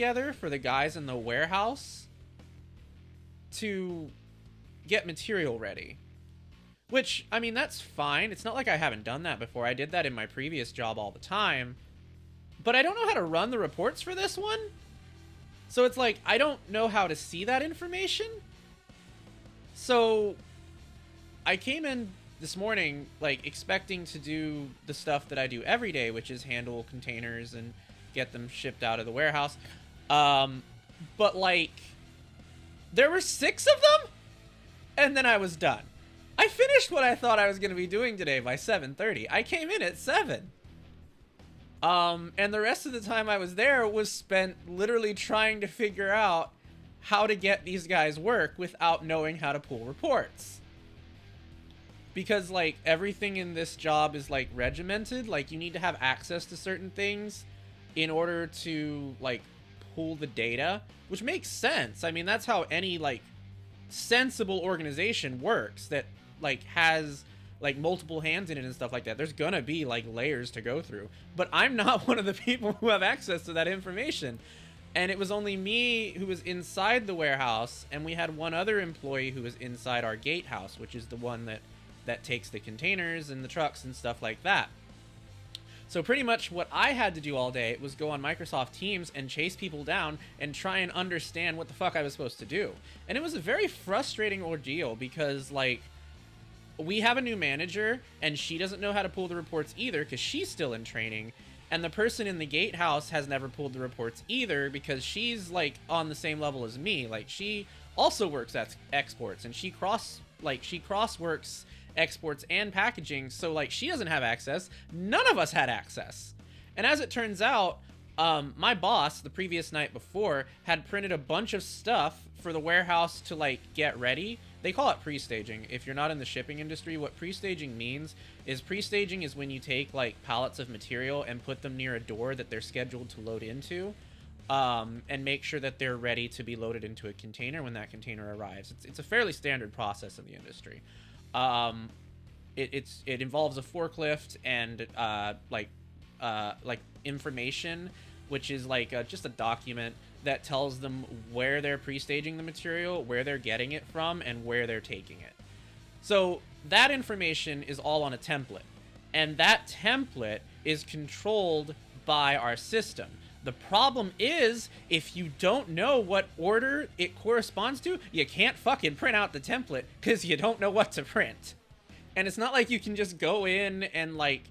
together for the guys in the warehouse to get material ready. Which, I mean, that's fine. It's not like I haven't done that before. I did that in my previous job all the time. But I don't know how to run the reports for this one. So it's like, I don't know how to see that information. So I came in this morning, like, expecting to do the stuff that I do every day, which is handle containers and get them shipped out of the warehouse. But, like, there were 6 of them, and then I was done. I finished what I thought I was going to be doing today by 7:30. I came in at 7. And the rest of the time I was there was spent literally trying to figure out how to get these guys work without knowing how to pull reports. Because, like, everything in this job is, like, regimented. Like, you need to have access to certain things in order to, like, pull the data, which makes sense. I mean, that's how any, like, sensible organization works that, like, has, like, multiple hands in it and stuff like that. There's gonna be, like, layers to go through. But I'm not one of the people who have access to that information. And it was only me who was inside the warehouse, and we had one other employee who was inside our gatehouse, which is the one that takes the containers and the trucks and stuff like that. So pretty much what I had to do all day was go on Microsoft Teams and chase people down and try and understand what the fuck I was supposed to do. And it was a very frustrating ordeal because, like, we have a new manager and she doesn't know how to pull the reports either because she's still in training. And the person in the gatehouse has never pulled the reports either because she's, like, on the same level as me. Like, she also works at exports and she cross works exports and packaging, so, like, she doesn't have access. None of us had access. And as it turns out, my boss the previous night before had printed a bunch of stuff for the warehouse to, like, get ready. They call it pre-staging. If you're not in the shipping industry, what pre-staging means is pre-staging is when you take, like, pallets of material and put them near a door that they're scheduled to load into, and make sure that they're ready to be loaded into a container when that container arrives. It's a fairly standard process in the industry. It involves a forklift and like information, which is like just a document that tells them where they're pre-staging the material, where they're getting it from, and where they're taking it. So that information is all on a template, and that template is controlled by our system. The problem is, if you don't know what order it corresponds to, you can't fucking print out the template because you don't know what to print. And it's not like you can just go in and, like,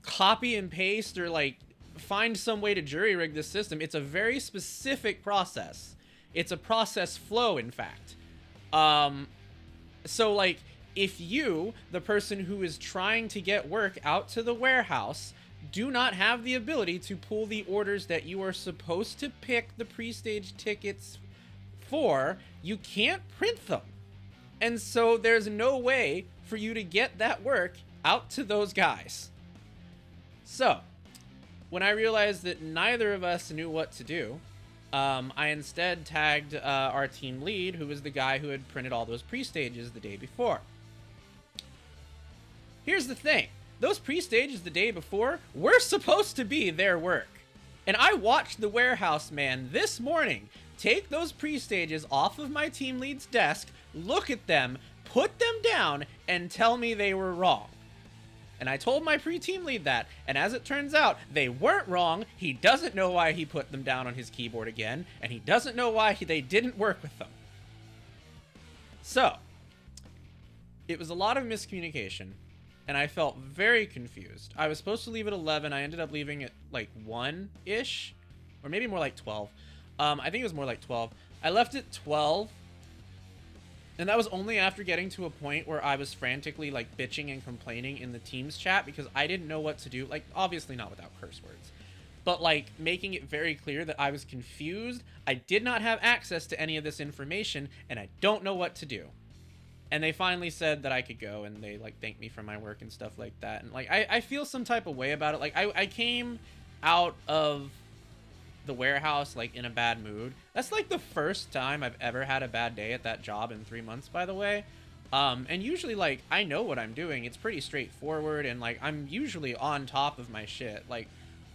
copy and paste or, like, find some way to jury rig this system. It's a very specific process. It's a process flow, in fact. So, like, if you, the person who is trying to get work out to the warehouse, do not have the ability to pull the orders that you are supposed to pick the pre-staged tickets for, you can't print them. And so there's no way for you to get that work out to those guys. So, when I realized that neither of us knew what to do, I instead tagged our team lead, who was the guy who had printed all those pre-stages the day before. Here's the thing. Those pre-stages the day before were supposed to be their work. And I watched the warehouse man this morning take those pre-stages off of my team lead's desk, look at them, put them down, and tell me they were wrong. And I told my pre-team lead that, and as it turns out, they weren't wrong. He doesn't know why he put them down on his keyboard again, and he doesn't know why they didn't work with them. So, it was a lot of miscommunication. And I felt very confused. I was supposed to leave at 11. I ended up leaving at like 1-ish. Or maybe more like 12. I think it was more like 12. I left at 12. And that was only after getting to a point where I was frantically like bitching and complaining in the Teams chat because I didn't know what to do. Like, obviously not without curse words. But like making it very clear that I was confused. I did not have access to any of this information. And I don't know what to do. And they finally said that I could go, and they, like, thanked me for my work and stuff like that. And, like, I feel some type of way about it. Like, I came out of the warehouse, like, in a bad mood. That's, like, the first time I've ever had a bad day at that job in 3 months, by the way. And usually, like, I know what I'm doing. It's pretty straightforward, and, like, I'm usually on top of my shit. Like,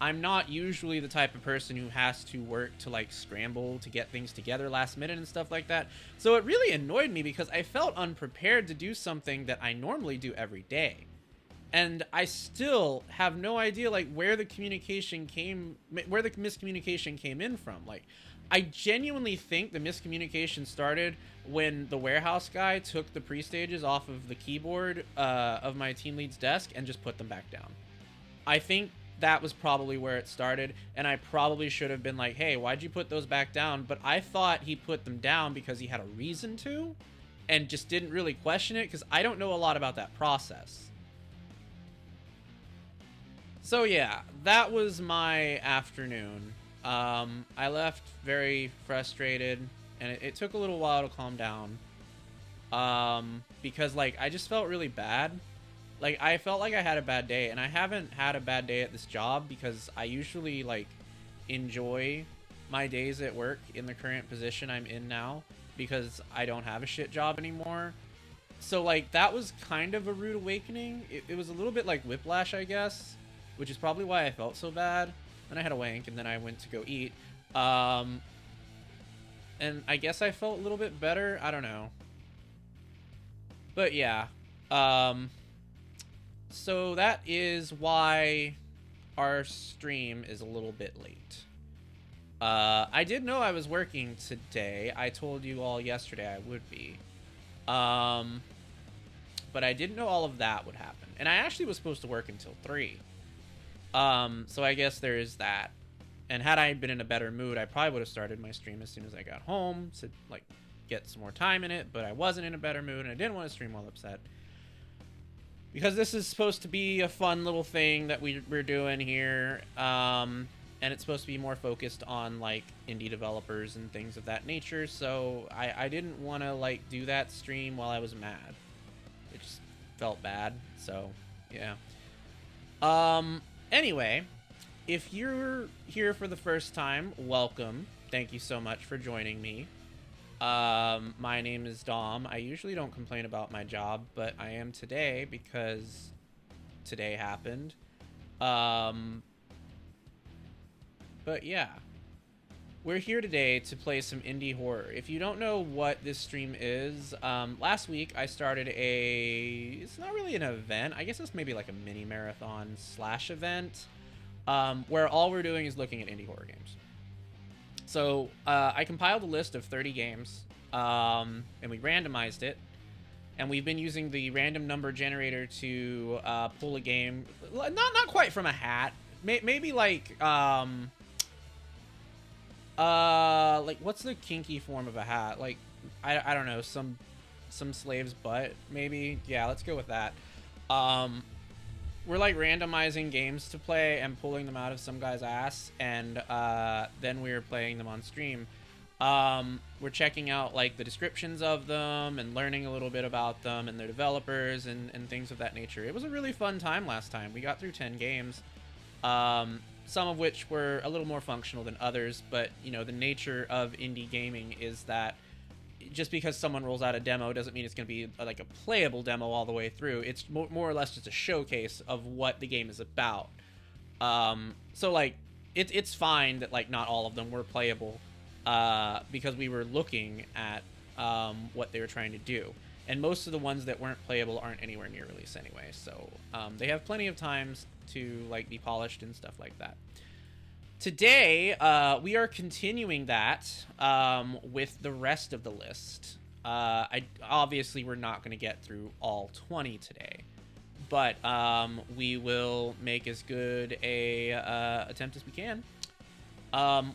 I'm not usually the type of person who has to work to like scramble to get things together last minute and stuff like that. So it really annoyed me because I felt unprepared to do something that I normally do every day. And I still have no idea like where the miscommunication came in from. Like, I genuinely think the miscommunication started when the warehouse guy took the pre-stages off of the keyboard of my team lead's desk and just put them back down. I think that was probably where it started, and I probably should have been like, hey, why'd you put those back down? But I thought he put them down because he had a reason to, and just didn't really question it because I don't know a lot about that process. So yeah, that was my afternoon. I left very frustrated, and it took a little while to calm down. Because like I just felt really bad. Like I felt like I had a bad day, and I haven't had a bad day at this job because I usually like enjoy my days at work in the current position I'm in now because I don't have a shit job anymore. So like that was kind of a rude awakening. It was a little bit like whiplash, I guess, which is probably why I felt so bad. Then I had a wank, and then I went to go eat. And I guess I felt a little bit better. I don't know. But yeah. So that is why our stream is a little bit late. I did know I was working today. I told you all yesterday I would be. But I didn't know all of that would happen. And I actually was supposed to work until 3. So I guess there is that. And had I been in a better mood, I probably would have started my stream as soon as I got home to like get some more time in it, but I wasn't in a better mood and I didn't want to stream while upset. Because this is supposed to be a fun little thing that we're doing here. And it's supposed to be more focused on like indie developers and things of that nature. So I didn't want to like do that stream while I was mad. It just felt bad. So yeah. Anyway, if you're here for the first time, welcome. Thank you so much for joining me. My name is Dom. I usually don't complain about my job, but I am today because today happened. But yeah. We're here today to play some indie horror. If you don't know what this stream is, last week I started it's not really an event. I guess it's maybe like a mini marathon / event, where all we're doing is looking at indie horror games. So I compiled a list of 30 games, and we randomized it. And we've been using the random number generator to pull a game, not quite from a hat, maybe like what's the kinky form of a hat? Like, I don't know, some slave's butt, maybe? Yeah, let's go with that. We're like randomizing games to play and pulling them out of some guy's ass, and then we're playing them on stream. We're checking out like the descriptions of them and learning a little bit about them and their developers and things of that nature. It was a really fun time last time. We got through 10 games. Some of which were a little more functional than others, but, you know, the nature of indie gaming is that just because someone rolls out a demo doesn't mean it's going to be like a playable demo all the way through. It's more or less just a showcase of what the game is about. So, like, it's fine that, like, not all of them were playable, because we were looking at what they were trying to do. And most of the ones that weren't playable aren't anywhere near release anyway, so they have plenty of times to like be polished and stuff like that. Today we are continuing that with the rest of the list. Obviously we're not going to get through all 20 today, but we will make as good a attempt as we can.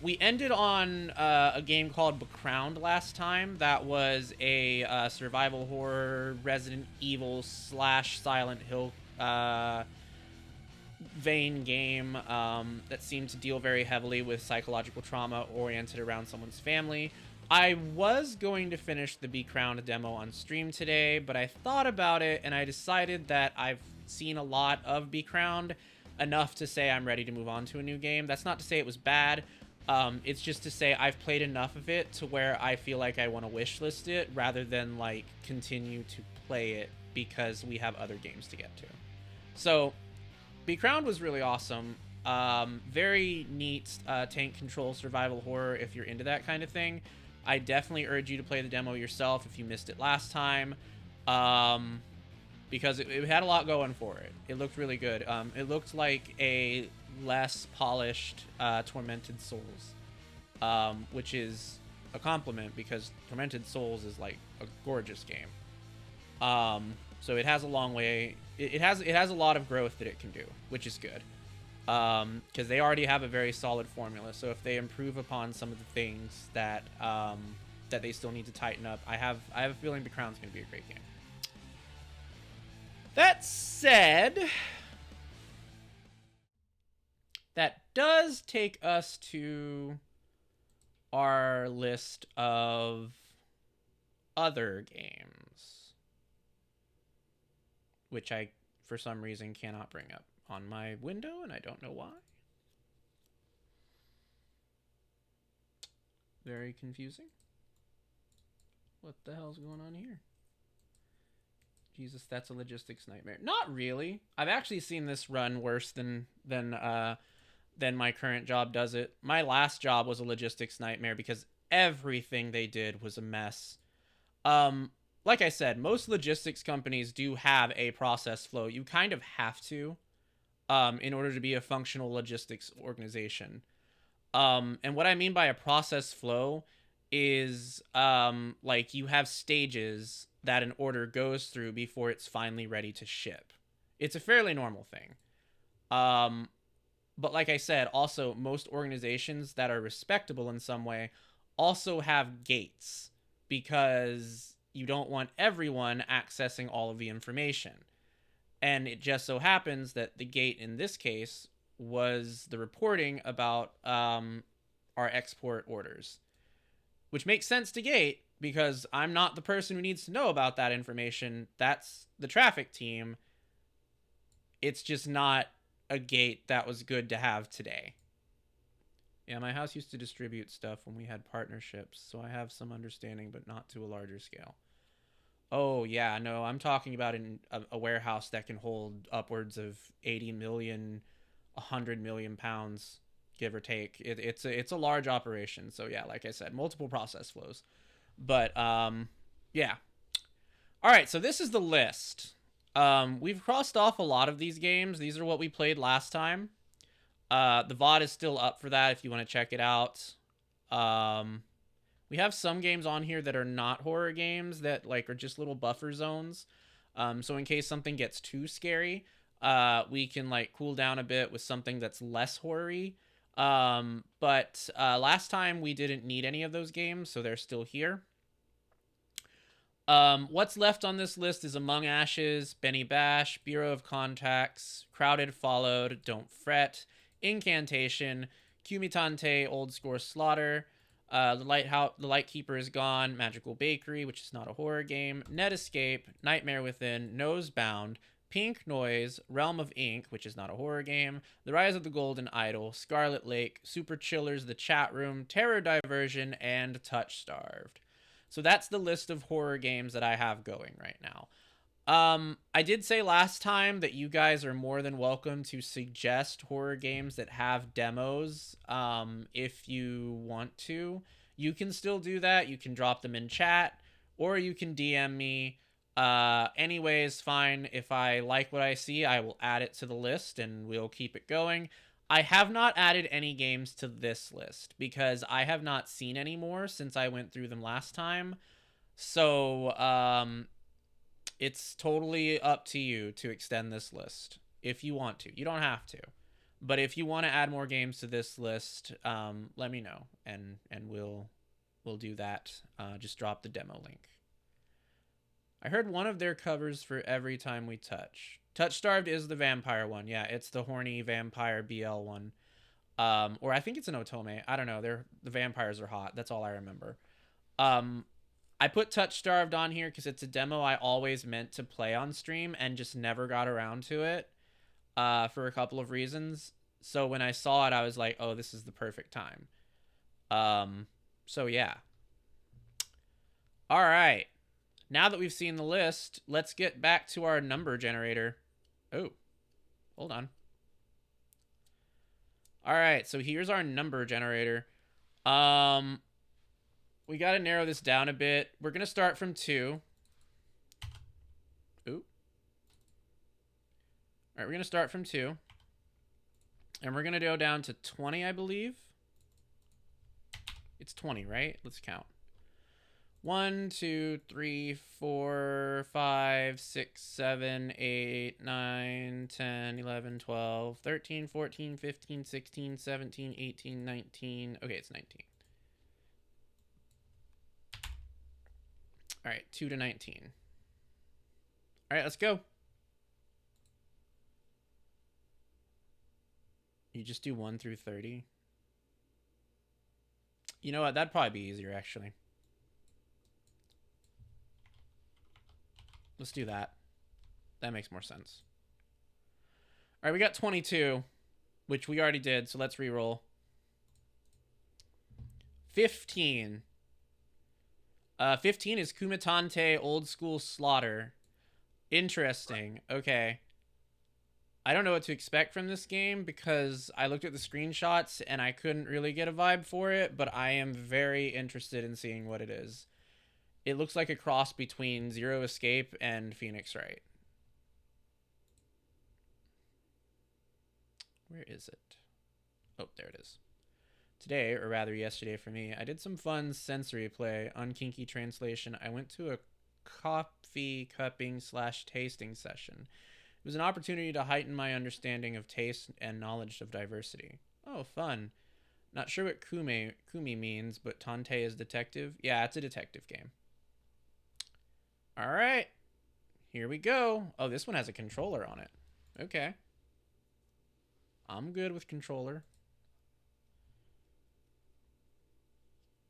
We ended on a game called Becrowned last time. That was a survival horror, Resident Evil / Silent Hill vein game that seemed to deal very heavily with psychological trauma oriented around someone's family. I was going to finish the Becrowned demo on stream today, but I thought about it and I decided that I've seen a lot of Becrowned, enough to say I'm ready to move on to a new game. That's not to say it was bad. It's just to say I've played enough of it to where I feel like I want to wishlist it rather than like continue to play it because we have other games to get to. So Becrowned was really awesome. Very neat tank control survival horror if you're into that kind of thing. I definitely urge you to play the demo yourself if you missed it last time, because it had a lot going for it. It looked really good. It looked like a less polished Tormented Souls, which is a compliment because Tormented Souls is like a gorgeous game. So it has a long way. It has a lot of growth that it can do, which is good. Because they already have a very solid formula. So if they improve upon some of the things that that they still need to tighten up, I have a feeling The Crown's going to be a great game. That said, that does take us to our list of other games, which I, for some reason, cannot bring up on my window, and I don't know why. Very confusing. What the hell's going on here? Jesus, that's a logistics nightmare. Not really. I've actually seen this run worse than my current job does it. My last job was a logistics nightmare because everything they did was a mess. Like I said, most logistics companies do have a process flow. You kind of have to, in order to be a functional logistics organization. And what I mean by a process flow is, like you have stages that an order goes through before it's finally ready to ship. It's a fairly normal thing. But like I said, also most organizations that are respectable in some way also have gates because you don't want everyone accessing all of the information. And it just so happens that the gate in this case was the reporting about our export orders, which makes sense to gate because I'm not the person who needs to know about that information. That's the traffic team. It's just not a gate that was good to have today. Yeah, my house used to distribute stuff when we had partnerships, so I have some understanding, but not to a larger scale. Oh, yeah, no, I'm talking about a warehouse that can hold upwards of 80 million, 100 million pounds, give or take. It's a large operation, so yeah, like I said, multiple process flows. But, yeah. All right, so this is the list. We've crossed off a lot of these games. These are what we played last time. The VOD is still up for that if you want to check it out. We have some games on here that are not horror games that like are just little buffer zones. So in case something gets too scary, we can like cool down a bit with something that's less horror-y. But last time we didn't need any of those games, so they're still here. What's left on this list is Among Ashes, Benny Bash, Bureau of Contacts, Crowded Followed, Don't Fret, Incantation, Kumitante, Old Score Slaughter, the Lightkeeper is Gone, Magical Bakery, which is not a horror game, Net Escape, Nightmare Within, Nosebound, Pink Noise, Realm of Ink, which is not a horror game, The Rise of the Golden Idol, Scarlet Lake, Super Chillers, The Chat Room, Terror Diversion, and Touch Starved. So that's the list of horror games that I have going right now. I did say last time that you guys are more than welcome to suggest horror games that have demos, if you want to. You can still do that. You can drop them in chat, or you can DM me. Anyways, fine. If I like what I see, I will add it to the list, and we'll keep it going. I have not added any games to this list, because I have not seen any more since I went through them last time. So, it's totally up to you to extend this list if you want to. You don't have to, but if you want to add more games to this list, let me know, and we'll do that. Just drop the demo link. I heard one of their covers for Every Time We Touch. Touch Starved is the vampire one. Yeah, it's the horny vampire BL one. Or I think it's an Otome. I don't know. The vampires are hot. That's all I remember. I put Touch Starved on here because it's a demo I always meant to play on stream and just never got around to it, for a couple of reasons. So when I saw it, I was like, oh, this is the perfect time. So yeah. All right. Now that we've seen the list, let's get back to our number generator. Oh, hold on. All right, so here's our number generator. We got to narrow this down a bit. We're going to start from 2. Ooh. All right, we're going to start from 2. And we're going to go down to 20, I believe. It's 20, right? Let's count. 1, 2, 3, 4, 5, 6, 7, 8, 9, 10, 11, 12, 13, 14, 15, 16, 17, 18, 19. Okay, it's 19. All right, 2 to 19. All right, let's go. You just do 1 through 30. You know what? That'd probably be easier, actually. Let's do that. That makes more sense. All right, we got 22, which we already did, so let's re-roll. 15. 15 is Kumatante Old School Slaughter. Interesting. Okay. I don't know what to expect from this game because I looked at the screenshots and I couldn't really get a vibe for it, but I am very interested in seeing what it is. It looks like a cross between Zero Escape and Phoenix Wright. Where is it? Oh, there it is. Today, or rather yesterday for me, I did some fun sensory play on Kinky Translation. I went to a coffee cupping / tasting session. It was an opportunity to heighten my understanding of taste and knowledge of diversity. Oh, fun. Not sure what kumi means, but Tante is detective. Yeah, it's a detective game. All right. Here we go. Oh, this one has a controller on it. Okay. I'm good with controller.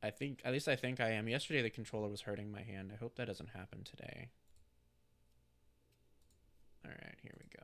At least I think I am. Yesterday the controller was hurting my hand. I hope that doesn't happen today. All right, here we go.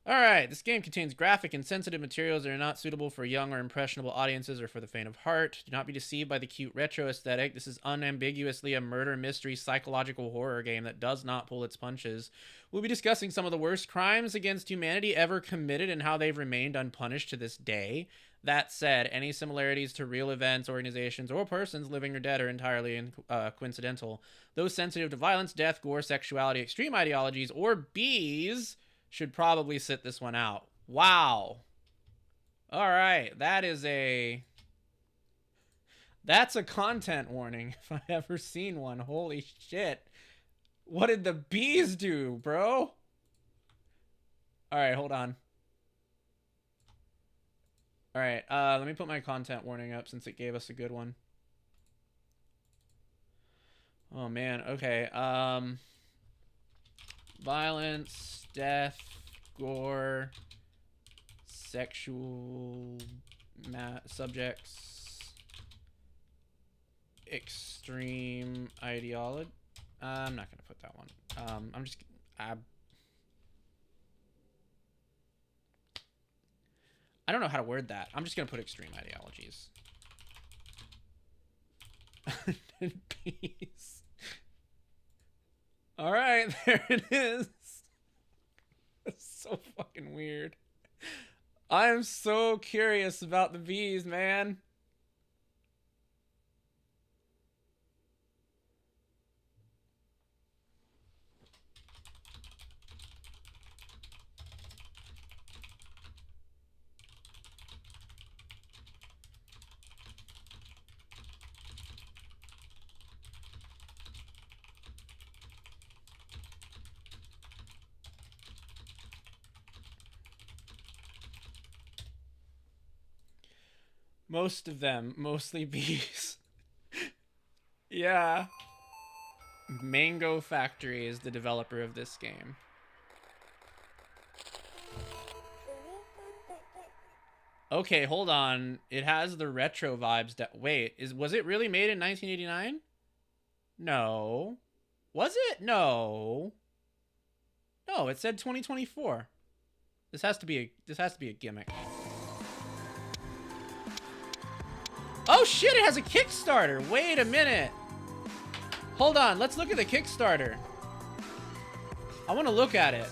All right, this game contains graphic and sensitive materials that are not suitable for young or impressionable audiences or for the faint of heart. Do not be deceived by the cute retro aesthetic. This is unambiguously a murder mystery psychological horror game that does not pull its punches. We'll be discussing some of the worst crimes against humanity ever committed and how they've remained unpunished to this day. That said, any similarities to real events, organizations, or persons, living or dead, are entirely coincidental. Those sensitive to violence, death, gore, sexuality, extreme ideologies, or bees should probably sit this one out. Wow. All right, that's a content warning if I ever seen one. Holy shit. What did the bees do, bro? All right, hold on. All right, let me put my content warning up since it gave us a good one. Oh man, okay. Violence, death, gore, sexual subjects, extreme ideology. I'm not gonna put that one. I don't know how to word that. I'm just gonna put extreme ideologies. Peace. All right, there it is. That's so fucking weird. I'm so curious about the bees, man. Most of them, mostly bees. Yeah. Mango Factory is the developer of this game. Okay, hold on. It has the retro vibes. Wait, was it really made in 1989? No. Was it? No. No, it said 2024. This has to be a gimmick. Oh shit, it has a Kickstarter. Wait a minute. Hold on, let's look at the Kickstarter. I want to look at it.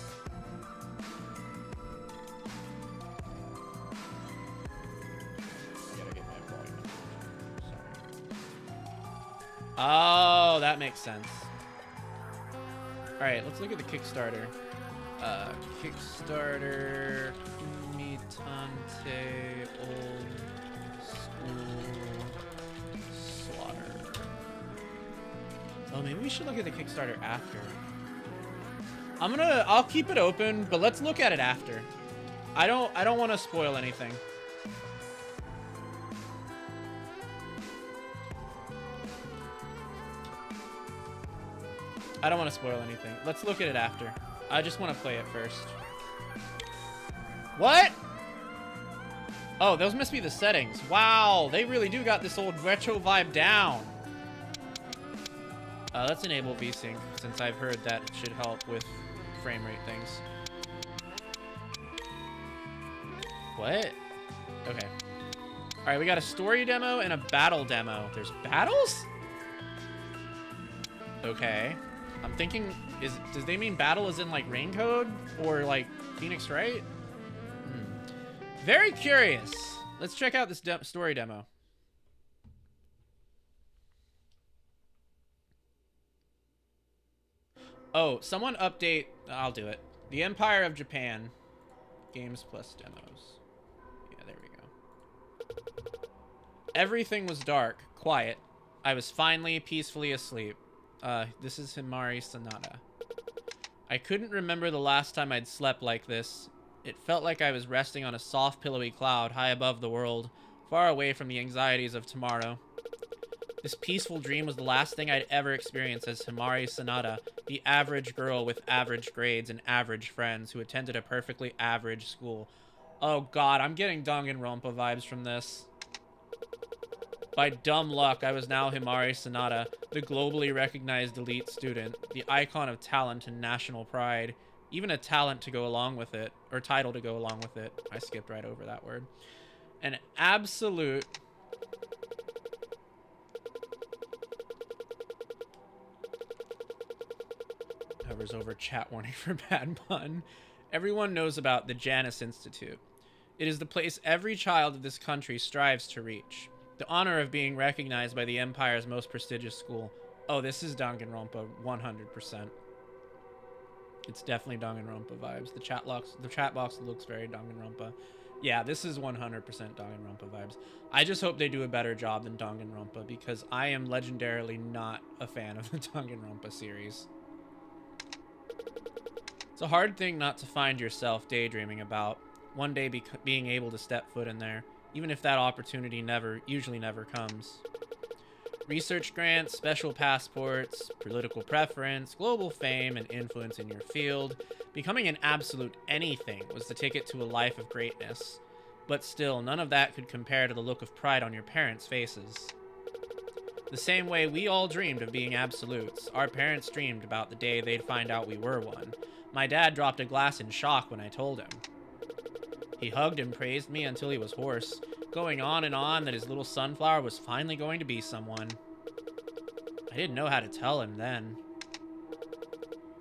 Oh, that makes sense. Alright, let's look at the Kickstarter. Kickstarter... Mitante Old School Slaughter. Oh, maybe we should look at the Kickstarter after. I'll keep it open, but let's look at it after. I don't want to spoil anything. I don't want to spoil anything. Let's look at it after. I just want to play it first. What? Oh, those must be the settings. Wow, they really do got this old retro vibe down. Let's enable VSync, since I've heard that it should help with frame rate things. What? Okay. Alright, we got a story demo and a battle demo. There's battles? Okay. I'm thinking, does they mean battle as in like Rain Code? Or like Phoenix Wright? Very curious. Let's check out this story demo. Oh, someone update. I'll do it. The Empire of Japan. Games plus demos. Yeah, there we go. Everything was dark, quiet. I was finally peacefully asleep. This is Himari Sanada. I couldn't remember the last time I'd slept like this. It felt like I was resting on a soft, pillowy cloud high above the world, far away from the anxieties of tomorrow. This peaceful dream was the last thing I'd ever experienced as Himari Sanada, the average girl with average grades and average friends who attended a perfectly average school. Oh god, I'm getting Danganronpa vibes from this. By dumb luck, I was now Himari Sanada, the globally recognized elite student, the icon of talent and national pride. Even a talent to go along with it, or title to go along with it. I skipped right over that word. An absolute... Hovers over chat warning for bad pun. Everyone knows about the Janus Institute. It is the place every child of this country strives to reach. The honor of being recognized by the Empire's most prestigious school. Oh, this is Danganronpa 100%. It's definitely Danganronpa vibes. The chat box looks very Danganronpa. Yeah, this is 100% Danganronpa vibes. I just hope they do a better job than Danganronpa, because I am legendarily not a fan of the Danganronpa series. It's a hard thing not to find yourself daydreaming about, one day being able to step foot in there, even if that opportunity usually never comes. Research grants, special passports, political preference, global fame, and influence in your field. Becoming an absolute anything was the ticket to a life of greatness. But still, none of that could compare to the look of pride on your parents' faces. The same way we all dreamed of being absolutes, our parents dreamed about the day they'd find out we were one. My dad dropped a glass in shock when I told him. He hugged and praised me until he was hoarse, going on and on that his little sunflower was finally going to be someone. I didn't know how to tell him then.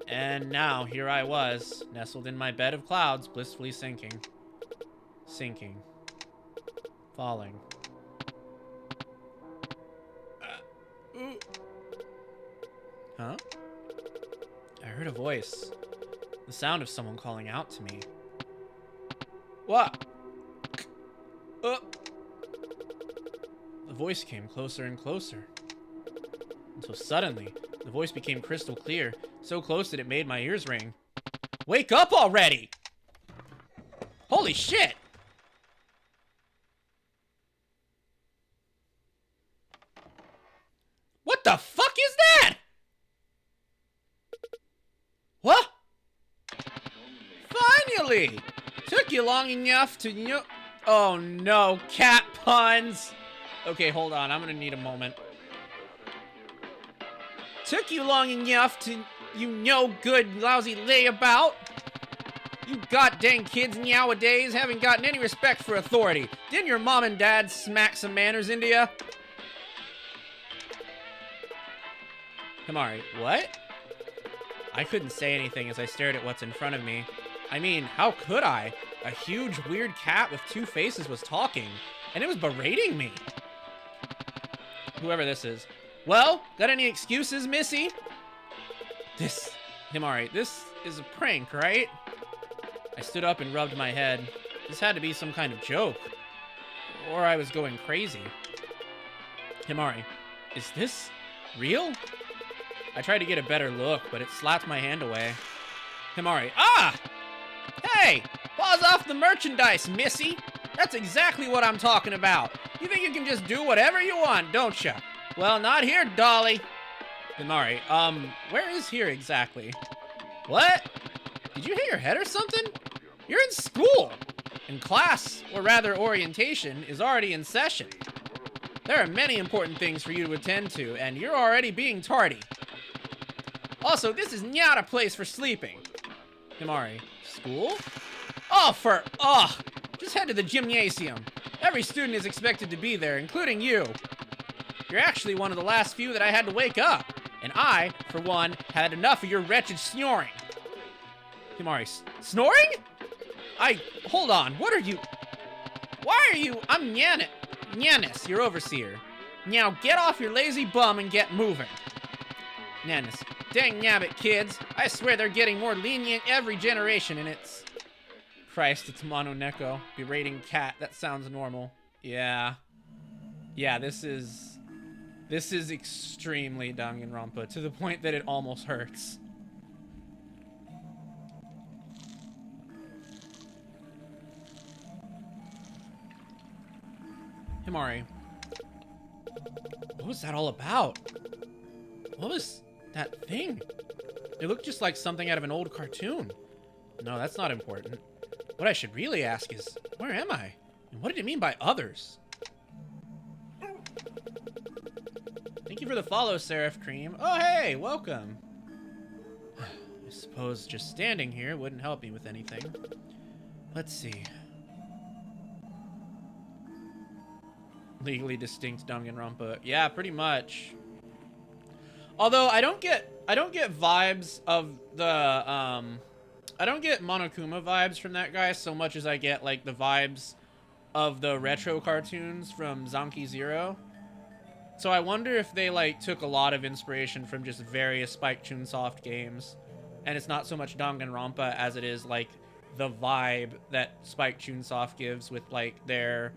And now, here I was, nestled in my bed of clouds, blissfully sinking. Sinking. Falling. Huh? I heard a voice. The sound of someone calling out to me. What? The voice came closer and closer. Until suddenly, the voice became crystal clear, so close that it made my ears ring. Wake up already! Holy shit! What the fuck is that? What? Finally! Took you long enough to know... Oh no, cat puns! Okay, hold on, I'm gonna need a moment. Took you long enough to, you no good, lousy layabout. You goddamn kids nowadays haven't gotten any respect for authority. Didn't your mom and dad smack some manners into ya? Himari, what? I couldn't say anything as I stared at what's in front of me. I mean, how could I? A huge, weird cat with two faces was talking, and it was berating me. Whoever this is. Well, got any excuses, Missy? Himari, this is a prank, right? I stood up and rubbed my head. This had to be some kind of joke. Or I was going crazy. Himari, is this real? I tried to get a better look, but it slapped my hand away. Himari, hey! Paws off the merchandise, Missy! That's exactly what I'm talking about. You think you can just do whatever you want, don't ya? Well, not here, Dolly. Himari, where is here exactly? What? Did you hit your head or something? You're in school! And class, or rather orientation, is already in session. There are many important things for you to attend to, and you're already being tardy. Also, this is not a place for sleeping. Himari, school? Just head to the gymnasium. Every student is expected to be there, including you. You're actually one of the last few that I had to wake up. And I, for one, had enough of your wretched snoring. Himari, snoring? Hold on, what are you? Why are you? I'm Nyanis, your overseer. Now get off your lazy bum and get moving. Nyanis, dang nabbit, kids. I swear they're getting more lenient every generation, and it's... Christ, it's Mononeko. Berating cat, that sounds normal. Yeah. Yeah, this is extremely Danganronpa, to the point that it almost hurts. Himari, what was that all about? What was that thing? It looked just like something out of an old cartoon. No, that's not important. What I should really ask is, where am I? And what did it mean by others? Thank you for the follow, Seraph Cream. Oh, hey, welcome. I suppose just standing here wouldn't help me with anything. Let's see. Legally distinct Danganronpa. Yeah, pretty much. Although I don't get vibes of the I don't get Monokuma vibes from that guy so much as I get like the vibes of the retro cartoons from Zanki Zero. So I wonder if they like took a lot of inspiration from just various Spike Chunsoft games, and it's not so much Danganronpa as it is like the vibe that Spike Chunsoft gives with like their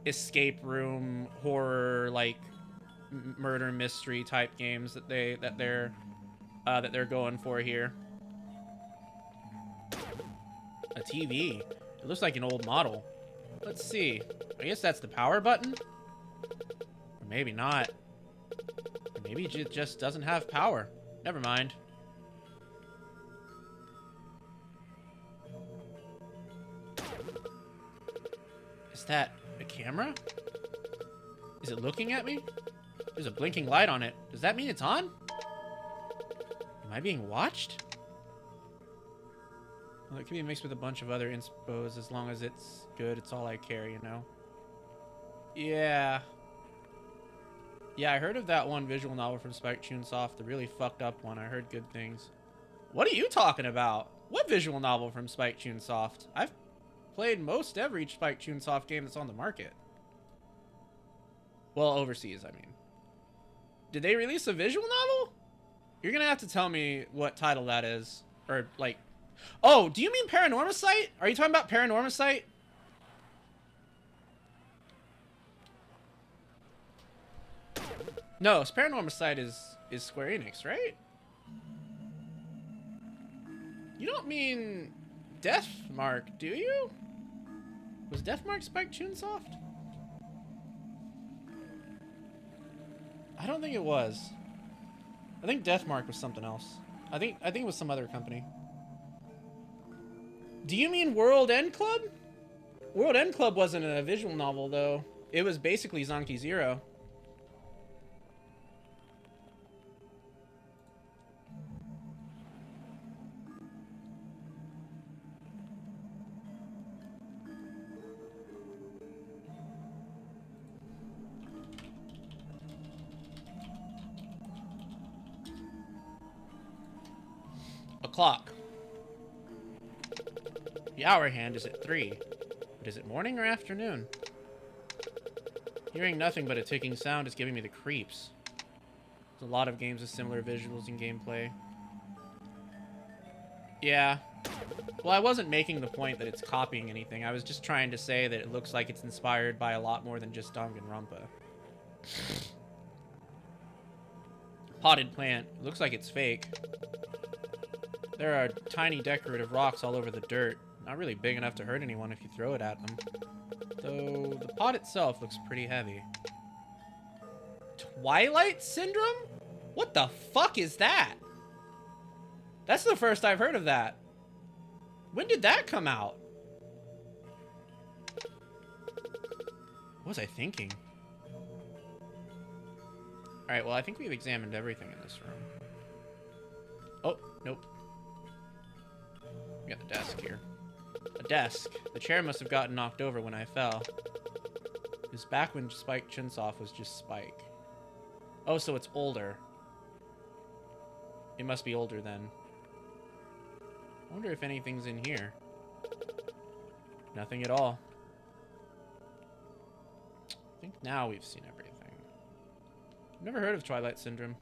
escape room horror, like murder mystery type games that they're going for here. A TV. It looks like an old model. Let's see. I guess that's the power button? Or maybe not. Or maybe it just doesn't have power. Never mind. Is that a camera? Is it looking at me? There's a blinking light on it. Does that mean it's on? Am I being watched? Well, it can be mixed with a bunch of other inspos. As long as it's good, it's all I care, you know? Yeah. Yeah, I heard of that one visual novel from Spike Chunsoft, the really fucked up one. I heard good things. What are you talking about? What visual novel from Spike Chunsoft? I've played most every Spike Chunsoft game that's on the market. Well, overseas, I mean. Did they release a visual novel? You're gonna have to tell me what title that is. Or, like... Oh, do you mean Paranormicite? Are you talking about Paranormicite? No, Paranormicite is Square Enix, right? You don't mean Deathmark, do you? Was Deathmark Spike Chunsoft? I don't think it was. I think Deathmark was something else. I think it was some other company. Do you mean World End Club? World End Club wasn't a visual novel, though. It was basically Zanki Zero. Clock. The hour hand is at 3. But is it morning or afternoon? Hearing nothing but a ticking sound is giving me the creeps. A lot of games with similar visuals and gameplay. Yeah. Well, I wasn't making the point that it's copying anything. I was just trying to say that it looks like it's inspired by a lot more than just Danganronpa. Potted plant. It looks like it's fake. There are tiny decorative rocks all over the dirt. Not really big enough to hurt anyone if you throw it at them. Though the pot itself looks pretty heavy. Twilight Syndrome? What the fuck is that? That's the first I've heard of that. When did that come out? What was I thinking? Alright, well, I think we've examined everything in this room. Oh, nope. We got the desk here. A desk. The chair must have gotten knocked over when I fell. It was back when Spike Chunsoft was just Spike. Oh, so it's older. It must be older then. I wonder if anything's in here. Nothing at all. I think now we've seen everything. I've never heard of Twilight Syndrome.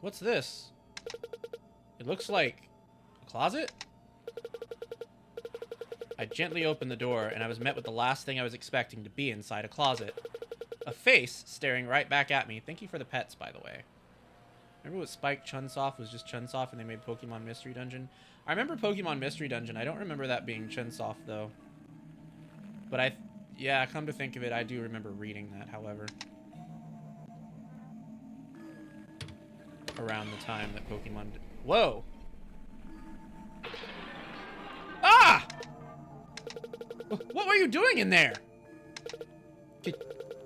What's this? It looks like a closet? I gently opened the door, and I was met with the last thing I was expecting to be inside a closet. A face staring right back at me. Thank you for the pets, by the way. Remember what Spike Chunsoft was just Chunsoft and they made Pokemon Mystery Dungeon? I remember Pokemon Mystery Dungeon. I don't remember that being Chunsoft, though. But yeah, come to think of it, I do remember reading that, however. Around the time that Pokemon... Whoa! Ah! What were you doing in there?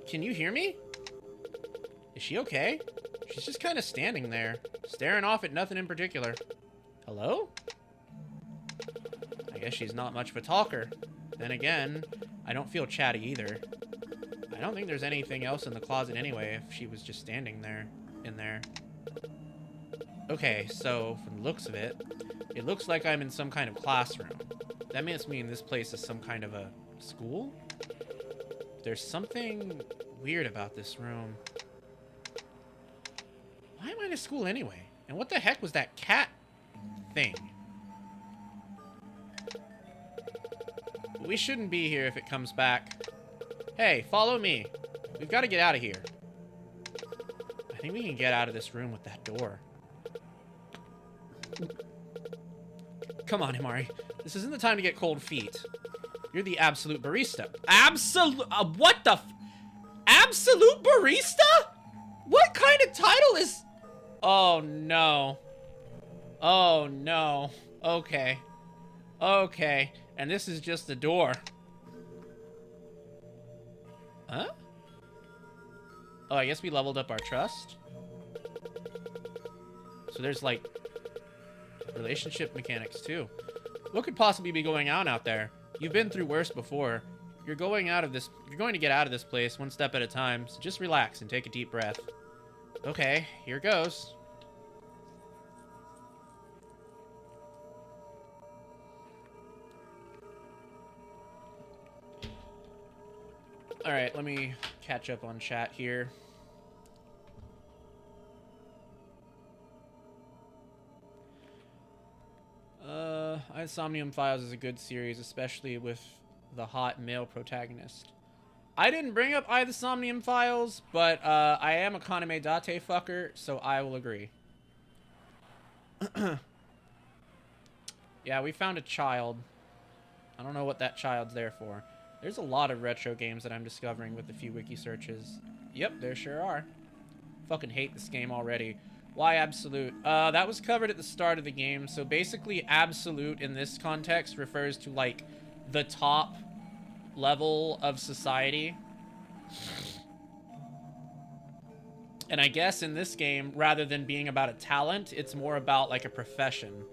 Can you hear me? Is she okay? She's just kind of standing there, staring off at nothing in particular. Hello? I guess she's not much of a talker. Then again, I don't feel chatty either. I don't think there's anything else in the closet anyway if she was just standing there, in there. Okay, so from the looks of it, it looks like I'm in some kind of classroom. That must mean this place is some kind of a school? There's something weird about this room. Why am I in a school anyway? And what the heck was that cat thing? We shouldn't be here if it comes back. Hey, follow me. We've got to get out of here. I think we can get out of this room with that door. Come on, Himari. This isn't the time to get cold feet. You're the absolute barista. Absolute... what the... Absolute barista? What kind of title is... Oh, no. Oh, no. Okay. Okay. And this is just the door. Huh? Oh, I guess we leveled up our trust. So there's, like, relationship mechanics, too. What could possibly be going on out there? You've been through worse before. You're going to get out of this place one step at a time, so just relax and take a deep breath. Okay, here goes. Alright, let me catch up on chat here. Insomnium Files is a good series, especially with the hot male protagonist. I didn't bring up Somnium Files, but I am a Kaname Date fucker, so I will agree. Yeah, we found a child. I don't know what that child's there for. There's a lot of retro games that I'm discovering with a few wiki searches. Yep, there sure are. Fucking hate this game already. Why Absolute? That was covered at the start of the game. So basically, Absolute in this context refers to, like, the top level of society. And I guess in this game, rather than being about a talent, it's more about, like, a profession.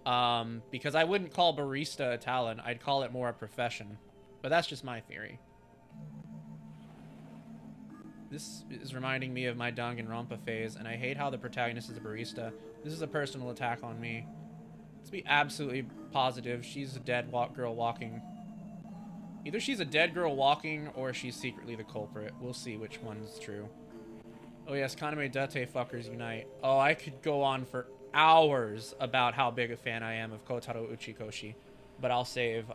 Because I wouldn't call barista a talent. I'd call it more a profession. But that's just my theory. This is reminding me of my Danganronpa phase, and I hate how the protagonist is a barista. This is a personal attack on me. Let's be absolutely positive. She's a dead girl walking. Either she's a dead girl walking, or she's secretly the culprit. We'll see which one's true. Oh yes, Kaname Date fuckers unite. Oh, I could go on for hours about how big a fan I am of Kotaro Uchikoshi. But I'll save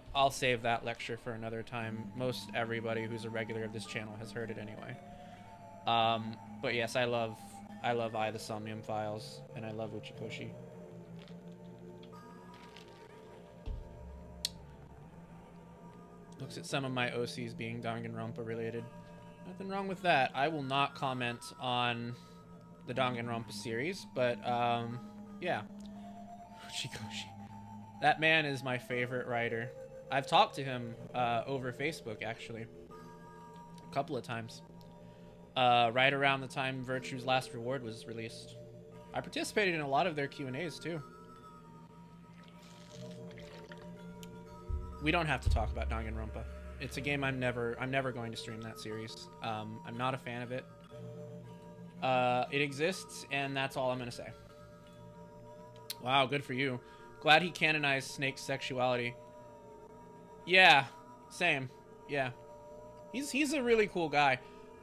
that lecture for another time. Most everybody who's a regular of this channel has heard it anyway. But yes, I love I the Somnium Files, and I love Uchikoshi. Looks at some of my OCs being Danganronpa related. Nothing wrong with that. I will not comment on the Danganronpa series, but yeah. Uchikoshi. That man is my favorite writer. I've talked to him over Facebook, actually. A couple of times. Right around the time Virtue's Last Reward was released. I participated in a lot of their Q&As, too. We don't have to talk about Danganronpa. It's a game I'm never going to stream that series. I'm not a fan of it. It exists, and that's all I'm going to say. Wow, good for you. Glad he canonized Snake's sexuality. Yeah, same. Yeah. He's a really cool guy.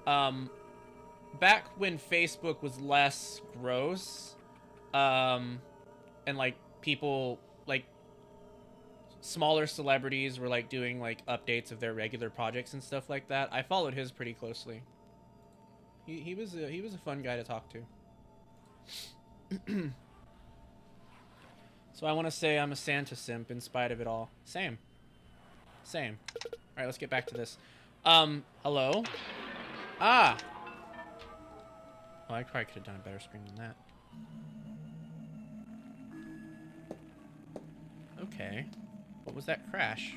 Back when Facebook was less gross, and like people, like smaller celebrities were like doing like updates of their regular projects and stuff like that, I followed his pretty closely. He was a fun guy to talk to. So I want to say I'm a Santa simp in spite of it all. Same. All right, let's get back to this. Hello? Ah! Oh, I probably could have done a better screen than that. Okay. What was that crash?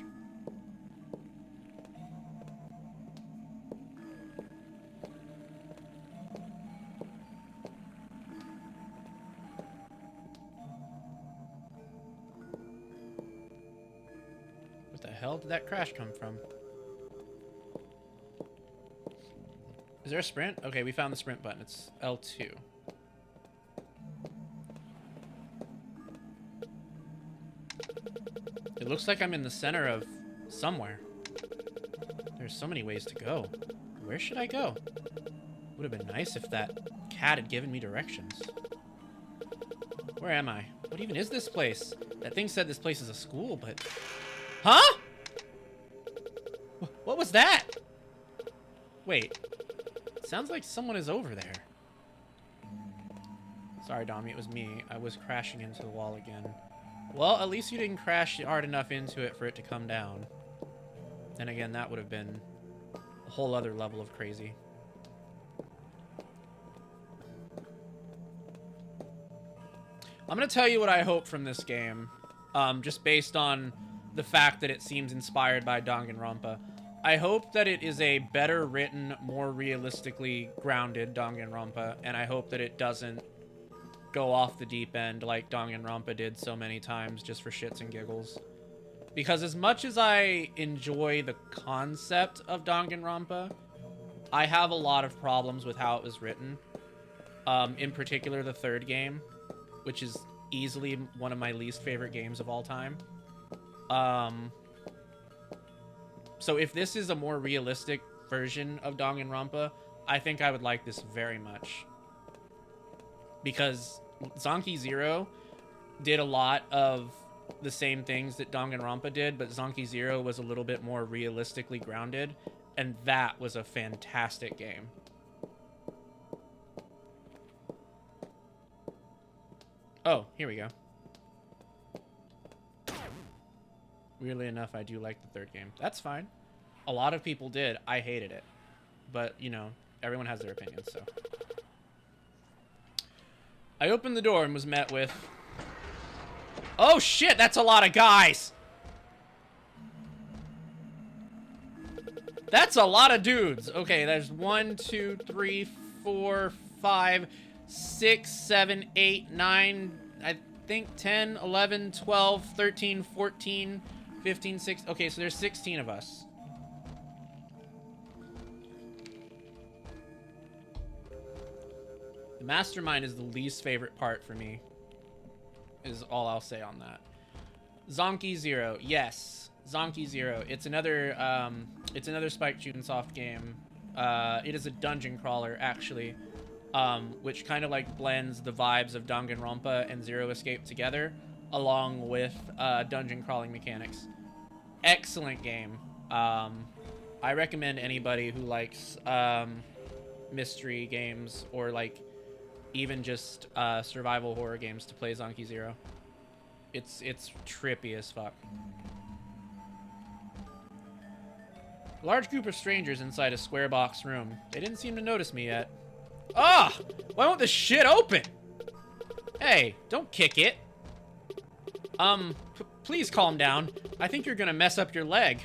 What the hell did that crash come from? Is there a sprint? Okay, we found the sprint button. It's L2. It looks like I'm in the center of somewhere. There's so many ways to go. Where should I go? Would have been nice if that cat had given me directions. Where am I? What even is this place? That thing said this place is a school, but... Huh? What was that? Wait. Sounds like someone is over there. Sorry, Domi, it was me. I was crashing into the wall again. Well, at least you didn't crash hard enough into it for it to come down. Then again, that would have been a whole other level of crazy. I'm going to tell you what I hope from this game, just based on the fact that it seems inspired by Danganronpa. I hope that it is a better written, more realistically grounded Danganronpa, and I hope that it doesn't go off the deep end like Danganronpa did so many times just for shits and giggles. Because as much as I enjoy the concept of Danganronpa, I have a lot of problems with how it was written. In particular, the third game, which is easily one of my least favorite games of all time. So if this is a more realistic version of Danganronpa, I think I would like this very much. Because Zonky Zero did a lot of the same things that Danganronpa did, but Zonky Zero was a little bit more realistically grounded, and that was a fantastic game. Oh, here we go. Weirdly enough, I do like the third game. That's fine. A lot of people did. I hated it. But, you know, everyone has their opinions, so. I opened the door and was met with... Oh, shit! That's a lot of guys! That's a lot of dudes! Okay, there's 1, 2, 3, 4, 5, 6, 7, 8, 9... I think 10, 11, 12, 13, 14... 15, 16. Okay, so there's 16 of us. The mastermind is the least favorite part for me. Is all I'll say on that. Zonky Zero. Yes. Zonky Zero. It's another Spike Chunsoft game. It is a dungeon crawler, actually, which kind of like blends the vibes of Danganronpa and Zero Escape together, along with dungeon crawling mechanics. Excellent game. I recommend anybody who likes mystery games or like even just survival horror games to play Zonky Zero. It's trippy as fuck. Large group of strangers inside a square box room. They didn't seem to notice me yet. Ah! Why won't this shit open? Hey, don't kick it. Please calm down. I think you're gonna mess up your leg.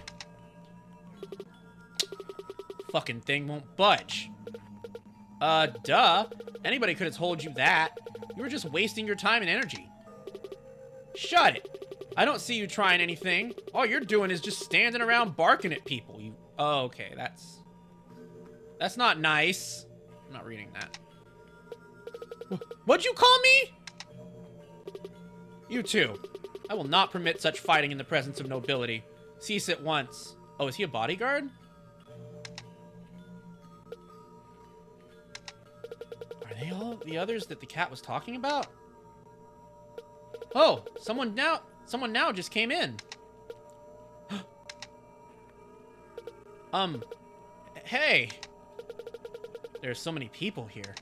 Fucking thing won't budge. Duh. Anybody could have told you that. You were just wasting your time and energy. Shut it. I don't see you trying anything. All you're doing is just standing around barking at people. You... Oh, okay, that's not nice. I'm not reading that. What'd you call me? You too. I will not permit such fighting in the presence of nobility. Cease at once. Oh, is he a bodyguard? Are they all the others that the cat was talking about? Oh, someone now just came in. Hey. There's so many people here.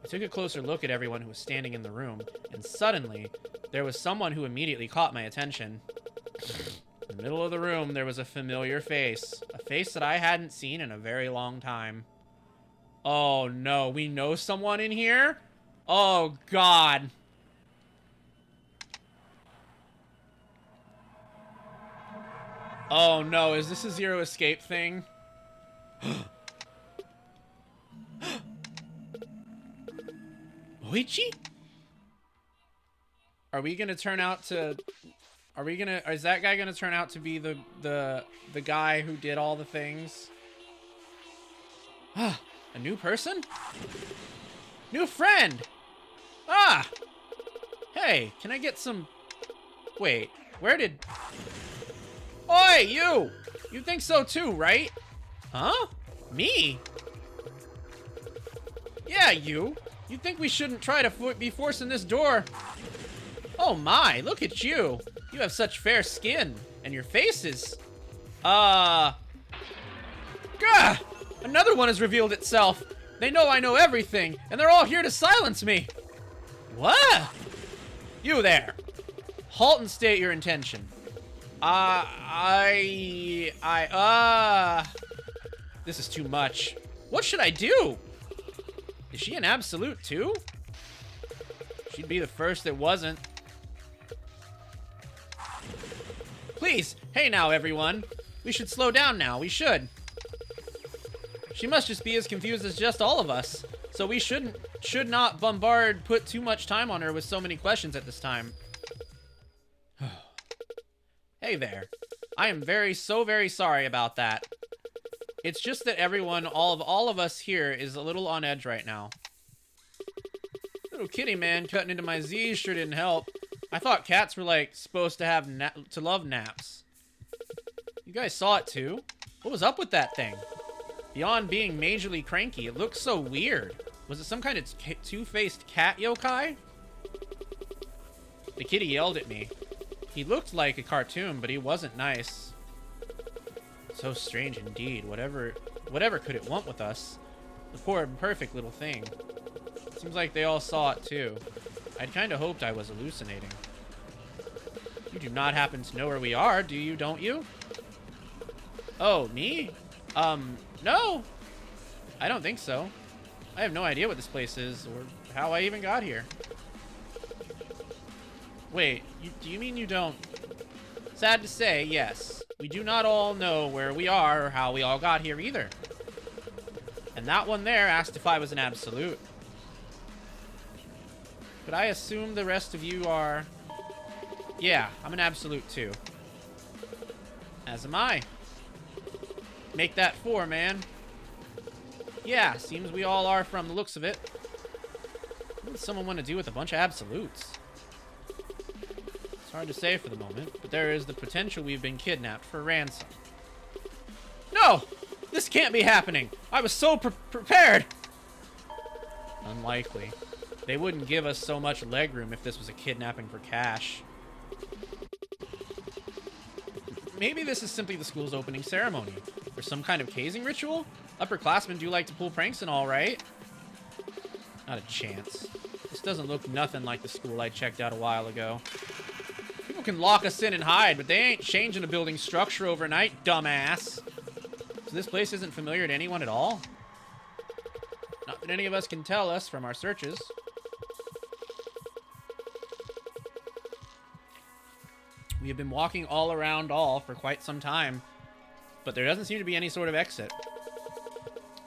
I took a closer look at everyone who was standing in the room, and suddenly, there was someone who immediately caught my attention. In the middle of the room, there was a familiar face. A face that I hadn't seen in a very long time. Oh no, we know someone in here? Oh god. Oh no, is this a Zero Escape thing? Moichi? Are we gonna turn out to... Is that guy gonna turn out to be the guy who did all the things? Ah, a new person? New friend! Ah! Hey, can I get some... Wait, where did... Oi, you! You think so too, right? Huh? Me? Yeah, you. You think we shouldn't try to be forcing this door? Oh my, look at you. You have such fair skin. And your face is... Gah! Another one has revealed itself. They know I know everything, and they're all here to silence me. What? You there. Halt and state your intention. This is too much. What should I do? Is she an absolute too? She'd be the first that wasn't. Please, hey now everyone. We should slow down now, we should. She must just be as confused as just all of us. So we should not put too much time on her with so many questions at this time. Hey there. I am so very sorry about that. It's just that everyone, all of us here is a little on edge right now. Little kitty man cutting into my Z's sure didn't help. I thought cats were like supposed to have love naps. You guys saw it too? What was up with that thing? Beyond being majorly cranky, it looked so weird. Was it some kind of two-faced cat yokai? The kitty yelled at me. He looked like a cartoon, but he wasn't nice. So strange indeed. Whatever could it want with us? The poor perfect little thing. Seems like they all saw it too. I'd kind of hoped I was hallucinating. You do not happen to know where we are, do you, don't you? Oh, me? No. I don't think so. I have no idea what this place is, or how I even got here. Wait, do you mean you don't? Sad to say, yes. We do not all know where we are or how we all got here either. And that one there asked if I was an absolute. But I assume the rest of you are... Yeah, I'm an absolute too. As am I. Make that 4, man. Yeah, seems we all are from the looks of it. What does someone want to do with a bunch of absolutes? It's hard to say for the moment, but there is the potential we've been kidnapped for ransom. No! This can't be happening! I was so prepared! Unlikely. They wouldn't give us so much legroom if this was a kidnapping for cash. Maybe this is simply the school's opening ceremony, or some kind of casing ritual? Upperclassmen do like to pull pranks and all, right? Not a chance. This doesn't look nothing like the school I checked out a while ago. People can lock us in and hide, but they ain't changing a building's structure overnight, dumbass. So this place isn't familiar to anyone at all? Not that any of us can tell us from our searches. We have been walking all around for quite some time, but there doesn't seem to be any sort of exit.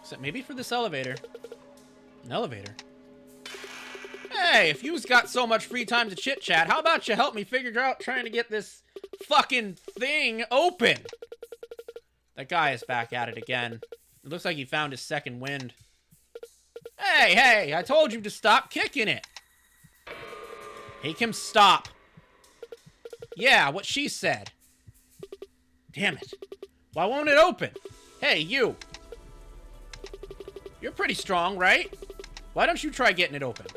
Except maybe for this elevator. An elevator? Hey, if you've got so much free time to chit-chat, how about you help me figure out trying to get this fucking thing open? That guy is back at it again. It looks like he found his second wind. Hey, I told you to stop kicking it. Make him stop. Yeah, what she said. Damn it. Why won't it open? Hey, you. You're pretty strong, right? Why don't you try getting it open?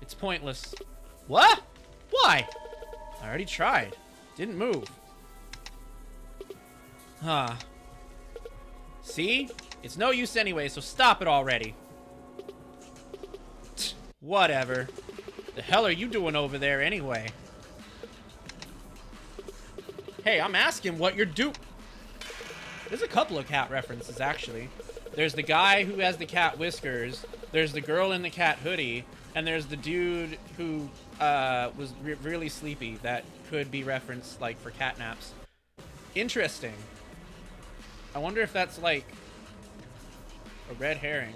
It's pointless. What? Why? I already tried. Didn't move. Huh. See? It's no use anyway, so stop it already. Whatever. The hell are you doing over there anyway? Hey, I'm asking what you're doing. There's a couple of cat references, actually. There's the guy who has the cat whiskers. There's the girl in the cat hoodie. And there's the dude who was really sleepy that could be referenced, like, for cat naps. Interesting. I wonder if that's, like, a red herring.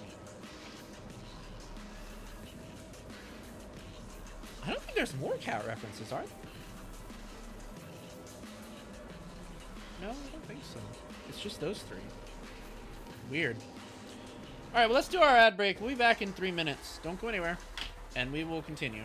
I don't think there's more cat references, are there? No, I don't think so. It's just those three. Weird. Alright, well, let's do our ad break. We'll be back in 3 minutes. Don't go anywhere. And we will continue.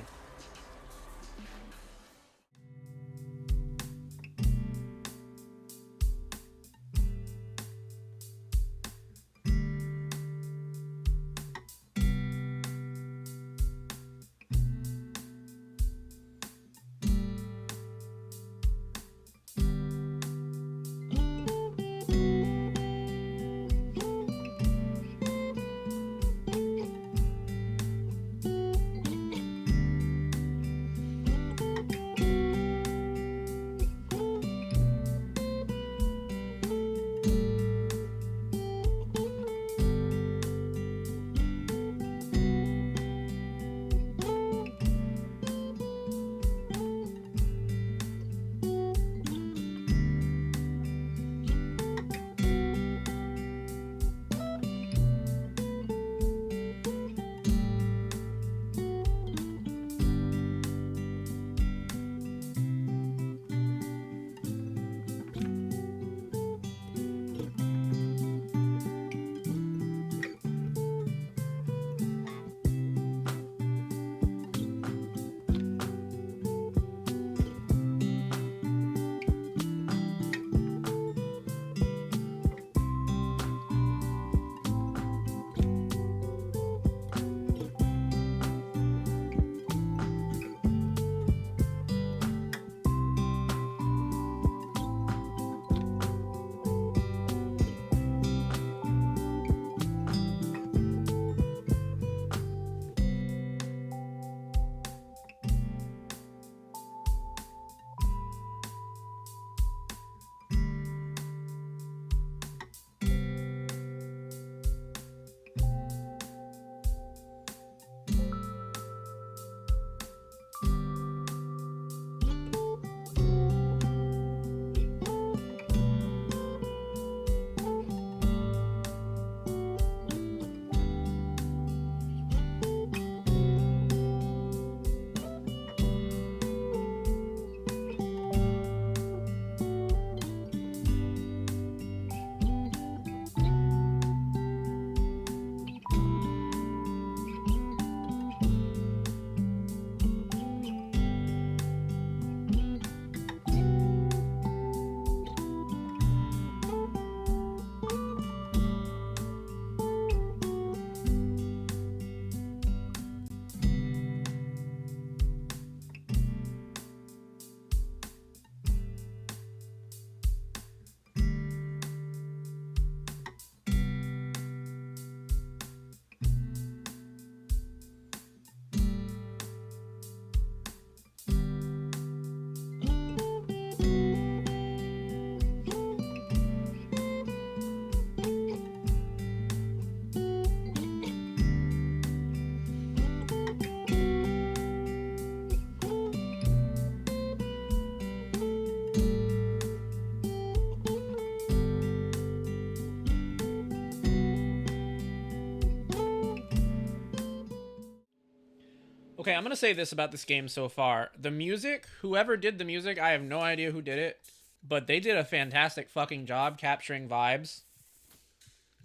Okay, I'm gonna say this about this game so far. The music, whoever did the music, I have no idea who did it, but they did a fantastic fucking job capturing vibes.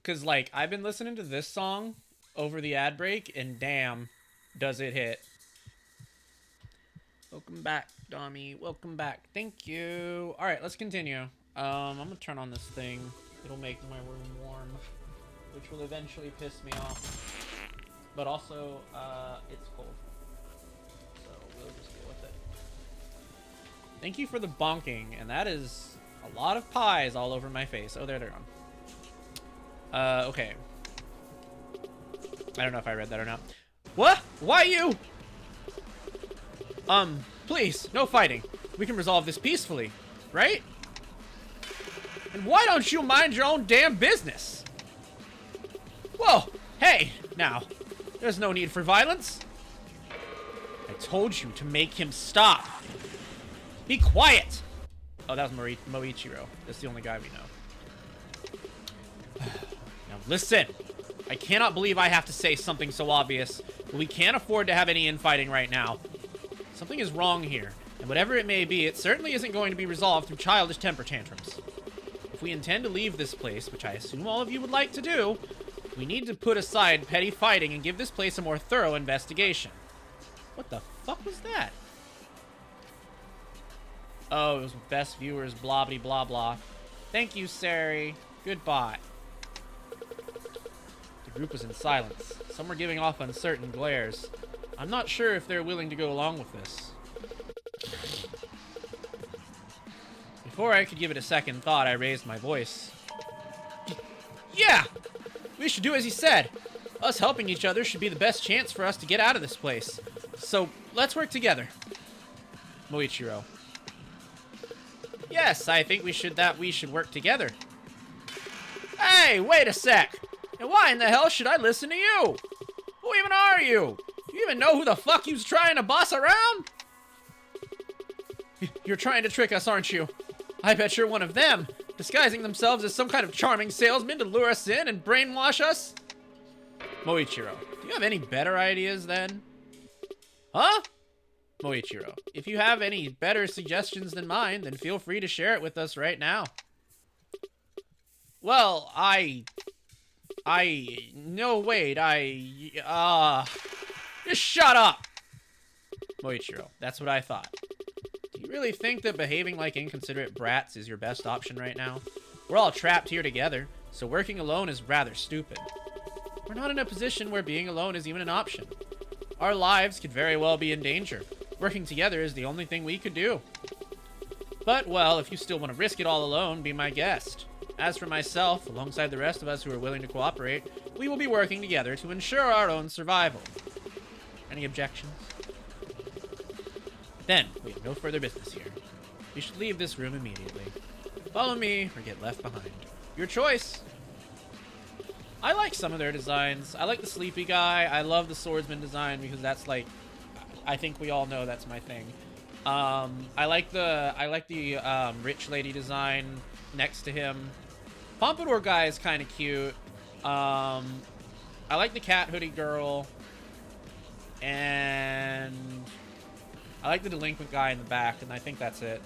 Cause like, I've been listening to this song over the ad break, and damn, does it hit. Welcome back, Domi. Welcome back. Thank you. Alright, let's continue. I'm gonna turn on this thing. It'll make my room warm, which will eventually piss me off. But also, it's cold. So we'll just deal with it. Thank you for the bonking, and that is a lot of pies all over my face. Oh, there they're gone. Okay. I don't know if I read that or not. What? Why you? Please, no fighting. We can resolve this peacefully, right? And why don't you mind your own damn business? Whoa, hey, now, there's no need for violence. I told you to make him stop. Be quiet. Oh, that was Moichiro. That's the only guy we know. Now listen, I cannot believe I have to say something so obvious, but we can't afford to have any infighting right now. Something is wrong here, and whatever it may be, it certainly isn't going to be resolved through childish temper tantrums. If we intend to leave this place, which I assume all of you would like to do, we need to put aside petty fighting and give this place a more thorough investigation. What the fuck was that? Oh, it was best viewers, blah blah blah blah. Thank you, Sari. Goodbye. The group was in silence. Some were giving off uncertain glares. I'm not sure if they're willing to go along with this. Before I could give it a second thought, I raised my voice. Yeah! We should do as he said. Us helping each other should be the best chance for us to get out of this place. So, let's work together. Moichiro. Yes, I think we should work together. Hey, wait a sec! And why in the hell should I listen to you? Who even are you? Do you even know who the fuck you's trying to boss around? You're trying to trick us, aren't you? I bet you're one of them, disguising themselves as some kind of charming salesman to lure us in and brainwash us? Moichiro, do you have any better ideas then? Huh? Moichiro, if you have any better suggestions than mine, then feel free to share it with us right now. Well, no, wait, just shut up! Moichiro, that's what I thought. Do you really think that behaving like inconsiderate brats is your best option right now? We're all trapped here together, so working alone is rather stupid. We're not in a position where being alone is even an option. Our lives could very well be in danger. Working together is the only thing we could do. But, well, if you still want to risk it all alone, be my guest. As for myself, alongside the rest of us who are willing to cooperate, we will be working together to ensure our own survival. Any objections? Then, we have no further business here. We should leave this room immediately. Follow me, or get left behind. Your choice! I like some of their designs. I like the sleepy guy. I love the swordsman design because that's like, I think we all know that's my thing. I like the rich lady design next to him. Pompadour guy is kind of cute. I like the cat hoodie girl. And I like the delinquent guy in the back, and I think that's it.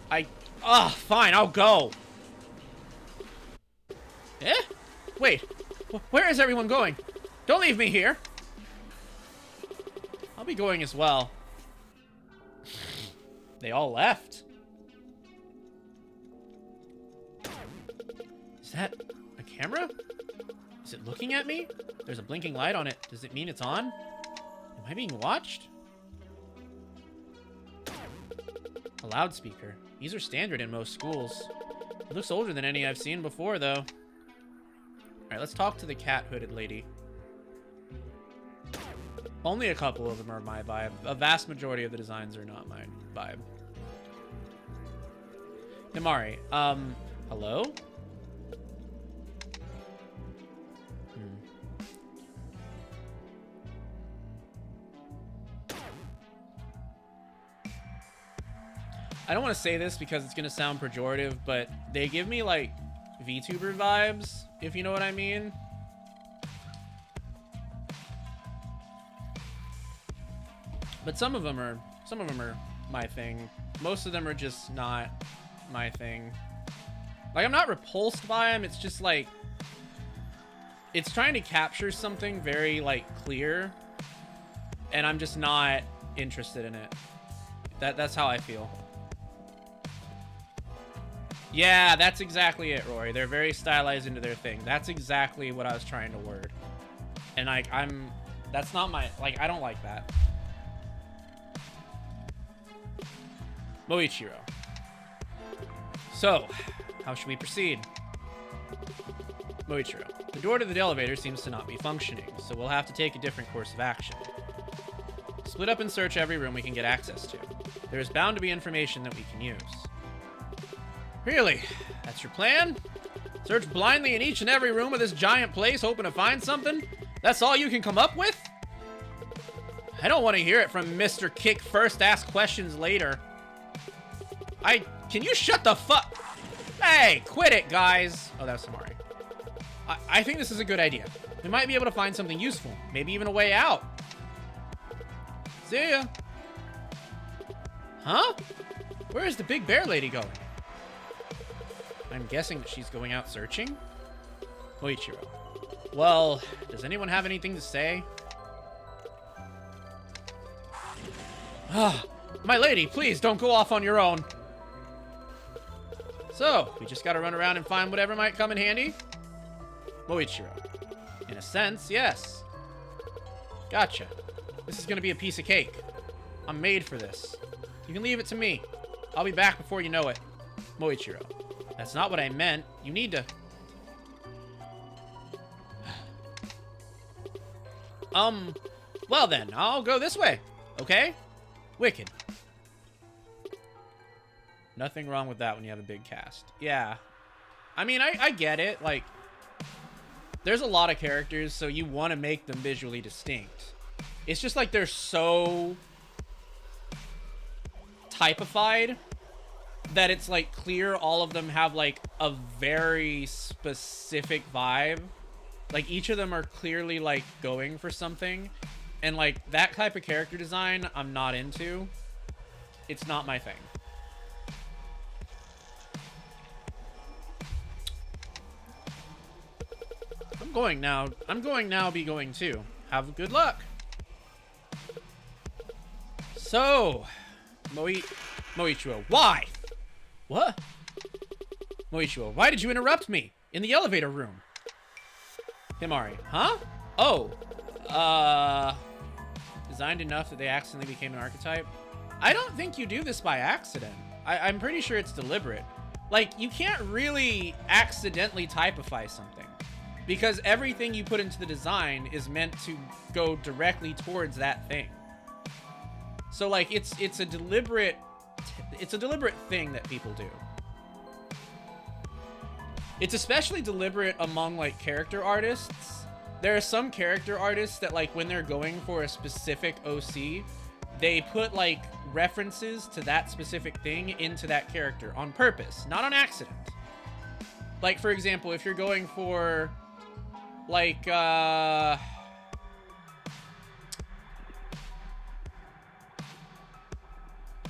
Fine, I'll go. Eh? Wait, where is everyone going? Don't leave me here. I'll be going as well. They all left. Is that a camera? Is it looking at me? There's a blinking light on it. Does it mean it's on? Am I being watched? A loudspeaker. These are standard in most schools. It looks older than any I've seen before, though. Alright, let's talk to the cat-hooded lady. Only a couple of them are my vibe. A vast majority of the designs are not my vibe. Himari, hello? I don't want to say this because it's going to sound pejorative, but they give me, like, VTuber vibes, if you know what I mean. But some of them are my thing. Most of them are just not my thing. Like, I'm not repulsed by them. It's just like, it's trying to capture something very like clear, and I'm just not interested in it. That's how I feel. Yeah, that's exactly it, Rory. They're very stylized into their thing. That's exactly what I was trying to word. And like, that's not my, like, I don't like that. Moichiro. So, how should we proceed? Moichiro. The door to the elevator seems to not be functioning, so we'll have to take a different course of action. Split up and search every room we can get access to. There is bound to be information that we can use. Really? That's your plan? Search blindly in each and every room of this giant place, hoping to find something? That's all you can come up with? I don't want to hear it from Mr. Kick First, ask questions later. Can you shut the fuck? Hey, quit it, guys. Oh, that was Samari. I think this is a good idea. We might be able to find something useful. Maybe even a way out. See ya. Huh? Where is the big bear lady going? I'm guessing that she's going out searching? Moichiro. Well, does anyone have anything to say? Ah, my lady, please don't go off on your own. So, we just gotta run around and find whatever might come in handy? Moichiro. In a sense, yes. Gotcha. This is gonna be a piece of cake. I'm made for this. You can leave it to me. I'll be back before you know it. Moichiro. That's not what I meant. You need to... Well then, I'll go this way. Okay? Wicked. Nothing wrong with that when you have a big cast. Yeah. I mean, I get it. Like, there's a lot of characters, so you want to make them visually distinct. It's just like they're so typified that it's like clear all of them have like a very specific vibe. Like, each of them are clearly like going for something. And like, that type of character design I'm not into. It's not my thing. I'm going now, be going too. Have good luck. So, Moichiro, why? What? Moichiro, why did you interrupt me in the elevator room? Himari, huh? Oh, designed enough that they accidentally became an archetype? I don't think you do this by accident. I'm pretty sure it's deliberate. Like, you can't really accidentally typify something, because everything you put into the design is meant to go directly towards that thing. So like, it's a deliberate thing that people do. It's especially deliberate among like character artists. There are some character artists that like, when they're going for a specific OC, they put like references to that specific thing into that character on purpose, not on accident. Like, for example, if you're going for like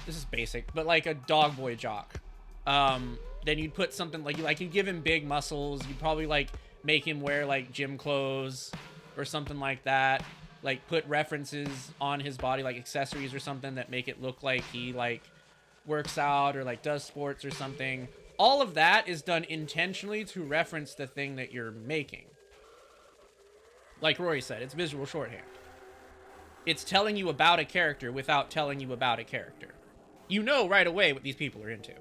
this is basic, but like a dog boy jock, then you'd put something like you'd give him big muscles. You'd probably like make him wear like gym clothes or something like that. Like, put references on his body, like accessories or something that make it look like he like works out or like does sports or something. All of that is done intentionally to reference the thing that you're making. Like Rory said, it's visual shorthand. It's telling you about a character without telling you about a character. You know right away what these people are into,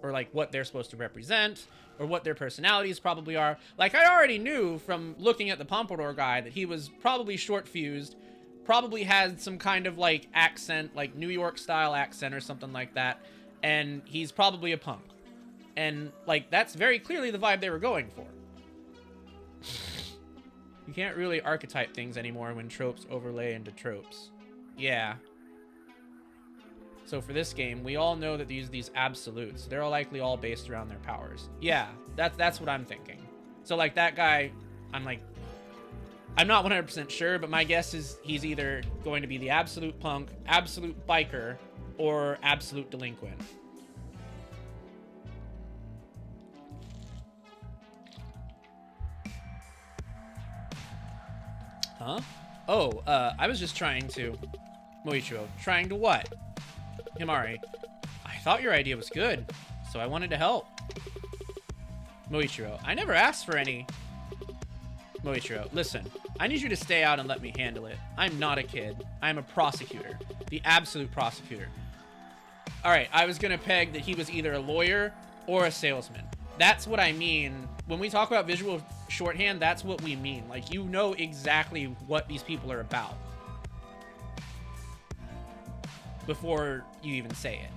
or like what they're supposed to represent, or what their personalities probably are. Like, I already knew from looking at the Pompadour guy that he was probably short-fused, probably had some kind of like accent, like New York style accent or something like that, and he's probably a punk. And like, that's very clearly the vibe they were going for. You can't really archetype things anymore when tropes overlay into tropes. Yeah. So for this game, we all know that these absolutes, they're likely all based around their powers. Yeah, that's what I'm thinking. So like, that guy, I'm like, I'm not 100% sure, but my guess is he's either going to be the absolute punk, absolute biker, or absolute delinquent. Huh? Oh, I was just trying to... Moichiro, trying to what? Himari, I thought your idea was good, so I wanted to help. Moichiro, I never asked for any... Moichiro, listen, I need you to stay out and let me handle it. I'm not a kid. I'm a prosecutor. The absolute prosecutor. Alright, I was gonna peg that he was either a lawyer or a salesman. That's what I mean. When we talk about visual shorthand, that's what we mean. Like, you know exactly what these people are about before you even say it.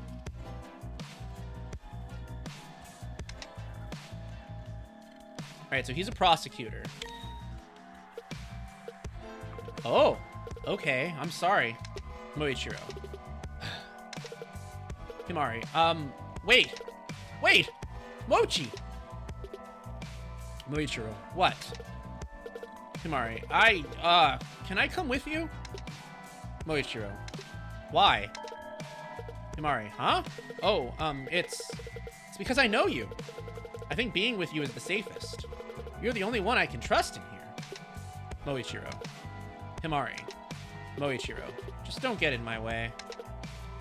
Alright, so he's a prosecutor. Oh, okay. I'm sorry. Moichiro. Himari, wait! Mochi! Moichiro, what? Himari, can I come with you? Moichiro, why? Himari, huh? Oh, it's because I know you. I think being with you is the safest. You're the only one I can trust in here. Moichiro. Himari. Moichiro, just don't get in my way.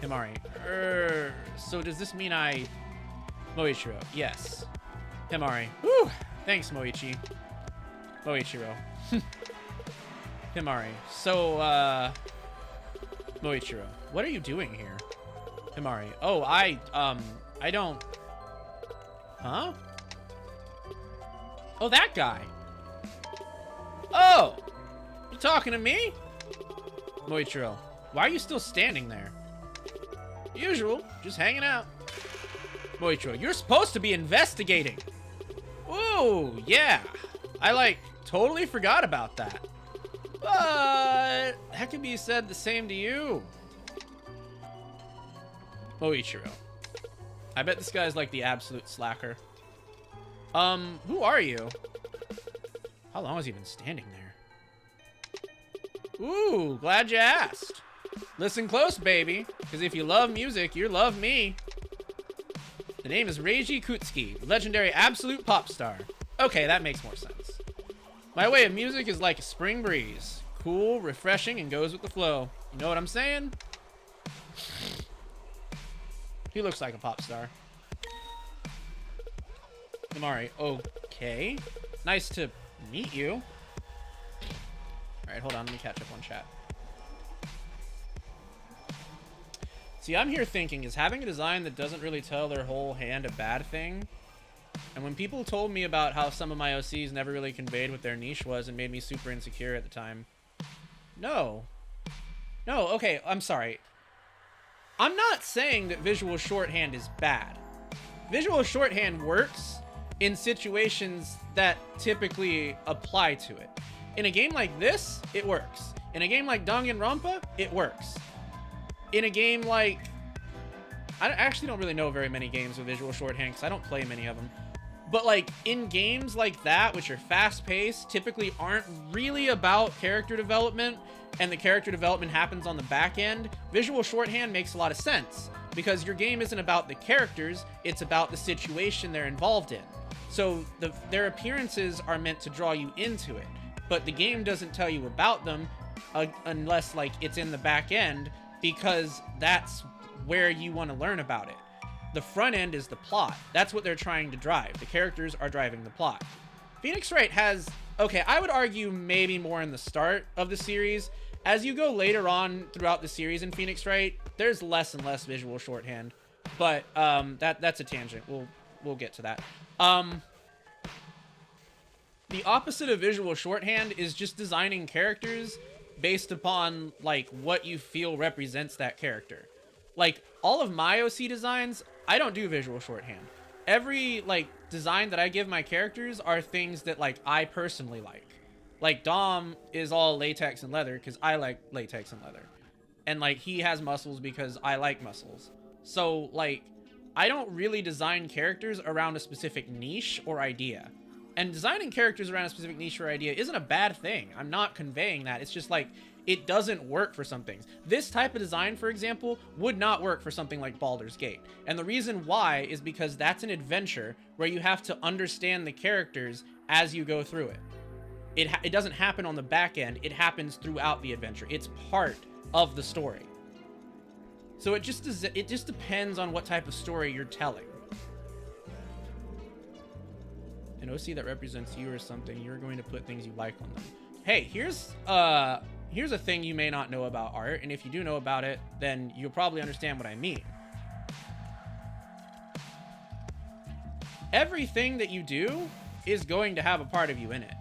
Himari, so does this mean I... Moichiro, yes. Himari, whew, thanks, Moichi. Moichiro. Himari, so, Moichiro, what are you doing here? Himari, oh, I don't... Huh? Oh, that guy. Oh! You talking to me? Moichiro, why are you still standing there? Usual, just hanging out. Moichiro, you're supposed to be investigating. Ooh, yeah. I, totally forgot about that. But that can be said the same to you. Moichiro. I bet this guy's the absolute slacker. Who are you? How long has he been standing there? Ooh, glad you asked. Listen close, baby, because if you love music, you love me. The name is Reiji Kutsuki, the legendary absolute pop star. Okay, that makes more sense. My way of music is like a spring breeze. Cool, refreshing, and goes with the flow. You know what I'm saying? He looks like a pop star. Himari, okay. Nice to meet you. Alright, hold on, let me catch up on chat. See, I'm here thinking, is having a design that doesn't really tell their whole hand a bad thing? And when people told me about how some of my OCs never really conveyed what their niche was and made me super insecure at the time. No. No, okay, I'm sorry. I'm not saying that visual shorthand is bad. Visual shorthand works in situations that typically apply to it. In a game like this, it works. In a game like Danganronpa, it works. In a game like... I actually don't really know very many games with visual shorthand because I don't play many of them. But in games like that, which are fast-paced, typically aren't really about character development, and the character development happens on the back end, visual shorthand makes a lot of sense. Because your game isn't about the characters, it's about the situation they're involved in. So their appearances are meant to draw you into it. But the game doesn't tell you about them unless it's in the back end, because that's where you want to learn about it. The front end is the plot. That's what they're trying to drive. The characters are driving the plot. Phoenix Wright has, okay, I would argue maybe more in the start of the series. As you go later on throughout the series in Phoenix Wright, there's less and less visual shorthand. But that's a tangent. We'll get to that. The opposite of visual shorthand is just designing characters based upon what you feel represents that character. All of my OC designs, I don't do visual shorthand. Every design that I give my characters are things that I personally like. Dom is all latex and leather because I like latex and leather. And he has muscles because I like muscles. So I don't really design characters around a specific niche or idea. And designing characters around a specific niche or idea isn't a bad thing. I'm not conveying that. It's just like, it doesn't work for some things. This type of design, for example, would not work for something like Baldur's Gate. And the reason why is because that's an adventure where you have to understand the characters as you go through it. It doesn't happen on the back end. It happens throughout the adventure. It's part of the story. So it just depends on what type of story you're telling. An OC that represents you or something, you're going to put things you like on them. Hey, here's a thing you may not know about art, and if you do know about it, then you'll probably understand what I mean. Everything that you do is going to have a part of you in it,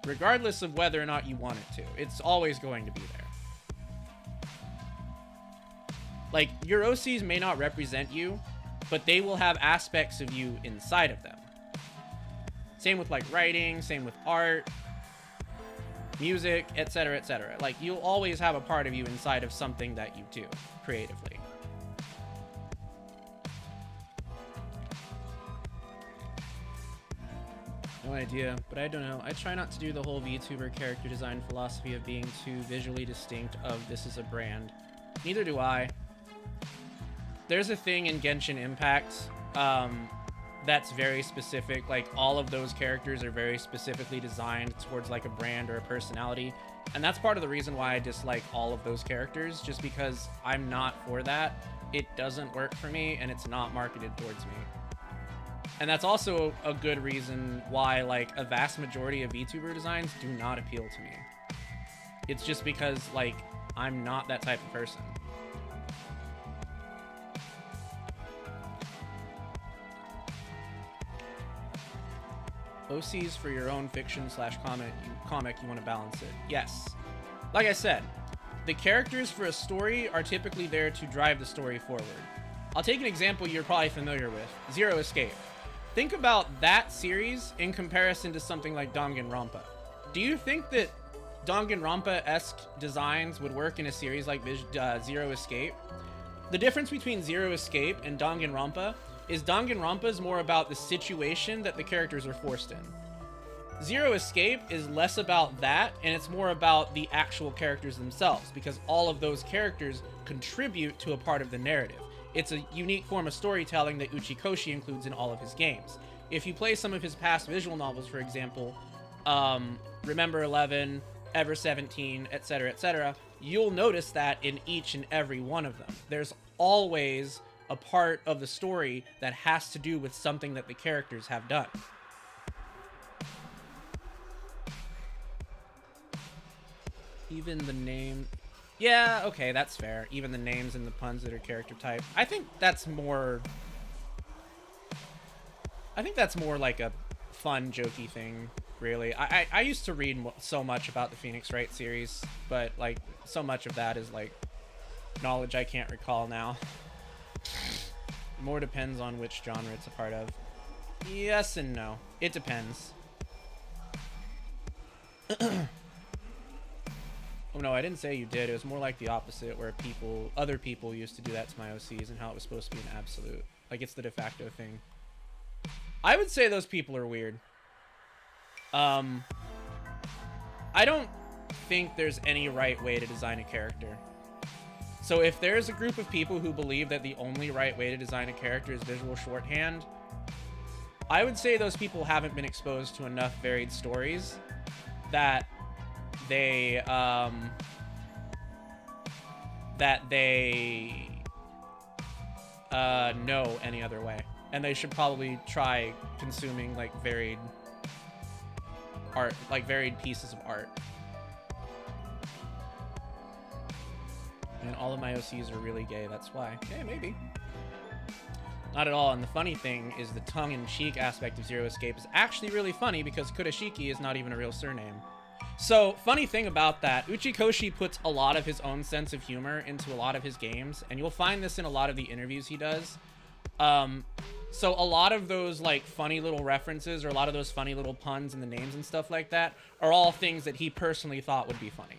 regardless of whether or not you want it to. It's always going to be there. Like, your OCs may not represent you, but they will have aspects of you inside of them. Same with like writing, same with art, music, etc., etc. Like, you'll always have a part of you inside of something that you do creatively. No idea, but I don't know. I try not to do the whole VTuber character design philosophy of being too visually distinct of this is a brand. Neither do I. There's a thing in Genshin Impact that's very specific. Like, all of those characters are very specifically designed towards like a brand or a personality, and that's part of the reason why I dislike all of those characters, just because I'm not for that. It doesn't work for me, and it's not marketed towards me. And that's also a good reason why like a vast majority of VTuber designs do not appeal to me. It's just because like I'm not that type of person. OCs for your own fiction / comic, you want to balance it. Yes. Like I said, the characters for a story are typically there to drive the story forward. I'll take an example you're probably familiar with, Zero Escape. Think about that series in comparison to something like Danganronpa. Do you think that Danganronpa-esque designs would work in a series like Zero Escape? The difference between Zero Escape and Danganronpa is Danganronpa is more about the situation that the characters are forced in. Zero Escape is less about that, and it's more about the actual characters themselves, because all of those characters contribute to a part of the narrative. It's a unique form of storytelling that Uchikoshi includes in all of his games. If you play some of his past visual novels, for example, Remember 11, Ever 17, etc., etc., you'll notice that in each and every one of them. There's always a part of the story that has to do with something that the characters have done. Even the name... Yeah, okay, that's fair. Even the names and the puns that are character type. I think that's more like a fun, jokey thing, really. I used to read so much about the Phoenix Wright series, but like so much of that is like knowledge I can't recall now. More depends on which genre it's a part of. Yes and no. It depends. Oh no, I didn't say you did. It was more like the opposite, where other people used to do that to my OCs, and how it was supposed to be an absolute. Like, it's the de facto thing. I would say those people are weird. I don't think there's any right way to design a character. So if there's a group of people who believe that the only right way to design a character is visual shorthand, I would say those people haven't been exposed to enough varied stories that they know any other way, and they should probably try consuming like varied art, like varied pieces of art. And all of my OCs are really gay, that's why. Yeah, maybe. Not at all, and the funny thing is the tongue-in-cheek aspect of Zero Escape is actually really funny because Kurashiki is not even a real surname. So, funny thing about that, Uchikoshi puts a lot of his own sense of humor into a lot of his games, and you'll find this in a lot of the interviews he does. So a lot of those like funny little references, or a lot of those funny little puns in the names and stuff like that, are all things that he personally thought would be funny.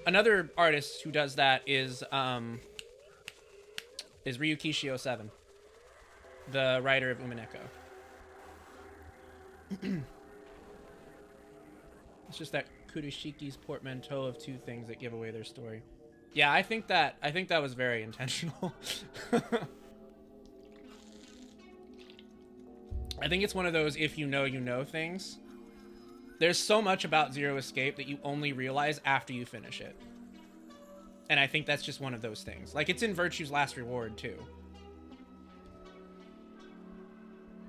Another artist who does that is is Ryukishio 7, the writer of Umineko. It's just that Kuroshiki's portmanteau of two things that give away their story. Yeah, I think that was very intentional. I think it's one of those if you know, you know things. There's so much about Zero Escape that you only realize after you finish it. And I think that's just one of those things. Like, it's in Virtue's Last Reward, too.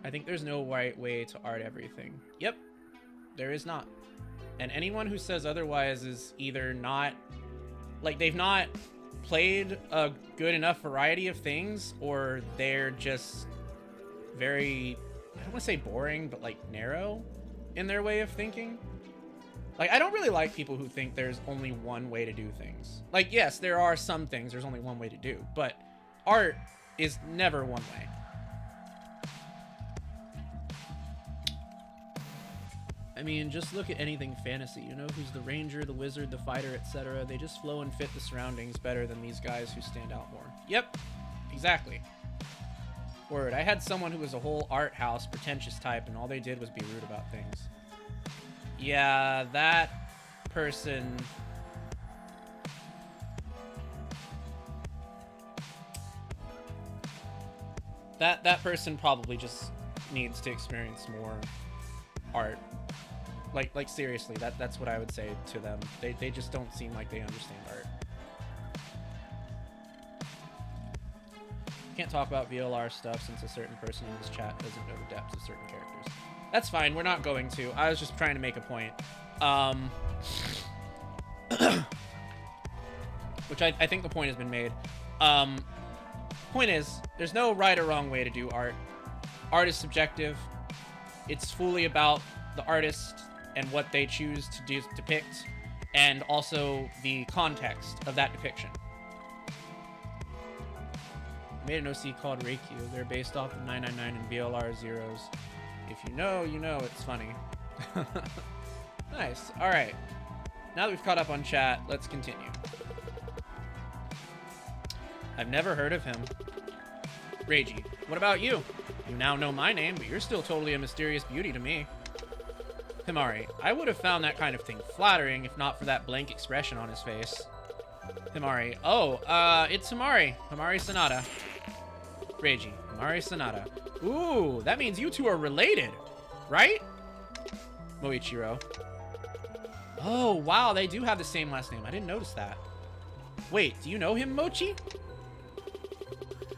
I think there's no right way to art everything. Yep, there is not. And anyone who says otherwise is either not... Like, they've not played a good enough variety of things, or they're just very... I don't want to say boring, but, like, narrow in their way of thinking. Like, I don't really like people who think there's only one way to do things. Like, yes, there are some things there's only one way to do, but art is never one way. I mean, just look at anything fantasy, you know? Who's the ranger, the wizard, the fighter, etc. They just flow and fit the surroundings better than these guys who stand out more. Yep, exactly. Word, I had someone who was a whole art house, pretentious type, and all they did was be rude about things. Yeah, that person... That person probably just needs to experience more art. Like seriously, that's what I would say to them. They just don't seem like they understand art. Can't talk about VLR stuff since a certain person in this chat doesn't know the depths of certain characters. That's fine, we're not going to. I was just trying to make a point. Which I think the point has been made. Point is, there's no right or wrong way to do art. Art is subjective. It's fully about the artist and what they choose to depict, and also the context of that depiction. I made an OC called Reikyu. They're based off of 999 and VLR zeros. If you know, you know. It's funny. Nice. All right. Now that we've caught up on chat, let's continue. I've never heard of him. Reiji, what about you? You now know my name, but you're still totally a mysterious beauty to me. Himari, I would have found that kind of thing flattering if not for that blank expression on his face. Himari, oh, it's Himari. Himari Sanada. Reiji, Himari Sanada. Ooh, that means you two are related, right? Moichiro. Oh, wow, they do have the same last name. I didn't notice that. Wait, do you know him, Mochi?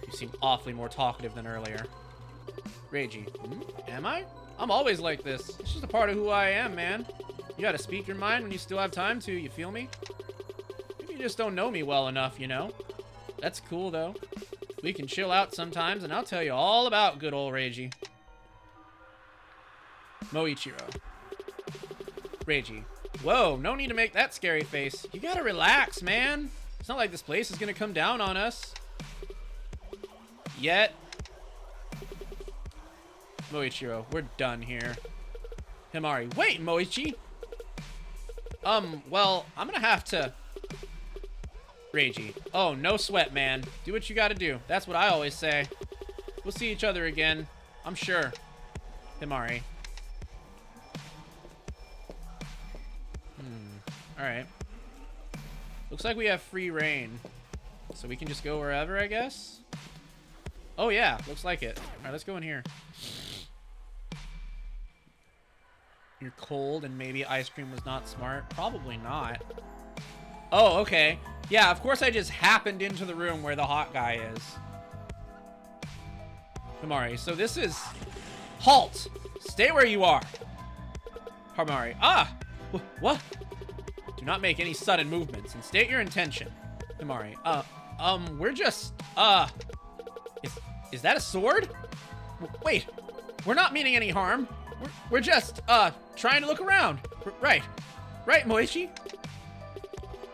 You seem awfully more talkative than earlier. Reiji, am I? I'm always like this. It's just a part of who I am, man. You gotta speak your mind when you still have time to, you feel me? Maybe you just don't know me well enough, you know? That's cool, though. We can chill out sometimes, and I'll tell you all about good old Reiji. Moichiro. Reiji. Whoa, no need to make that scary face. You gotta relax, man. It's not like this place is gonna come down on us. Yet. Moichiro, we're done here. Himari, wait, Moichi! Well, I'm gonna have to... Reiji, oh, no sweat, man. Do what you gotta do. That's what I always say. We'll see each other again. I'm sure. Himari. Alright. Looks like we have free reign. So we can just go wherever, I guess? Oh, yeah. Looks like it. Alright, let's go in here. You're cold and maybe ice cream was not smart? Probably not. Oh, okay. Yeah, of course I just happened into the room where the hot guy is. Himari, so this is... Halt! Stay where you are! Himari, ah! What? Do not make any sudden movements and state your intention. Himari, we're just, is that a sword? Wait, we're not meaning any harm. We're just, trying to look around. Right, Moichi?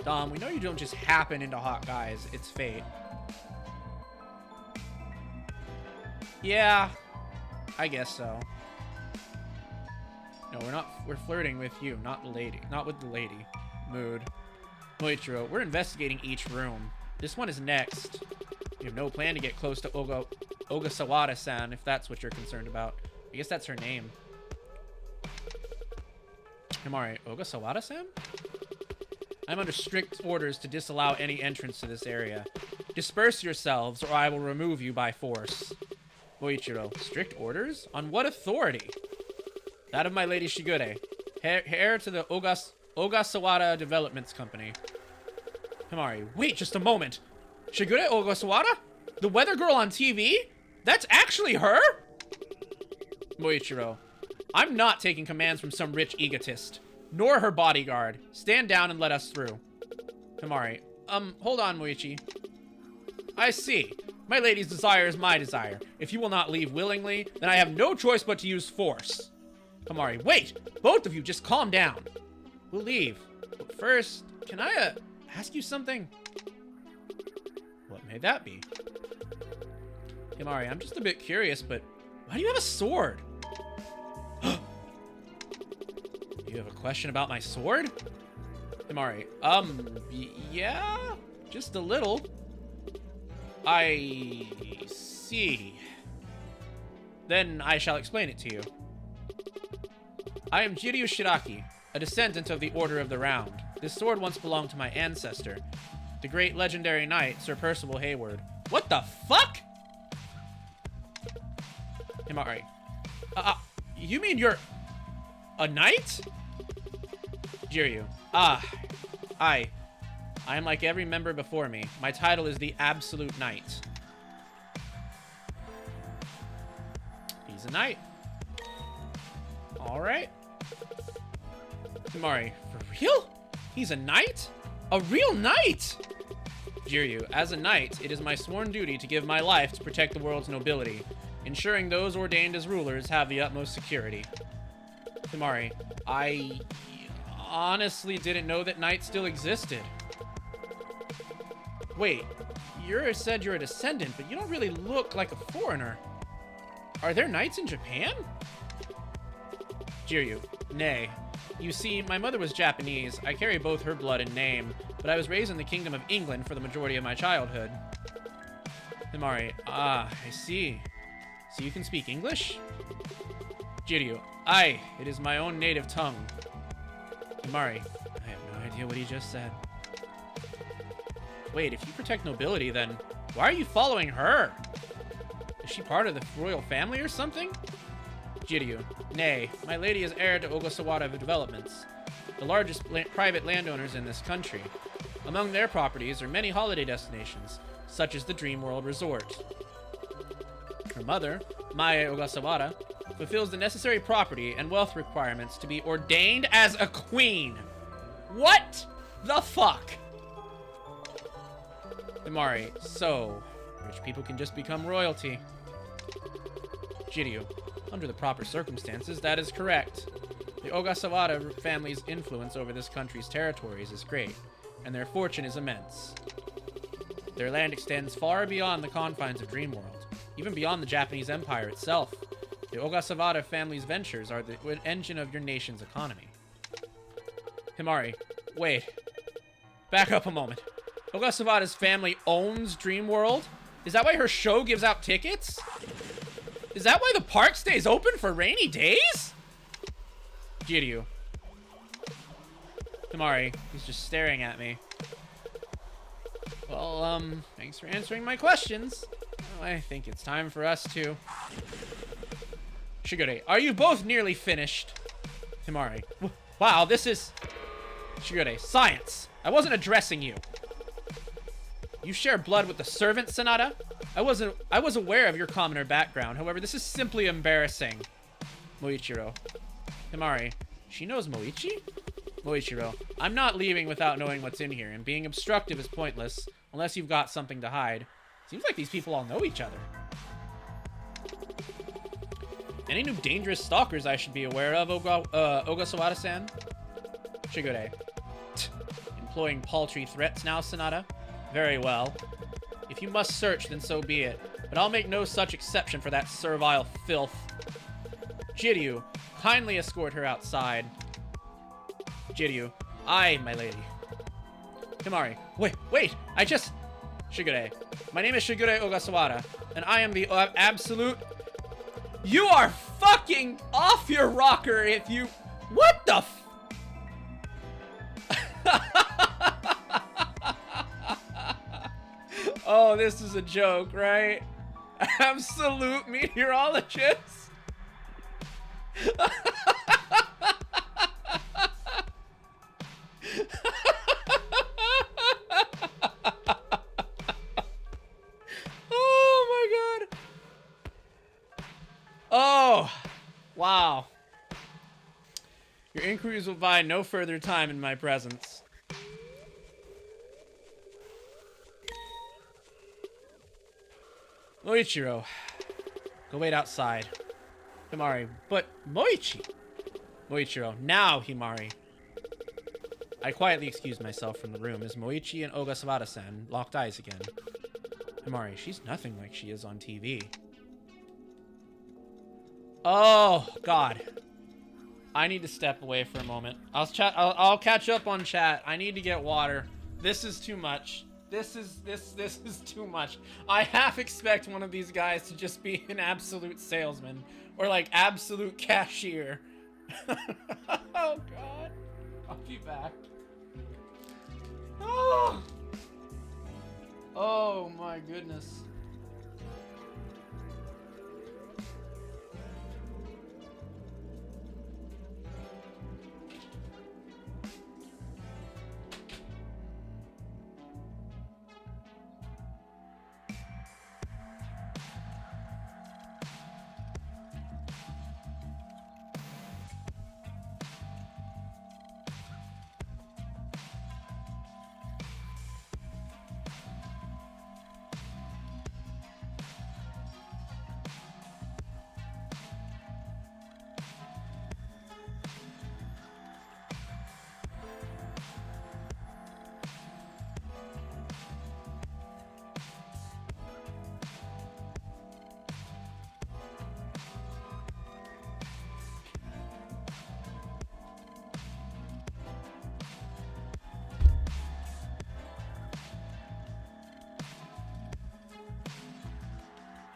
Dom, we know you don't just happen into hot guys. It's fate. Yeah, I guess so. No, we're flirting with you, not with the lady. Mood. Moichiro, we're investigating each room. This one is next. You have no plan to get close to Ogasawara-san, if that's what you're concerned about. I guess that's her name. Himari, Ogasawara-san? I'm under strict orders to disallow any entrance to this area. Disperse yourselves, or I will remove you by force. Moichiro, strict orders? On what authority? That of my lady Shigure, heir to the Ogasawara Developments Company. Himari, wait just a moment. Shigure Ogasawara? The weather girl on TV? That's actually her? Moichiro, I'm not taking commands from some rich egotist, nor her bodyguard. Stand down and let us through. Himari, hold on, Moichi. I see. My lady's desire is my desire. If you will not leave willingly, then I have no choice but to use force. Himari, wait! Both of you, just calm down. We'll leave. But first, can I, ask you something? What may that be? Himari, I'm just a bit curious, but why do you have a sword? You have a question about my sword? Himari, yeah, just a little. I see. Then I shall explain it to you. I am Jiryu Shiraki, a descendant of the Order of the Round. This sword once belonged to my ancestor, the great legendary knight, Sir Percival Hayward. What the fuck? Himari, you mean you're a knight? Jiryu, I am like every member before me. My title is the Absolute Knight. He's a knight. Alright. Himari, for real? He's a knight? A real knight? Jiryu, as a knight, it is my sworn duty to give my life to protect the world's nobility, ensuring those ordained as rulers have the utmost security. Himari, I honestly didn't know that knights still existed. Wait, you said you're a descendant, but you don't really look like a foreigner. Are there knights in Japan? Jiryu, nay. You see, my mother was Japanese. I carry both her blood and name, but I was raised in the Kingdom of England for the majority of my childhood. Himari, I see. So you can speak English? Jiryu, aye, it is my own native tongue. Himari, I have no idea what he just said. Wait, if you protect nobility, then why are you following her? Is she part of the royal family or something? Jiryu, nay, my lady is heir to Ogasawara Developments, the largest private landowners in this country. Among their properties are many holiday destinations, such as the Dream World Resort. Her mother, Mae Ogasawara, fulfills the necessary property and wealth requirements to be ordained as a queen. What the fuck? Himari, so, rich people can just become royalty. Jiryu, under the proper circumstances, that is correct. The Ogasawara family's influence over this country's territories is great, and their fortune is immense. Their land extends far beyond the confines of Dreamworld, even beyond the Japanese Empire itself. The Ogasawara family's ventures are the engine of your nation's economy. Himari, wait. Back up a moment. Ogasawara's family owns Dreamworld? Is that why her show gives out tickets? Is that why the park stays open for rainy days? Jiryu. Himari, he's just staring at me. Well, thanks for answering my questions. Well, I think it's time for us to... Shigure, are you both nearly finished? Himari, wow, this is... Shigure, science. I wasn't addressing you. You share blood with the servant, Sanada? I was aware of your commoner background. However, this is simply embarrassing. Moichiro. Himari, she knows Moichi? Moichiro, I'm not leaving without knowing what's in here, and being obstructive is pointless, unless you've got something to hide. Seems like these people all know each other. Any new dangerous stalkers I should be aware of, Ogasawara-san? Shigure. Employing paltry threats now, Sanada? Very well. If you must search, then so be it. But I'll make no such exception for that servile filth. Jiryu, kindly escort her outside. Jiryu, aye, my lady. Himari, wait, Shigure. My name is Shigure Ogasawara, and I am the absolute... You are fucking off your rocker if you... What the f... Oh, this is a joke, right? Absolute meteorologist. Oh my god. Oh, wow. Your inquiries will buy no further time in my presence. Moichiro, go wait outside. Himari, but Moichi! Moichiro, now, Himari. I quietly excused myself from the room as Moichi and Ogasawara-san locked eyes again. Himari, she's nothing like she is on TV. Oh, God. I need to step away for a moment. I'll catch up on chat. I need to get water. This is too much. This is too much. I half expect one of these guys to just be an absolute salesman or like absolute cashier. Oh god. I'll be back. Oh. Oh my goodness.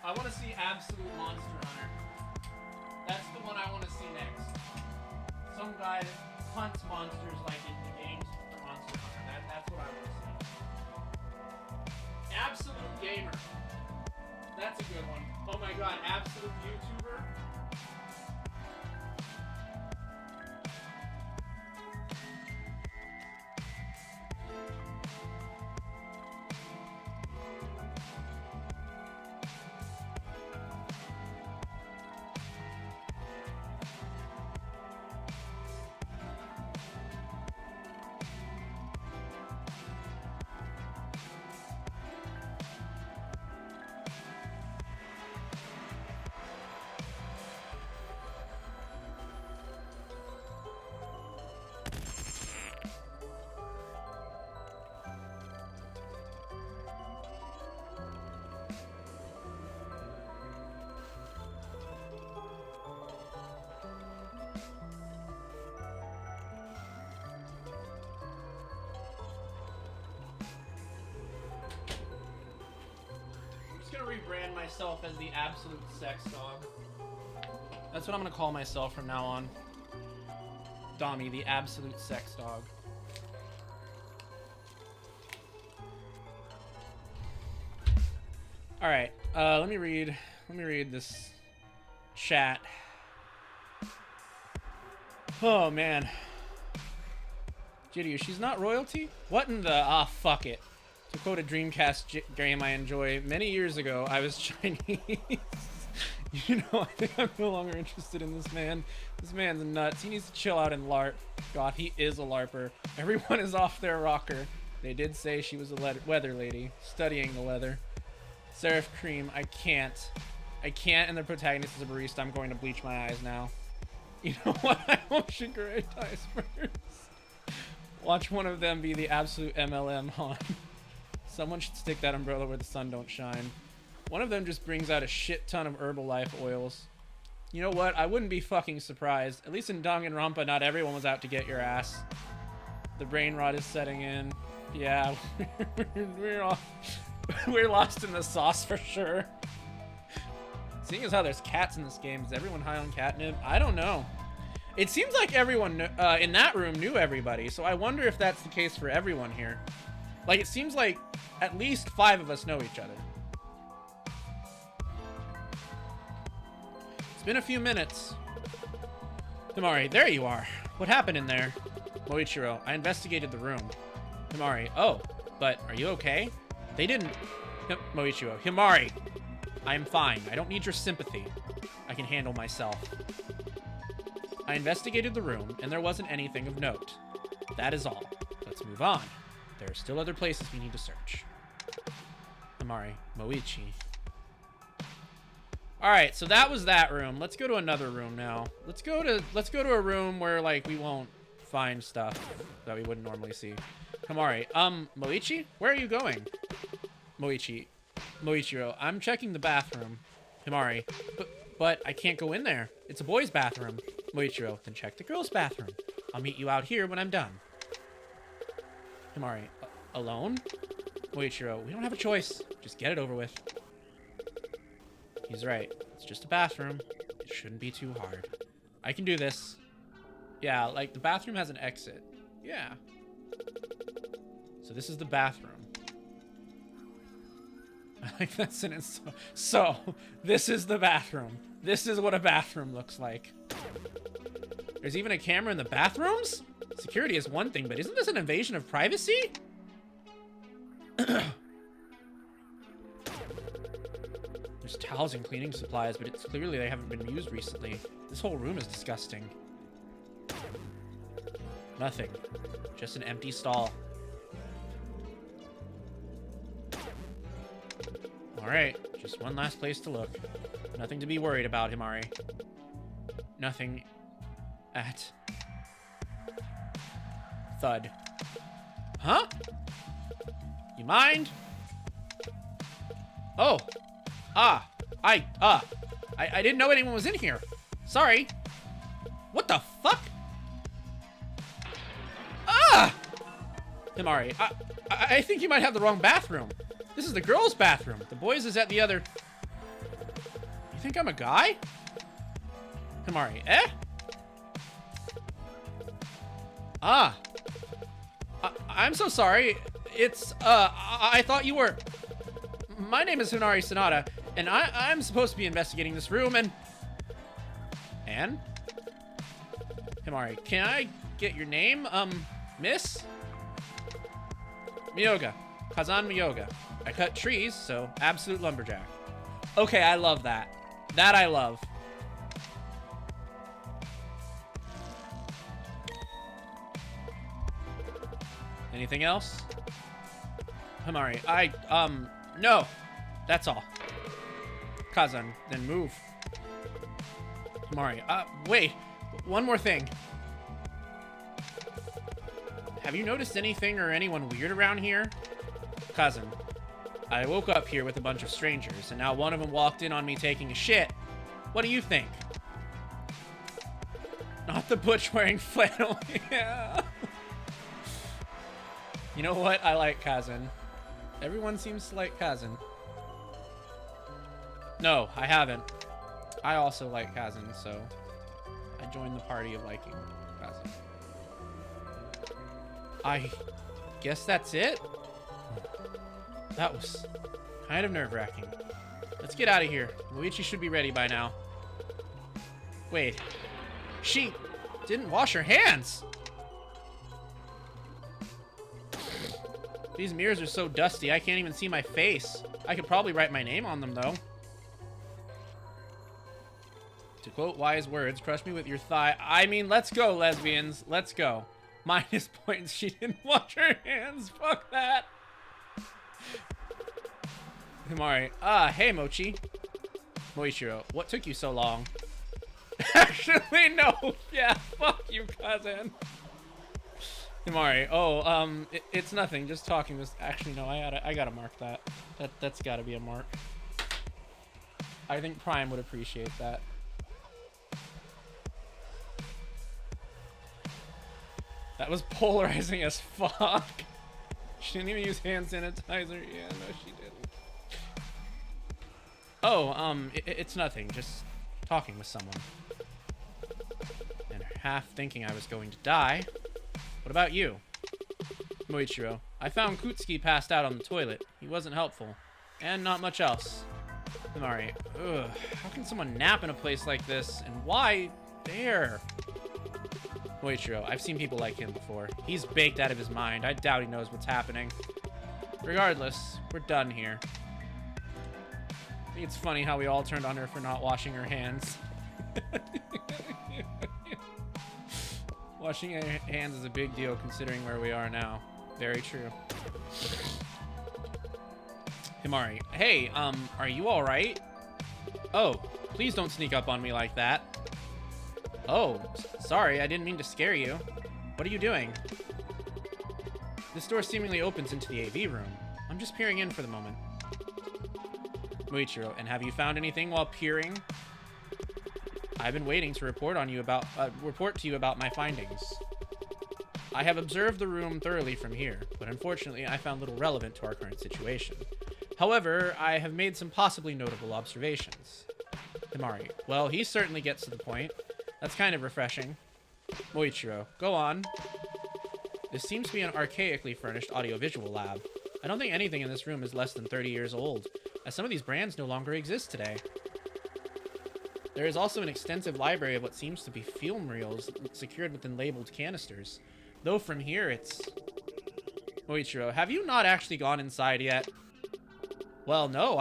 I want to see Absolute Monster Hunter. That's the one I want to see next. Some guy that hunts monsters like in the games for Monster Hunter. That's what I want to see. Absolute Gamer. That's a good one. Oh my god, Absolute YouTuber. Rebrand myself as the absolute sex dog. That's what I'm gonna call myself from now on. Domi, the absolute sex dog. All right, let me read this chat. Oh man, Jiryu, she's not royalty? What in the fuck it. To quote a Dreamcast game I enjoy, many years ago, I was Chinese. You know, I think I'm no longer interested in this man. This man's nuts. He needs to chill out and LARP. God, he is a LARPer. Everyone is off their rocker. They did say she was a weather lady, studying the weather. Seraph Cream, I can't. And the protagonist is a barista. I'm going to bleach my eyes now. You know what? I hope Shigure dies first. Watch one of them be the absolute MLM Han. Someone should stick that umbrella where the sun don't shine. One of them just brings out a shit ton of Herbalife oils. You know what? I wouldn't be fucking surprised. At least in Danganronpa, not everyone was out to get your ass. The brain rot is setting in. Yeah, we're all... We're lost in the sauce for sure. Seeing as how there's cats in this game, is everyone high on catnip? I don't know. It seems like everyone in that room knew everybody, so I wonder if that's the case for everyone here. Like, it seems like at least 5 of us know each other. It's been a few minutes. Himari, there you are. What happened in there? Moichiro, I investigated the room. Himari, oh, but are you okay? They didn't... Moichiro, Himari, I'm fine. I don't need your sympathy. I can handle myself. I investigated the room, and there wasn't anything of note. That is all. Let's move on. There are still other places we need to search. Himari, Moichi. Alright, so that was that room. Let's go to another room now. Let's go to a room where, like, we won't find stuff that we wouldn't normally see. Himari, Moichi? Where are you going? Moichiro, I'm checking the bathroom. Himari, but I can't go in there. It's a boy's bathroom. Moichiro, then check the girl's bathroom. I'll meet you out here when I'm done. Himari, alone? Moichiro, we don't have a choice. Just get it over with. He's right. It's just a bathroom. It shouldn't be too hard. I can do this. Yeah, like, the bathroom has an exit. Yeah. So this is the bathroom. I like that sentence. So, this is the bathroom. This is what a bathroom looks like. There's even a camera in the bathrooms? Security is one thing, but isn't this an invasion of privacy? There's towels and cleaning supplies, but it's clearly they haven't been used recently. This whole room is disgusting. Nothing. Just an empty stall. Alright, just one last place to look. Nothing to be worried about, Himari. Nothing at... Thud. Huh? You mind? Oh. I didn't know anyone was in here. Sorry. What the fuck? Himari, I think you might have the wrong bathroom. This is the girls' bathroom. The boys' is at the other... You think I'm a guy? Himari, eh? I'm so sorry. It's, I thought you were... My name is Hinari Sonata, and I'm supposed to be investigating this room, and... Anne? Himari, can I get your name, miss? Miyoga. Kazan Miyoga. I cut trees, so absolute lumberjack. Okay, I love that. That I love. Anything else? Himari, no. That's all. Kazan, then move. Himari, wait. One more thing. Have you noticed anything or anyone weird around here? Kazan, I woke up here with a bunch of strangers, and now one of them walked in on me taking a shit. What do you think? Not the butch wearing flannel. Yeah. You know what? I like Kazan. Everyone seems to like Kazan. No, I haven't. I also like Kazan, so I joined the party of liking Kazan. I guess that's it? That was kind of nerve-wracking. Let's get out of here. Luigi should be ready by now. Wait. She didn't wash her hands! These mirrors are so dusty, I can't even see my face. I could probably write my name on them, though. To quote wise words, crush me with your thigh. I mean, let's go, lesbians. Let's go. Minus points. She didn't wash her hands. Fuck that. Himari. Hey, Mochi. Moichiro. What took you so long? Actually, no. Yeah, fuck you, cousin. Himari. Oh, it's nothing. Just talking. Was actually no. I gotta mark that. That's gotta be a mark. I think Prime would appreciate that. That was polarizing as fuck. She didn't even use hand sanitizer. Yeah, no, she didn't. Oh, it's nothing. Just talking with someone. And half thinking I was going to die. What about you? Moichiro, I found Kutsuki passed out on the toilet. He wasn't helpful. And not much else. Himari, ugh, how can someone nap in a place like this? And why there? Moichiro, I've seen people like him before. He's baked out of his mind. I doubt he knows what's happening. Regardless, we're done here. I think it's funny how we all turned on her for not washing her hands. Washing your hands is a big deal considering where we are now. Very true. Himari, hey, are you alright? Oh, please don't sneak up on me like that. Oh, sorry, I didn't mean to scare you. What are you doing? This door seemingly opens into the AV room. I'm just peering in for the moment. Moichiro, and have you found anything while peering? I've been waiting to report to you about my findings. I have observed the room thoroughly from here, but unfortunately I found little relevant to our current situation. However, I have made some possibly notable observations. Himari, well, he certainly gets to the point. That's kind of refreshing. Moichiro, go on. This seems to be an archaically furnished audiovisual lab. I don't think anything in this room is less than 30 years old, as some of these brands no longer exist today. There is also an extensive library of what seems to be film reels secured within labeled canisters. Though from here, it's... Moichiro, have you not actually gone inside yet? Well, no,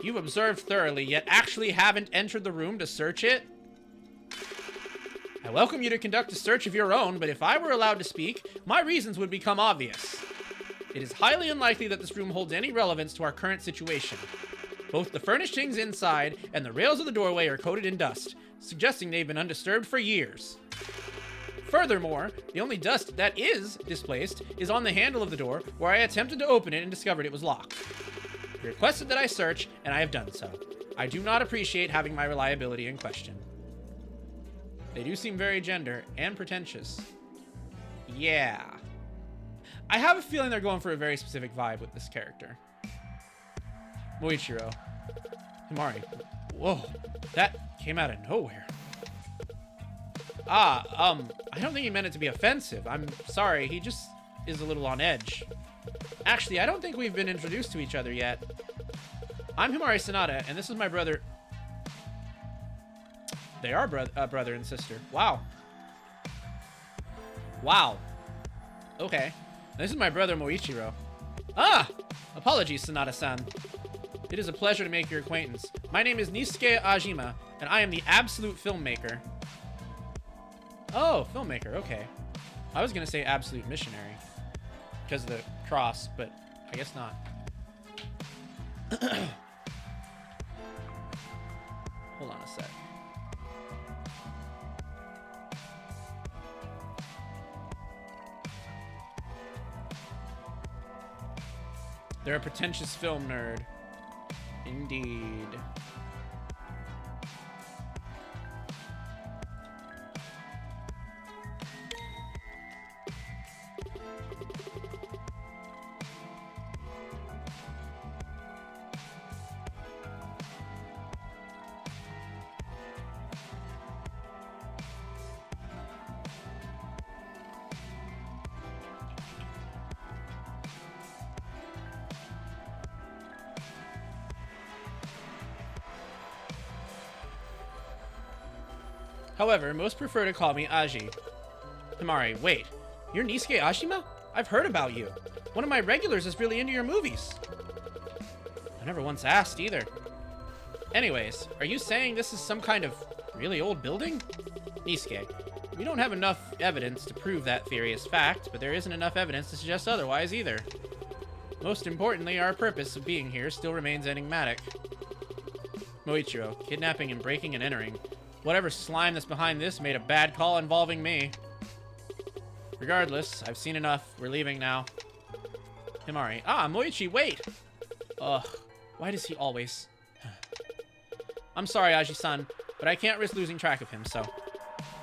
You've observed thoroughly, yet actually haven't entered the room to search it? I welcome you to conduct a search of your own, but if I were allowed to speak, my reasons would become obvious. It is highly unlikely that this room holds any relevance to our current situation. Both the furnishings inside and the rails of the doorway are coated in dust, suggesting they've been undisturbed for years. Furthermore, the only dust that is displaced is on the handle of the door, where I attempted to open it and discovered it was locked. You requested that I search, and I have done so. I do not appreciate having my reliability in question. They do seem very gender and pretentious. Yeah. I have a feeling they're going for a very specific vibe with this character. Moichiro. Himari. Whoa, that came out of nowhere. I don't think he meant it to be offensive. I'm sorry, he just is a little on edge. Actually, I don't think we've been introduced to each other yet. I'm Himari Sanada, and this is my brother... They are brother and sister. Wow. Wow. Okay. This is my brother Moichiro. Ah! Apologies, Sanada-san. It is a pleasure to make your acquaintance. My name is Nisuke Ajima, and I am the absolute filmmaker. Oh, filmmaker, okay. I was gonna say absolute missionary. Because of the cross, but I guess not. Hold on a sec. They're a pretentious film nerd. Indeed. However, most prefer to call me Aji. Himari, wait. You're Nisuke Ashima? I've heard about you. One of my regulars is really into your movies. I never once asked either. Anyways, are you saying this is some kind of really old building? Nisuke, we don't have enough evidence to prove that theory is fact, but there isn't enough evidence to suggest otherwise either. Most importantly, our purpose of being here still remains enigmatic. Moichiro, kidnapping and breaking and entering. Whatever slime that's behind this made a bad call involving me. Regardless, I've seen enough. We're leaving now. Himari. Ah, Moichi, wait! Ugh, why does he always... I'm sorry, Aji-san, but I can't risk losing track of him, so...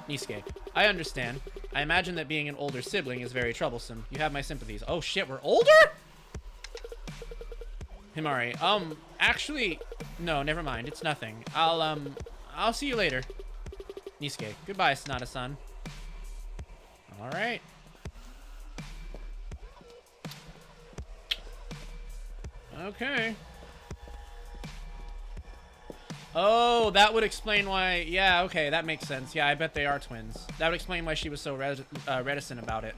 Nisuke, I understand. I imagine that being an older sibling is very troublesome. You have my sympathies. Oh shit, we're older? Himari, actually, no, never mind. It's nothing. I'll see you later. Nisuke, goodbye, Sonata-san. Alright. Okay. Oh, that would explain why... Yeah, okay, that makes sense. Yeah, I bet they are twins. That would explain why she was so reticent about it.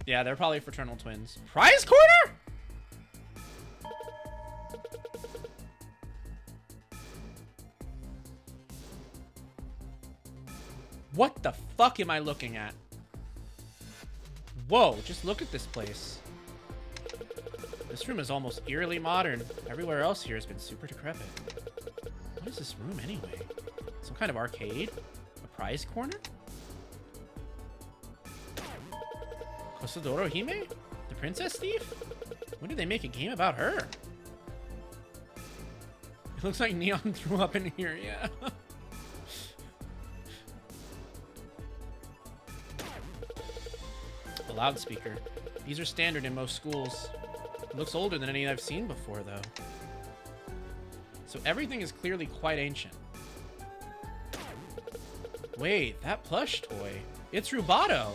Yeah, they're probably fraternal twins. Prize corner?! What the fuck am I looking at? Whoa, just look at this place. This room is almost eerily modern. Everywhere else here has been super decrepit. What is this room anyway? Some kind of arcade? A prize corner? Kosadoro Hime? The princess thief? When did they make a game about her? It looks like Neon threw up in here, yeah. A loudspeaker. These are standard in most schools. It looks older than any I've seen before, though. So everything is clearly quite ancient. Wait, that plush toy. It's Rubato.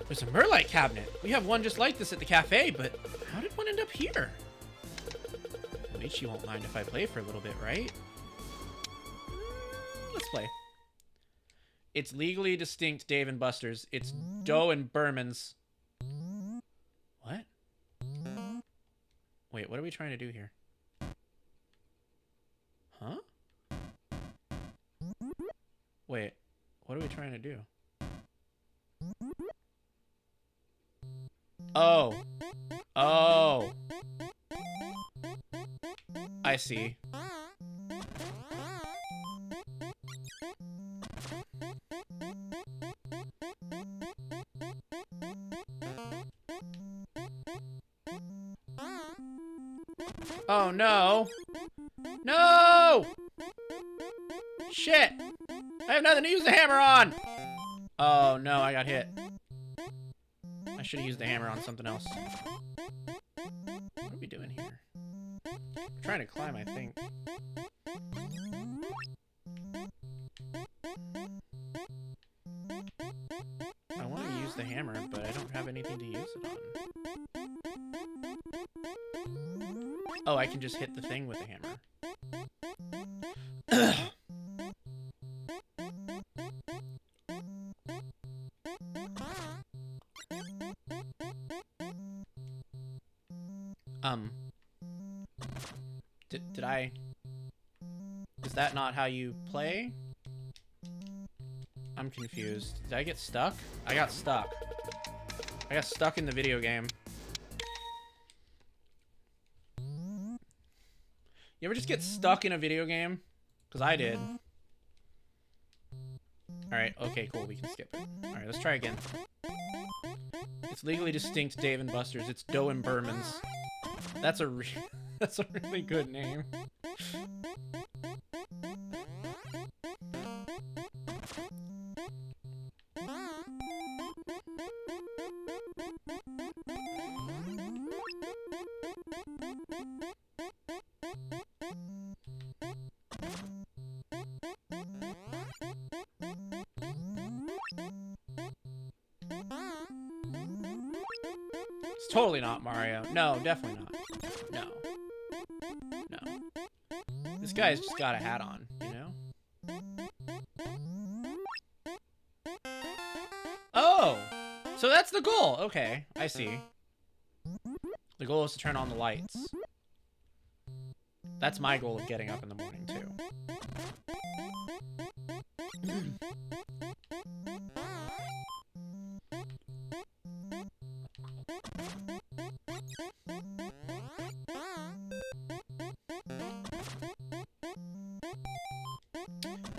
There's a Merlite cabinet. We have one just like this at the cafe, but how did one end up here? At least you won't mind if I play for a little bit, right? Let's play. It's legally distinct Dave and Buster's. It's Doe and Berman's. What? Wait, what are we trying to do here? Huh? Wait, what are we trying to do? Oh. Oh. I see. Oh no. No! Shit! I have nothing to use the hammer on! Oh no, I got hit. I should have used the hammer on something else. What are we doing here? I'm trying to climb, I think. I want to use the hammer, but I don't have anything to use it on. Oh, I can just hit the thing with the hammer. Did I... Is that not how you play? I'm confused. Did I get stuck? I got stuck. I got stuck in the video game. You ever just get stuck in a video game? Because I did. Alright, okay, cool, we can skip it. Alright, let's try again. It's legally distinct Dave and Buster's. It's Doe and Berman's. That's a that's a really good name. It's totally not Mario. No, definitely not. No. No. This guy's just got a hat on, you know? Oh! So that's the goal. Okay, I see. The goal is to turn on the lights. That's my goal of getting up in the morning, too.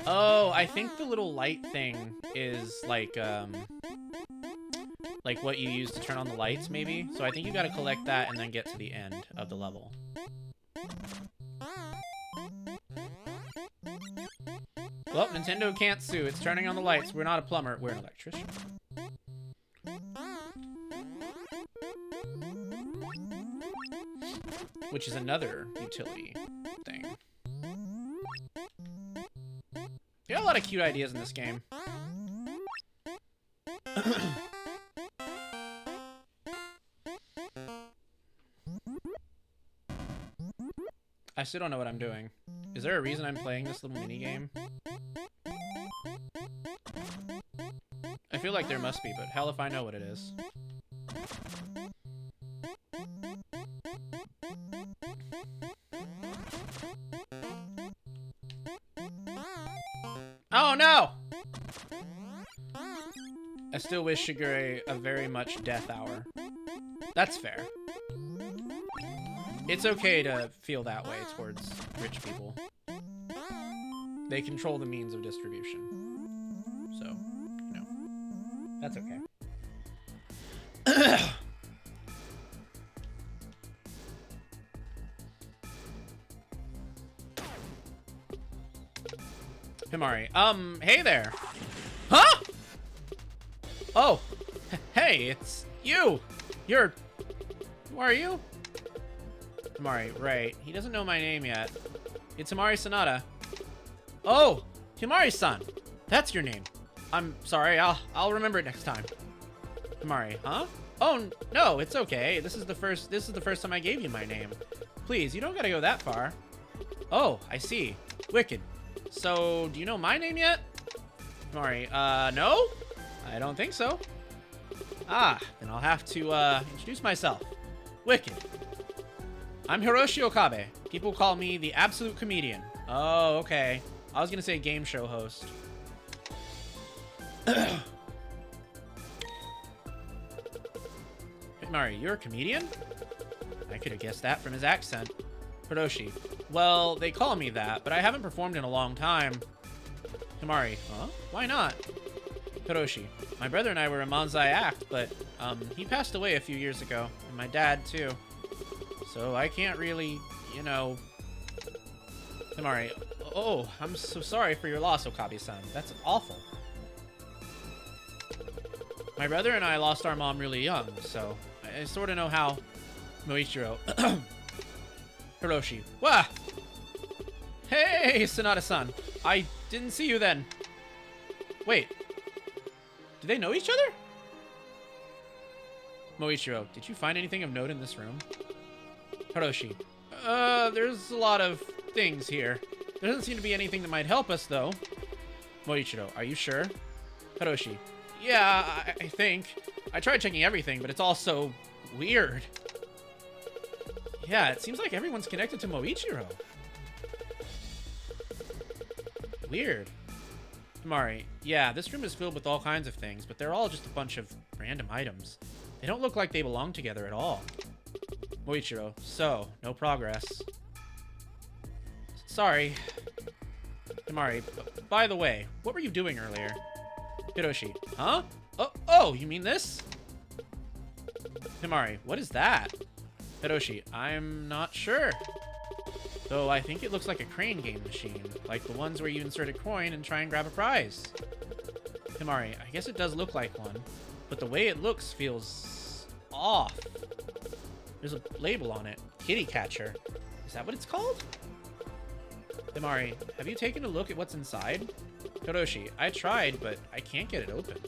Oh, I think the little light thing is like what you use to turn on the lights, maybe? So I think you gotta collect that and then get to the end of the level. Well, Nintendo can't sue. It's turning on the lights. We're not a plumber. We're an electrician. Which is another utility thing. You got a lot of cute ideas in this game. I still don't know what I'm doing. Is there a reason I'm playing this little mini game? I feel like there must be, but hell if I know what it is. Oh no! I still wish Shigure a very much death hour. That's fair. It's okay to feel that way towards rich people. They control the means of distribution. So, you know, that's okay. Himari. Hey there. Huh? Oh, hey, it's you. Who are you? Himari, right. He doesn't know my name yet. It's Himari Sanada. Oh, Himari-san. That's your name. I'm sorry. I'll remember it next time. Himari, huh? Oh, no, it's okay. This is the first time I gave you my name. Please, you don't gotta go that far. Oh, I see. Wicked. So, do you know my name yet? Himari, no? I don't think so. Ah, then I'll have to, introduce myself. Wicked. I'm Hiroshi Okabe. People call me the absolute comedian. Oh, okay. I was gonna say game show host. Himari, you're a comedian? I could have guessed that from his accent. Hiroshi, well, they call me that, but I haven't performed in a long time. Himari, huh? Why not? Hiroshi, my brother and I were a Manzai act, but, he passed away a few years ago, and my dad, too. So I can't really, you know... Himari, oh, I'm so sorry for your loss, Okabe-san. That's awful. My brother and I lost our mom really young, so I sort of know how... Moichiro. Hiroshi. Wah! Hey, Sanada-san. I didn't see you then. Wait. Do they know each other? Moichiro, did you find anything of note in this room? Hiroshi. There's a lot of things here. There doesn't seem to be anything that might help us, though. Moichiro, are you sure? Hiroshi. Yeah, I think. I tried checking everything, but it's all so weird. Yeah, it seems like everyone's connected to Moichiro. Weird. Himari, yeah, this room is filled with all kinds of things, but they're all just a bunch of random items. They don't look like they belong together at all. Moichiro, so, no progress. Sorry. Himari, by the way, what were you doing earlier? Hiroshi, huh? Oh, you mean this? Himari, what is that? Hiroshi, I'm not sure. Though I think it looks like a crane game machine, like the ones where you insert a coin and try and grab a prize. Himari, I guess it does look like one, but the way it looks feels off. There's a label on it, kitty catcher. Is that what it's called? Himari, have you taken a look at what's inside? Hiroshi, I tried, but I can't get it open.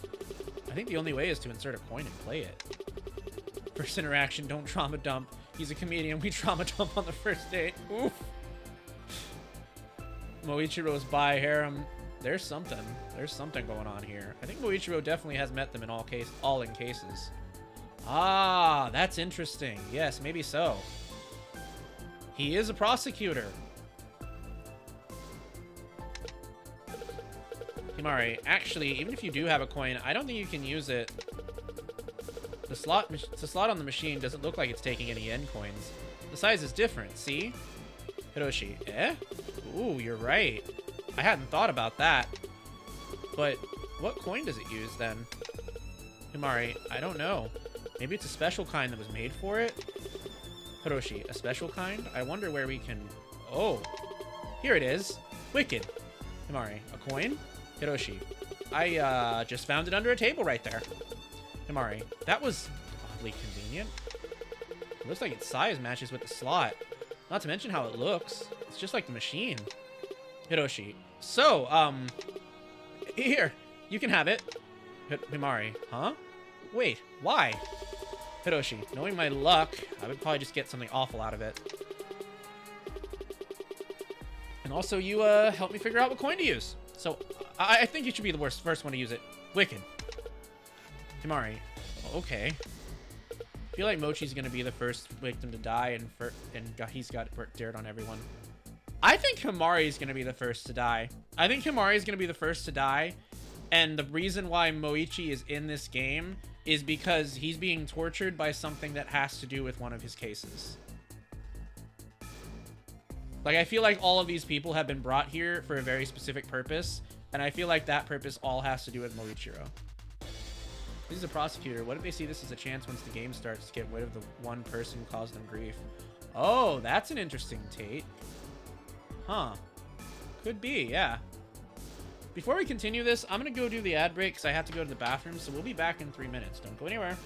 I think the only way is to insert a coin and play it. First interaction, don't trauma dump. He's a comedian, we trauma dump on the first date. Oof. Moichiro's bi harem. There's something going on here. I think Moichiro definitely has met them in all in cases. Ah, that's interesting. Yes, maybe so. He is a prosecutor. Himari, actually, even if you do have a coin, I don't think you can use it. The slot on the machine doesn't look like it's taking any yen coins. The size is different, see? Hiroshi, eh? Ooh, you're right. I hadn't thought about that. But what coin does it use then? Himari, I don't know. Maybe it's a special kind that was made for it? Hiroshi, a special kind? I wonder where we can... Oh, here it is. Wicked. Himari, a coin? Hiroshi, I just found it under a table right there. Himari, that was oddly convenient. It looks like its size matches with the slot. Not to mention how it looks. It's just like the machine. Hiroshi, so, here, you can have it. Himari, huh? Wait, why? Hiroshi, knowing my luck, I would probably just get something awful out of it. And also, you helped me figure out what coin to use. So, I think you should be the first one to use it. Wicked. Himari, okay. I feel like Mochi's gonna be the first victim to die, and he's got dirt on everyone. I think Himari's gonna be the first to die. I think Himari's gonna be the first to die, and the reason why Moichi is in this game is because he's being tortured by something that has to do with one of his cases. Like, I feel like all of these people have been brought here for a very specific purpose, and I feel like that purpose all has to do with Moichiro. This is a prosecutor. What if they see this as a chance once the game starts to get rid of the one person who caused them grief? Oh, that's an interesting take. Huh. Could be, yeah. Before we continue this, I'm going to go do the ad break because I have to go to the bathroom, so we'll be back in 3 minutes. Don't go anywhere.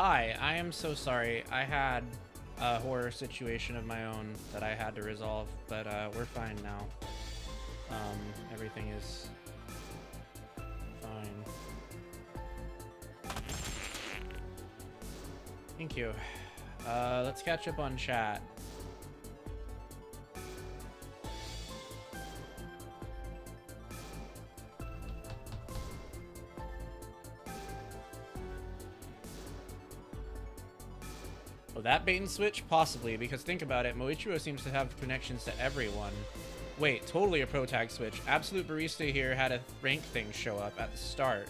Hi, I am so sorry. I had a horror situation of my own that I had to resolve, but we're fine now. Everything is fine. Thank you. Let's catch up on chat. Oh, that bait and switch? Possibly, because think about it, Moichiro seems to have connections to everyone. Wait, totally a pro tag switch. Absolute Barista here had a rank thing show up at the start.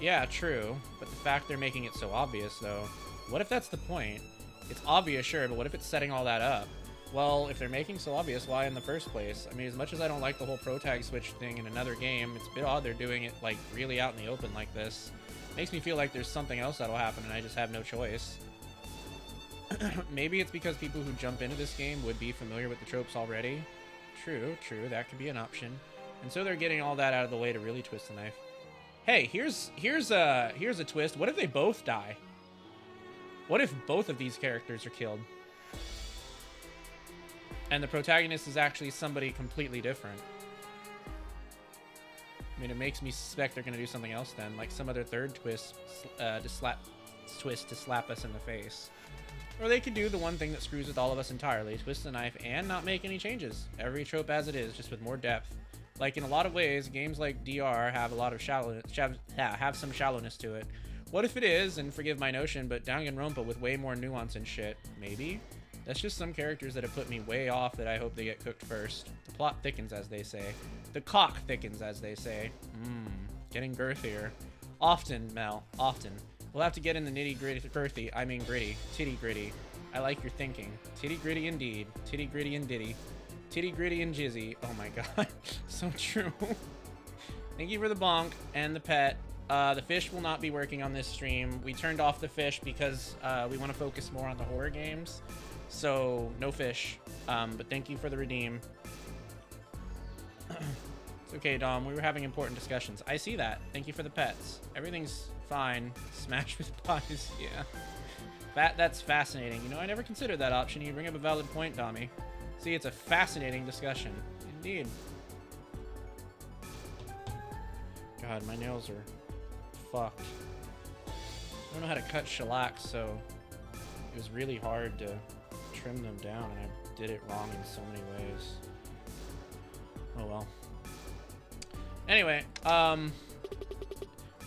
Yeah, true, but the fact they're making it so obvious, though. What if that's the point? It's obvious, sure, but what if it's setting all that up? Well, if they're making so obvious, why in the first place? I mean, as much as I don't like the whole pro tag switch thing in another game, it's a bit odd they're doing it, like, really out in the open like this. Makes me feel like there's something else that'll happen and I just have no choice. Maybe it's because people who jump into this game would be familiar with the tropes already. True, that could be an option. And so they're getting all that out of the way to really twist the knife. Hey, here's a twist. What if they both die? What if both of these characters are killed? And the protagonist is actually somebody completely different. I mean, it makes me suspect they're going to do something else then, like some other third twist to slap us in the face. Or they could do the one thing that screws with all of us entirely, twist the knife and not make any changes. Every trope as it is, just with more depth. Like, in a lot of ways, games like DR have a lot of have some shallowness to it. What if it is, and forgive my notion, but Danganronpa with way more nuance and shit? Maybe? That's just some characters that have put me way off that I hope they get cooked first. The plot thickens, as they say. The cock thickens, as they say. Getting girthier. Often, Mel, often. We'll have to get in the nitty-gritty, I mean gritty. Titty-gritty. I like your thinking. Titty-gritty indeed. Titty-gritty and ditty. Titty-gritty and jizzy. Oh my god. So true. Thank you for the bonk and the pet. The fish will not be working on this stream. We turned off the fish because we want to focus more on the horror games. So, no fish. But thank you for the redeem. It's okay, Dom. We were having important discussions. I see that. Thank you for the pets. Everything's fine. Smash with pies. Yeah. That's fascinating. You know, I never considered that option. You bring up a valid point, Domi. See, it's a fascinating discussion. Indeed. God, my nails are fucked. I don't know how to cut shellac, so it was really hard to trim them down, and I did it wrong in so many ways. Oh well. Anyway,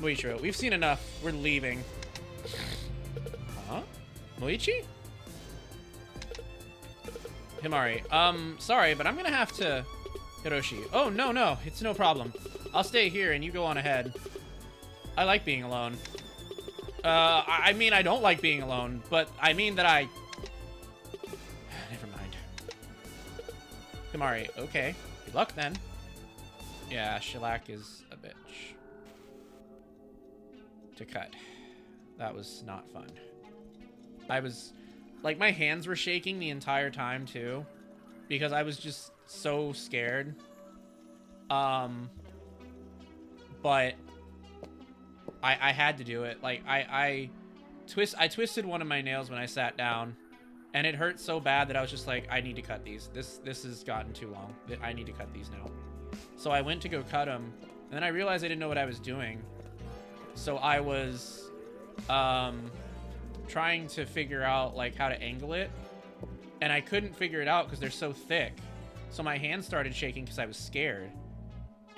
Moichiro, we've seen enough. We're leaving. Huh? Moichi? Himari. Sorry, but I'm gonna have to... Hiroshi. Oh, no, it's no problem. I'll stay here and you go on ahead. I like being alone. I mean, I don't like being alone, but I mean that I... Never mind. Himari, okay. Good luck then. Yeah, shellac is a bitch. To cut. That was not fun. I was... Like, my hands were shaking the entire time, too. Because I was just so scared. But... I had to do it. Like, I twisted one of my nails when I sat down. And it hurt so bad that I was just like, I need to cut these. This has gotten too long. I need to cut these now. So I went to go cut them. And then I realized I didn't know what I was doing. So I was... trying to figure out like how to angle it, and I couldn't figure it out because they're so thick. So my hand started shaking because I was scared,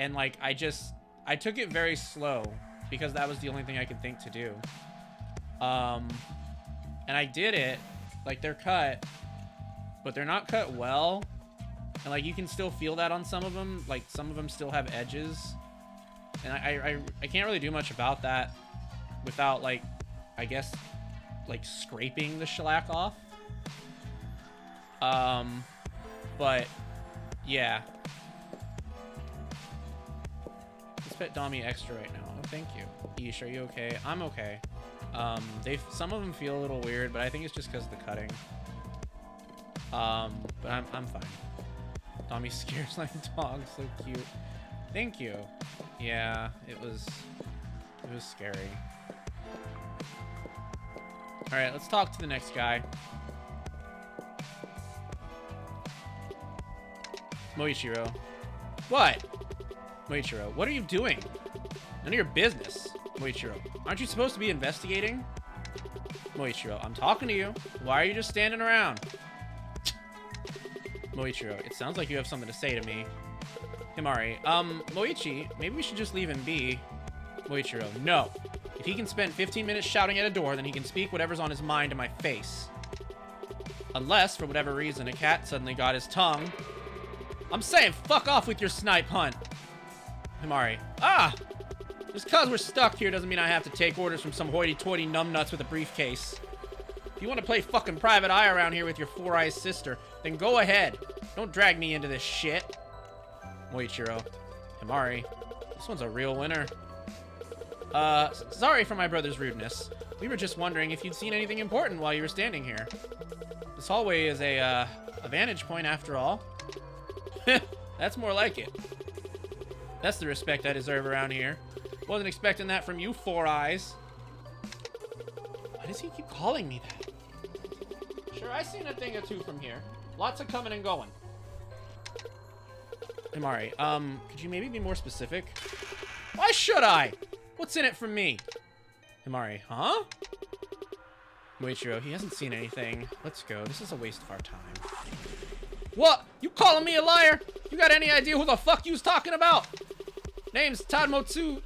and like I took it very slow because that was the only thing I could think to do. And I did it. Like, they're cut, but they're not cut well, and like you can still feel that on some of them. Like, some of them still have edges, and I can't really do much about that without, like, I guess, like, scraping the shellac off. But yeah, let's pet Domi extra right now. Oh, thank you. Ish, are you okay? I'm okay. Some of them feel a little weird, but I think it's just because of the cutting. But I'm fine. Domi scares like a dog. So cute. Thank you. Yeah, it was scary. Alright, let's talk to the next guy. Moichiro. What? Moichiro, what are you doing? None of your business. Moichiro, aren't you supposed to be investigating? Moichiro, I'm talking to you. Why are you just standing around? Moichiro, it sounds like you have something to say to me. Himari, Moichi, maybe we should just leave him be. Moichiro, no. If he can spend 15 minutes shouting at a door, then he can speak whatever's on his mind to my face. Unless, for whatever reason, a cat suddenly got his tongue. I'm saying fuck off with your snipe hunt. Himari, just cause we're stuck here doesn't mean I have to take orders from some hoity-toity numbnuts with a briefcase. If you want to play fucking private eye around here with your four-eyes sister, then go ahead. Don't drag me into this shit. Moichiro, Himari, this one's a real winner. Sorry for my brother's rudeness. We were just wondering if you'd seen anything important while you were standing here. This hallway is a vantage point after all. That's more like it. That's the respect I deserve around here. Wasn't expecting that from you, Four Eyes. Why does he keep calling me that? Sure, I seen a thing or two from here. Lots of coming and going. Himari, could you maybe be more specific? Why should I? What's in it for me? Himari, huh? Moichiro, he hasn't seen anything. Let's go. This is a waste of our time. What? You calling me a liar? You got any idea who the fuck you was talking about? Name's Tadmotsu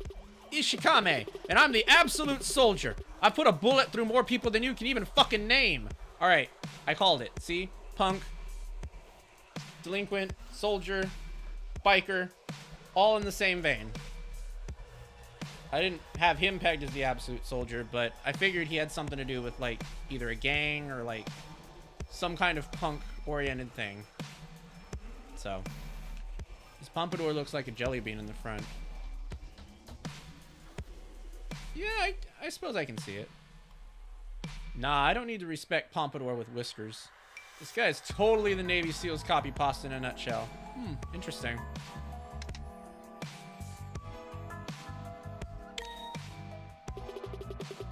Ishikame, and I'm the absolute soldier. I put a bullet through more people than you can even fucking name. Alright, I called it. See? Punk, delinquent, soldier, biker, all in the same vein. I didn't have him pegged as the absolute soldier, but I figured he had something to do with, like, either a gang or, like, some kind of punk-oriented thing. So, his pompadour looks like a jelly bean in the front. Yeah, I suppose I can see it. Nah, I don't need to respect pompadour with whiskers. This guy is totally the Navy SEALs copy pasta in a nutshell. Interesting.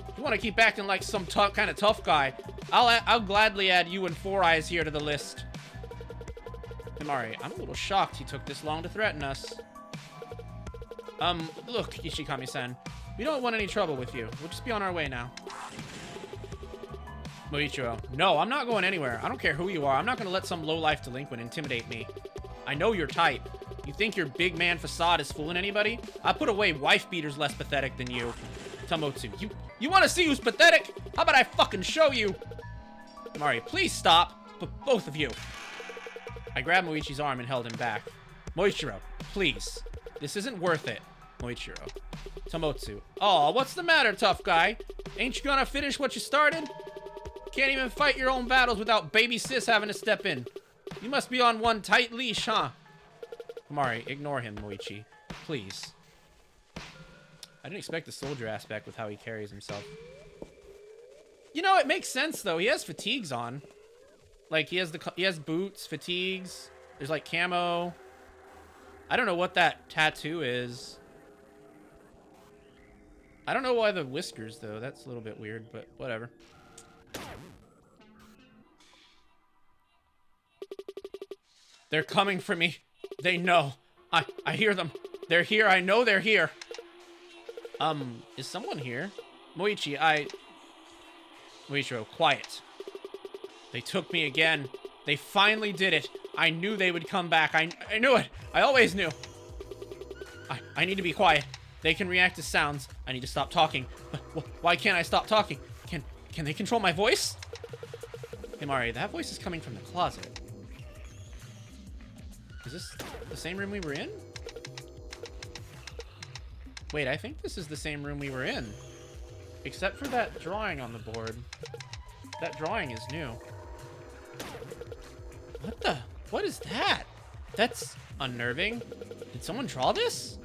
If you want to keep acting like some kind of tough guy, I'll gladly add you and Four Eyes here to the list. Himari, I'm a little shocked he took this long to threaten us. Look, Ishikami-san, we don't want any trouble with you. We'll just be on our way now. Moichiro, no, I'm not going anywhere. I don't care who you are. I'm not going to let some low-life delinquent intimidate me. I know your type. You think your big man facade is fooling anybody? I put away wife beaters less pathetic than you. Tamotsu, you want to see who's pathetic? How about I fucking show you? Himari, please stop. But both of you. I grabbed Moichi's arm and held him back. Moichiro, please. This isn't worth it. Moichiro. Tamotsu. Aw, what's the matter, tough guy? Ain't you gonna finish what you started? Can't even fight your own battles without baby sis having to step in. You must be on one tight leash, huh? Himari, ignore him, Moichi. Please. I didn't expect the soldier aspect with how he carries himself. You know, it makes sense, though. He has fatigues on. Like, he has boots, fatigues. There's, like, camo. I don't know what that tattoo is. I don't know why the whiskers, though. That's a little bit weird, but whatever. They're coming for me. They know. I hear them. They're here. I know they're here. Is someone here? Moichi, Moichiro, quiet. They took me again. They finally did it. I knew they would come back. I knew it. I always knew. I need to be quiet. They can react to sounds. I need to stop talking. But why can't I stop talking? Can they control my voice? Himari, that voice is coming from the closet. Is this the same room we were in? Wait, I think this is the same room we were in. Except for that drawing on the board. That drawing is new. What is that? That's unnerving. Did someone draw this?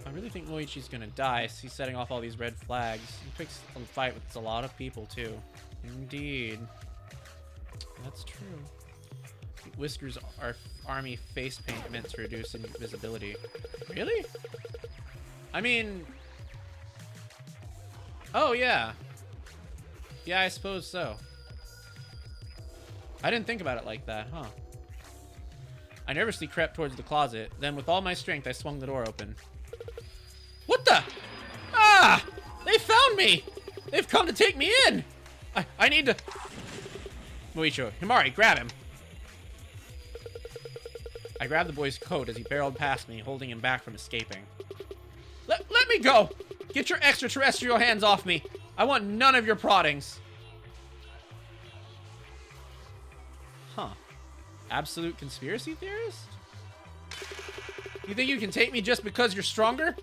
I really think Moichi's gonna die. He's setting off all these red flags. He picks a fight with a lot of people, too. Indeed. That's true. Whiskers are army face paint meant to reduce invisibility. Really? I mean, Oh, yeah. Yeah, I suppose so. I didn't think about it like that, huh? I nervously crept towards the closet. Then, with all my strength, I swung the door open. What the? Ah! They found me! They've come to take me in! I need to... Moichiro, Himari, grab him. I grabbed the boy's coat as he barreled past me, holding him back from escaping. Let me go! Get your extraterrestrial hands off me! I want none of your proddings. Huh. Absolute conspiracy theorist? You think you can take me just because you're stronger?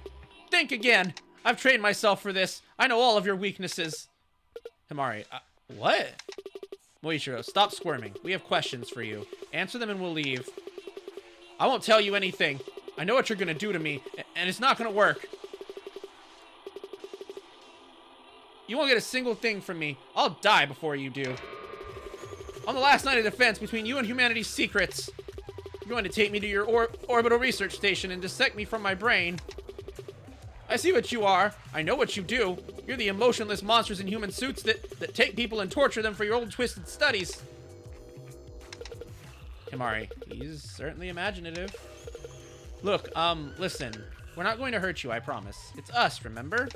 Think again. I've trained myself for this. I know all of your weaknesses. Himari, what? Moichiro, stop squirming. We have questions for you. Answer them and we'll leave. I won't tell you anything. I know what you're gonna do to me, and it's not gonna work. You won't get a single thing from me. I'll die before you do. On the last night of defense between you and humanity's secrets, you're going to take me to your orbital research station and dissect me from my brain. I see what you are. I know what you do. You're the emotionless monsters in human suits that take people and torture them for your old twisted studies. Himari, he's certainly imaginative. Look, listen. We're not going to hurt you, I promise. It's us, remember?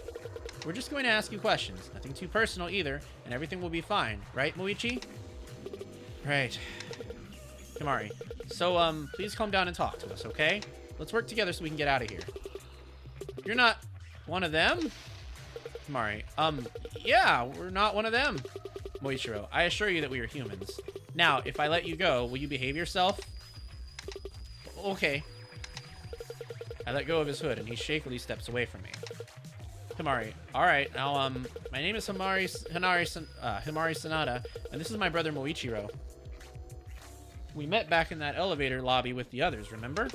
We're just going to ask you questions. Nothing too personal either, and everything will be fine. Right, Moichi? Right. Himari. So, please calm down and talk to us, okay? Let's work together so we can get out of here. You're not one of them? Himari. Yeah, we're not one of them. Moichiro, I assure you that we are humans. Now, if I let you go, will you behave yourself? Okay. I let go of his hood, and he shakily steps away from me. Himari. Alright, now, my name is Himari Sanada, and this is my brother Moichiro. We met back in that elevator lobby with the others, remember?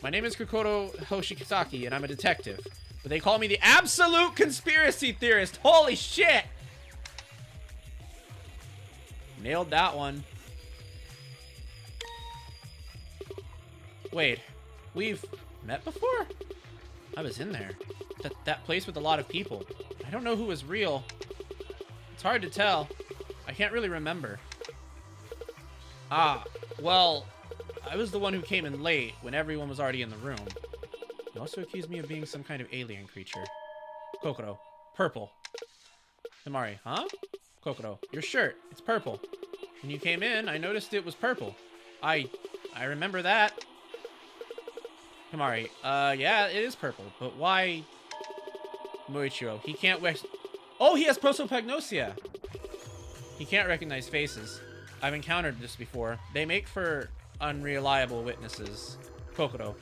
My name is Kokoro Hoshikataki, and I'm a detective. But they call me the absolute conspiracy theorist. Holy shit! Nailed that one. Wait, we've met before? I was in there. That place with a lot of people. I don't know who was real. It's hard to tell. I can't really remember. Ah, well, I was the one who came in late when everyone was already in the room. You also accused me of being some kind of alien creature. Kokoro, purple. Himari, huh? Kokoro, your shirt, it's purple. When you came in, I noticed it was purple. I remember that. Himari, yeah, it is purple, but why... Moichiro, he can't Oh, he has prosopagnosia! He can't recognize faces. I've encountered this before. They make for unreliable witnesses. Kokoro.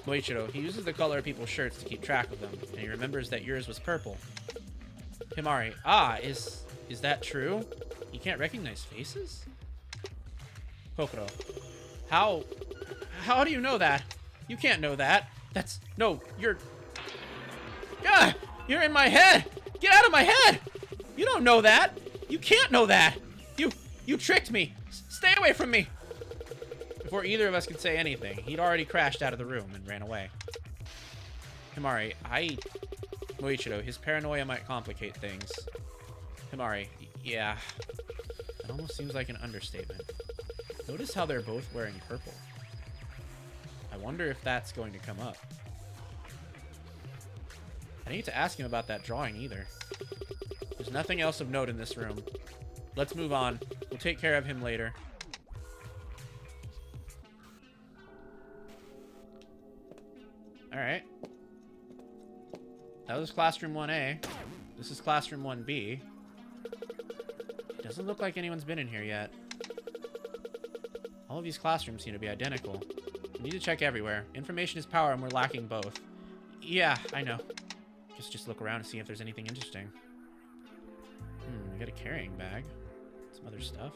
Moichiro, he uses the color of people's shirts to keep track of them, and he remembers that yours was purple. Himari, is that true? He can't recognize faces? Kokoro, how do you know that? You can't know that. No, you're... Ah, you're in my head! Get out of my head! You don't know that! You can't know that! You tricked me! Stay away from me! Before either of us could say anything, he'd already crashed out of the room and ran away. Himari, Moichiro, his paranoia might complicate things. Himari, yeah. That almost seems like an understatement. Notice how they're both wearing purple. I wonder if that's going to come up. I need to ask him about that drawing either. There's nothing else of note in this room. Let's move on. We'll take care of him later. Alright. That was classroom 1A. This is classroom 1B. Doesn't look like anyone's been in here yet. All of these classrooms seem to be identical. We need to check everywhere. Information is power and we're lacking both. Yeah, I know. Just look around and see if there's anything interesting. I got a carrying bag. Some other stuff.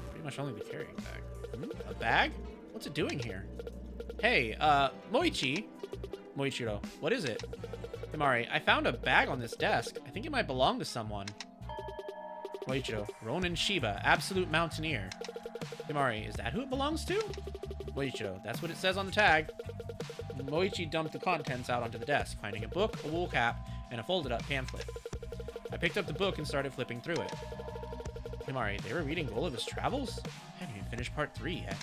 Pretty much only the carrying bag. A bag? What's it doing here? Hey, Moichiro, what is it? Himari, I found a bag on this desk. I think it might belong to someone. Moichiro, Ronin Shiba, absolute mountaineer. Himari, is that who it belongs to? Moichiro, that's what it says on the tag. Moichi dumped the contents out onto the desk, finding a book, a wool cap, and a folded-up pamphlet. I picked up the book and started flipping through it. Himari, they were reading Gulliver's Travels? I hadn't even finished part 3 yet.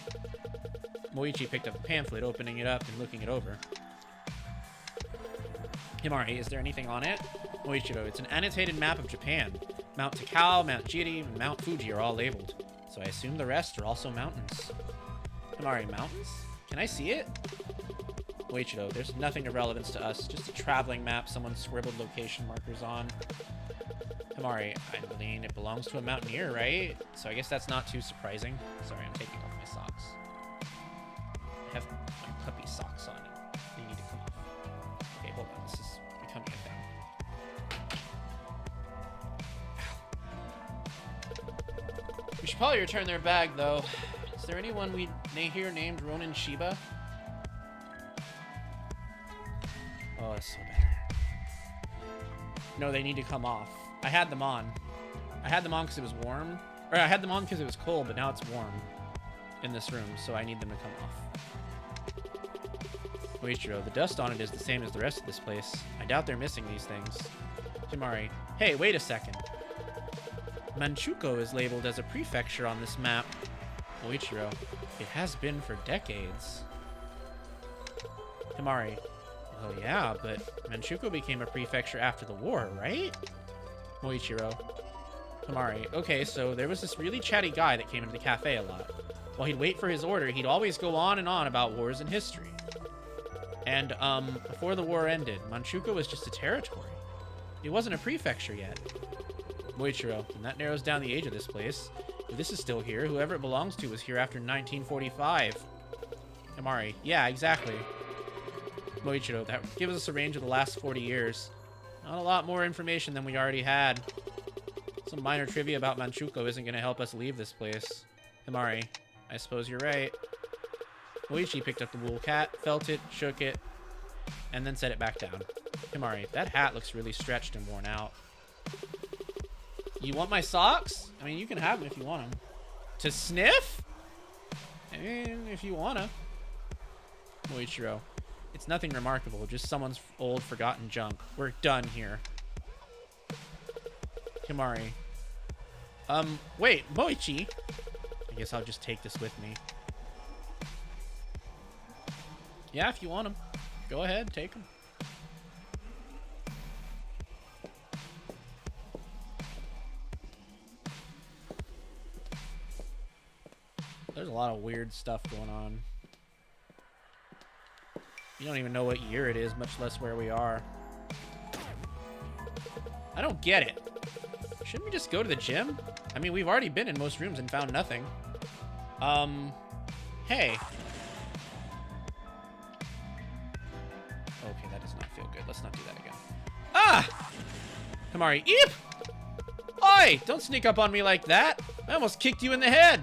Moichi picked up the pamphlet, opening it up and looking it over. Himari, is there anything on it? Moichiro, it's an annotated map of Japan. Mount Takao, Mount Jiri, and Mount Fuji are all labeled, so I assume the rest are also mountains. Himari, mountains? Can I see it? Moichiro, there's nothing of relevance to us, just a traveling map someone scribbled location markers on. Himari, I mean, it belongs to a mountaineer, right? So I guess that's not too surprising. Sorry, I'm taking off my socks. I have my puppy socks on. They need to come off. Okay, hold on. This is becoming a thing. We should probably return their bag, though. Is there anyone we here named Ronin Shiba? Oh, that's so bad. No, they need to come off. I had them on. I had them on because it was warm. Or I had them on because it was cold, but now it's warm in this room, so I need them to come off. Moichiro, the dust on it is the same as the rest of this place. I doubt they're missing these things. Himari, hey, wait a second. Manchukuo is labeled as a prefecture on this map. Moichiro, it has been for decades. Himari, well, yeah, but Manchukuo became a prefecture after the war, right? Moichiro. Himari, okay, so there was this really chatty guy that came into the cafe a lot. While he'd wait for his order, he'd always go on and on about wars and history. And, before the war ended, Manchukuo was just a territory. It wasn't a prefecture yet. Moichiro, and that narrows down the age of this place. If this is still here, whoever it belongs to was here after 1945. Himari, yeah, exactly. Moichiro, that gives us a range of the last 40 years. Not a lot more information than we already had. Some minor trivia about Manchukuo isn't going to help us leave this place. Himari, I suppose you're right. Moichi picked up the wool cat, felt it, shook it, and then set it back down. Himari, that hat looks really stretched and worn out. You want my socks? I mean, you can have them if you want them. To sniff? I mean, if you want to. Moichiro, it's nothing remarkable, just someone's old, forgotten junk. We're done here. Himari. Wait, Moichi? I guess I'll just take this with me. Yeah, if you want them. Go ahead, take them. There's a lot of weird stuff going on. You don't even know what year it is, much less where we are. I don't get it. Shouldn't we just go to the gym? I mean, we've already been in most rooms and found nothing. Hey. Okay, that does not feel good. Let's not do that again. Ah! Himari, eep! Oi! Don't sneak up on me like that. I almost kicked you in the head.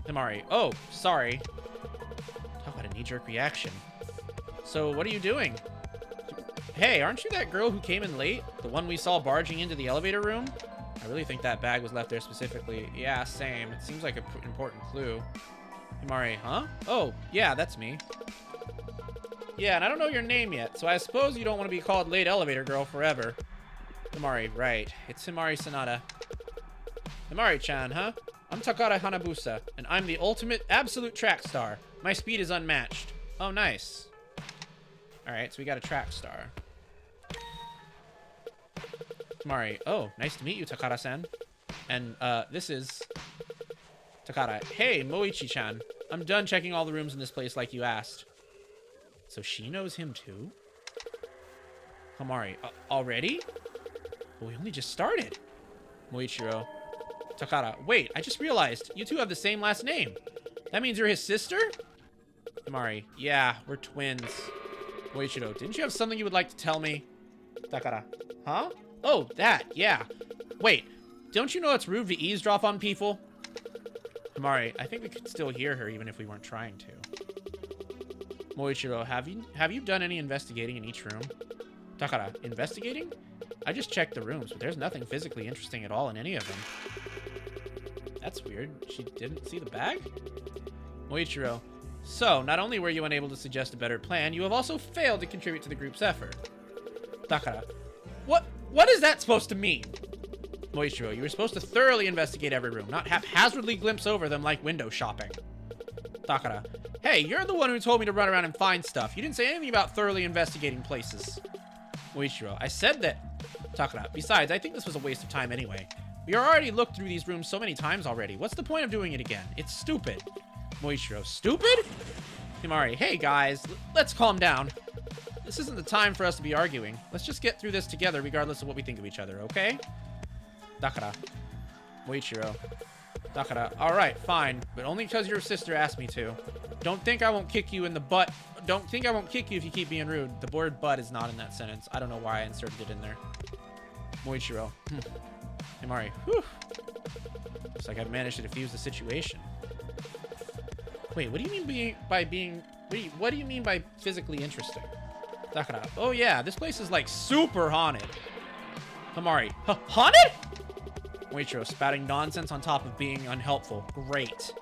Himari, oh, sorry. Talk about a knee-jerk reaction. So, what are you doing? Hey, aren't you that girl who came in late? The one we saw barging into the elevator room? I really think that bag was left there specifically. Yeah, same. It seems like an important clue. Himari, huh? Oh, yeah, that's me. Yeah, and I don't know your name yet, so I suppose you don't want to be called Late Elevator Girl forever. Himari, right. It's Himari Sanada. Himari-chan, huh? I'm Takara Hanabusa, and I'm the ultimate, absolute track star. My speed is unmatched. Oh, nice. Alright, so we got a track star. Himari, oh, nice to meet you, Takara-san. And, this is... Takara, hey, Moichi-chan. I'm done checking all the rooms in this place like you asked. So she knows him too? Himari, already? Well, we only just started. Moichiro. Takara, wait, I just realized. You two have the same last name. That means you're his sister? Himari, yeah, we're twins. Moichiro, didn't you have something you would like to tell me? Takara, huh? Oh, that, yeah. Wait, don't you know it's rude to eavesdrop on people? Himari, I think we could still hear her even if we weren't trying to. Moichiro, have you done any investigating in each room? Takara, investigating? I just checked the rooms, but there's nothing physically interesting at all in any of them. That's weird. She didn't see the bag? Moichiro, So, not only were you unable to suggest a better plan, you have also failed to contribute to the group's effort. Takara. What is that supposed to mean? Moichiro, you were supposed to thoroughly investigate every room, not haphazardly glimpse over them like window shopping. Takara. Hey, you're the one who told me to run around and find stuff. You didn't say anything about thoroughly investigating places. Moichiro. I said that. Takara. Besides, I think this was a waste of time anyway. We already looked through these rooms so many times already. What's the point of doing it again? It's stupid. Moichiro. Stupid? Himari. Hey, guys. Let's calm down. This isn't the time for us to be arguing. Let's just get through this together regardless of what we think of each other, okay? Takara. Moichiro. Takara. Alright, fine. But only because your sister asked me to. Don't think I won't kick you in the butt. Don't think I won't kick you if you keep being rude. The word butt is not in that sentence. I don't know why I inserted it in there. Moichiro. Himari. Whew. Looks like I've managed to defuse the situation. Wait, what do you mean by being... What do you mean by physically interesting? Takara. Oh yeah, this place is like super haunted. Himari. Haunted? Moichiro spouting nonsense on top of being unhelpful. Great.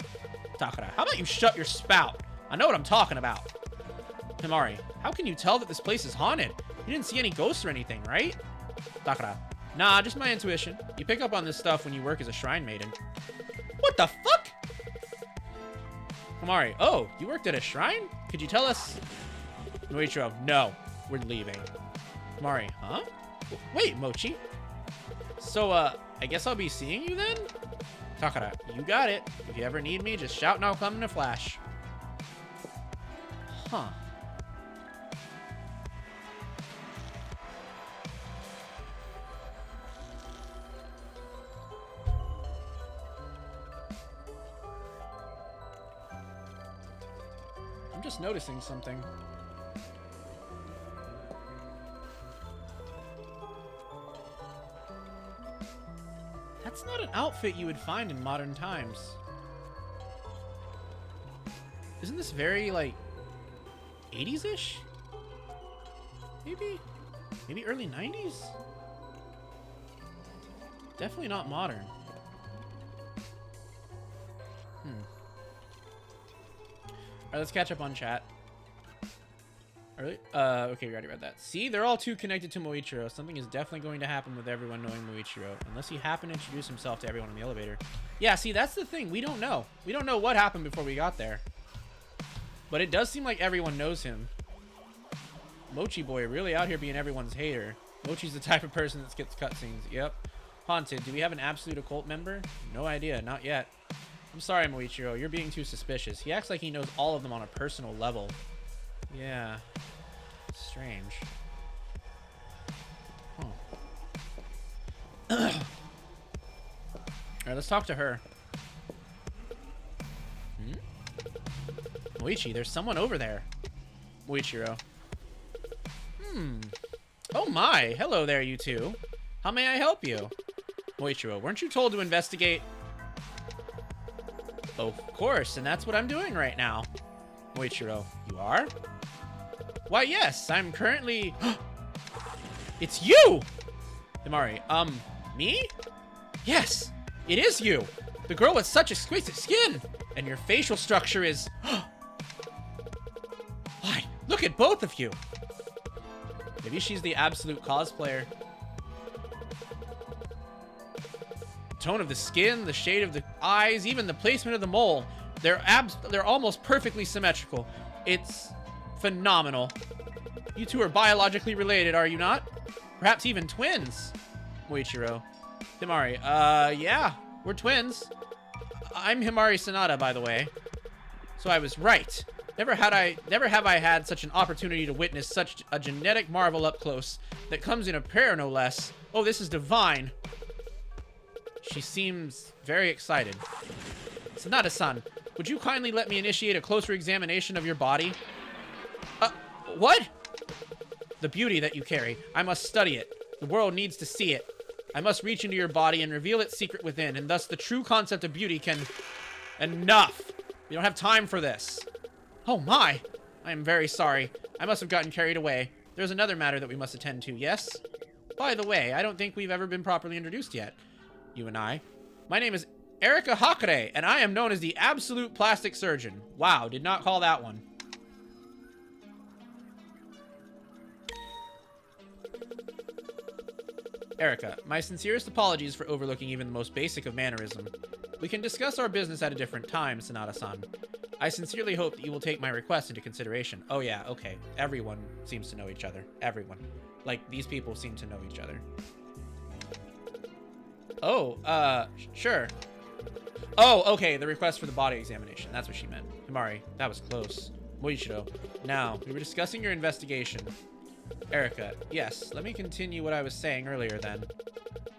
Takara. How about you shut your spout? I know what I'm talking about. Himari. How can you tell that this place is haunted? You didn't see any ghosts or anything, right? Takara. Nah, just my intuition. You pick up on this stuff when you work as a shrine maiden. What the fuck? Himari. Oh, you worked at a shrine? Could you tell us? Moichiro. No, we're leaving. Himari. Huh? Wait, Mochi. So, I guess I'll be seeing you then? Takara. You got it. If you ever need me, just shout and I'll come in a flash. Huh. I'm just noticing something. That's not an outfit you would find in modern times. Isn't this very, like, 80s-ish? Maybe? Maybe early 90s? Definitely not modern. Alright, let's catch up on chat. Really? Okay, we already read that. See, they're all too connected to Moichiro. Something is definitely going to happen with everyone knowing Moichiro. Unless he happened to introduce himself to everyone in the elevator. Yeah, see, that's the thing. We don't know. We don't know what happened before we got there. But it does seem like everyone knows him. Mochi boy, really out here being everyone's hater. Mochi's the type of person that skips cutscenes. Yep. Haunted, do we have an absolute occult member? No idea, not yet. I'm sorry, Moichiro. You're being too suspicious. He acts like he knows all of them on a personal level. Yeah. Strange. Huh. Alright, let's talk to her. Moichi, there's someone over there. Moichiro. Oh my, hello there, you two. How may I help you? Moichiro, weren't you told to investigate? Of course, and that's what I'm doing right now. Moichiro, you are? Why, yes, I'm currently... It's you! Himari, me? Yes, it is you. The girl with such exquisite skin. And your facial structure is... Why, look at both of you. Maybe she's the absolute cosplayer. The tone of the skin, the shade of the eyes, even the placement of the mole. They're almost perfectly symmetrical. It's phenomenal. You two are biologically related, are you not? Perhaps even twins. Moichiro. Himari. Yeah, we're twins. I'm Himari Sanada, by the way. So I was right. Never have I had such an opportunity to witness such a genetic marvel up close that comes in a pair, no less. Oh, this is divine. She seems very excited. Sanada-san, would you kindly let me initiate a closer examination of your body? What? The beauty that you carry. I must study it. The world needs to see it. I must reach into your body and reveal its secret within, and thus the true concept of beauty can... Enough! We don't have time for this. Oh my! I am very sorry. I must have gotten carried away. There's another matter that we must attend to, yes? By the way, I don't think we've ever been properly introduced yet. You and I. My name is Erika Hakare, and I am known as the absolute plastic surgeon. Wow, did not call that one. Erika, my sincerest apologies for overlooking even the most basic of mannerism. We can discuss our business at a different time, Sanada-san. I sincerely hope that you will take my request into consideration. Oh yeah, okay. Everyone seems to know each other. Everyone. Like, these people seem to know each other. Oh, sure. Oh, okay, the request for the body examination. That's what she meant. Himari, that was close. Moichiro, now, we were discussing your investigation. Erika, yes, let me continue what I was saying earlier then.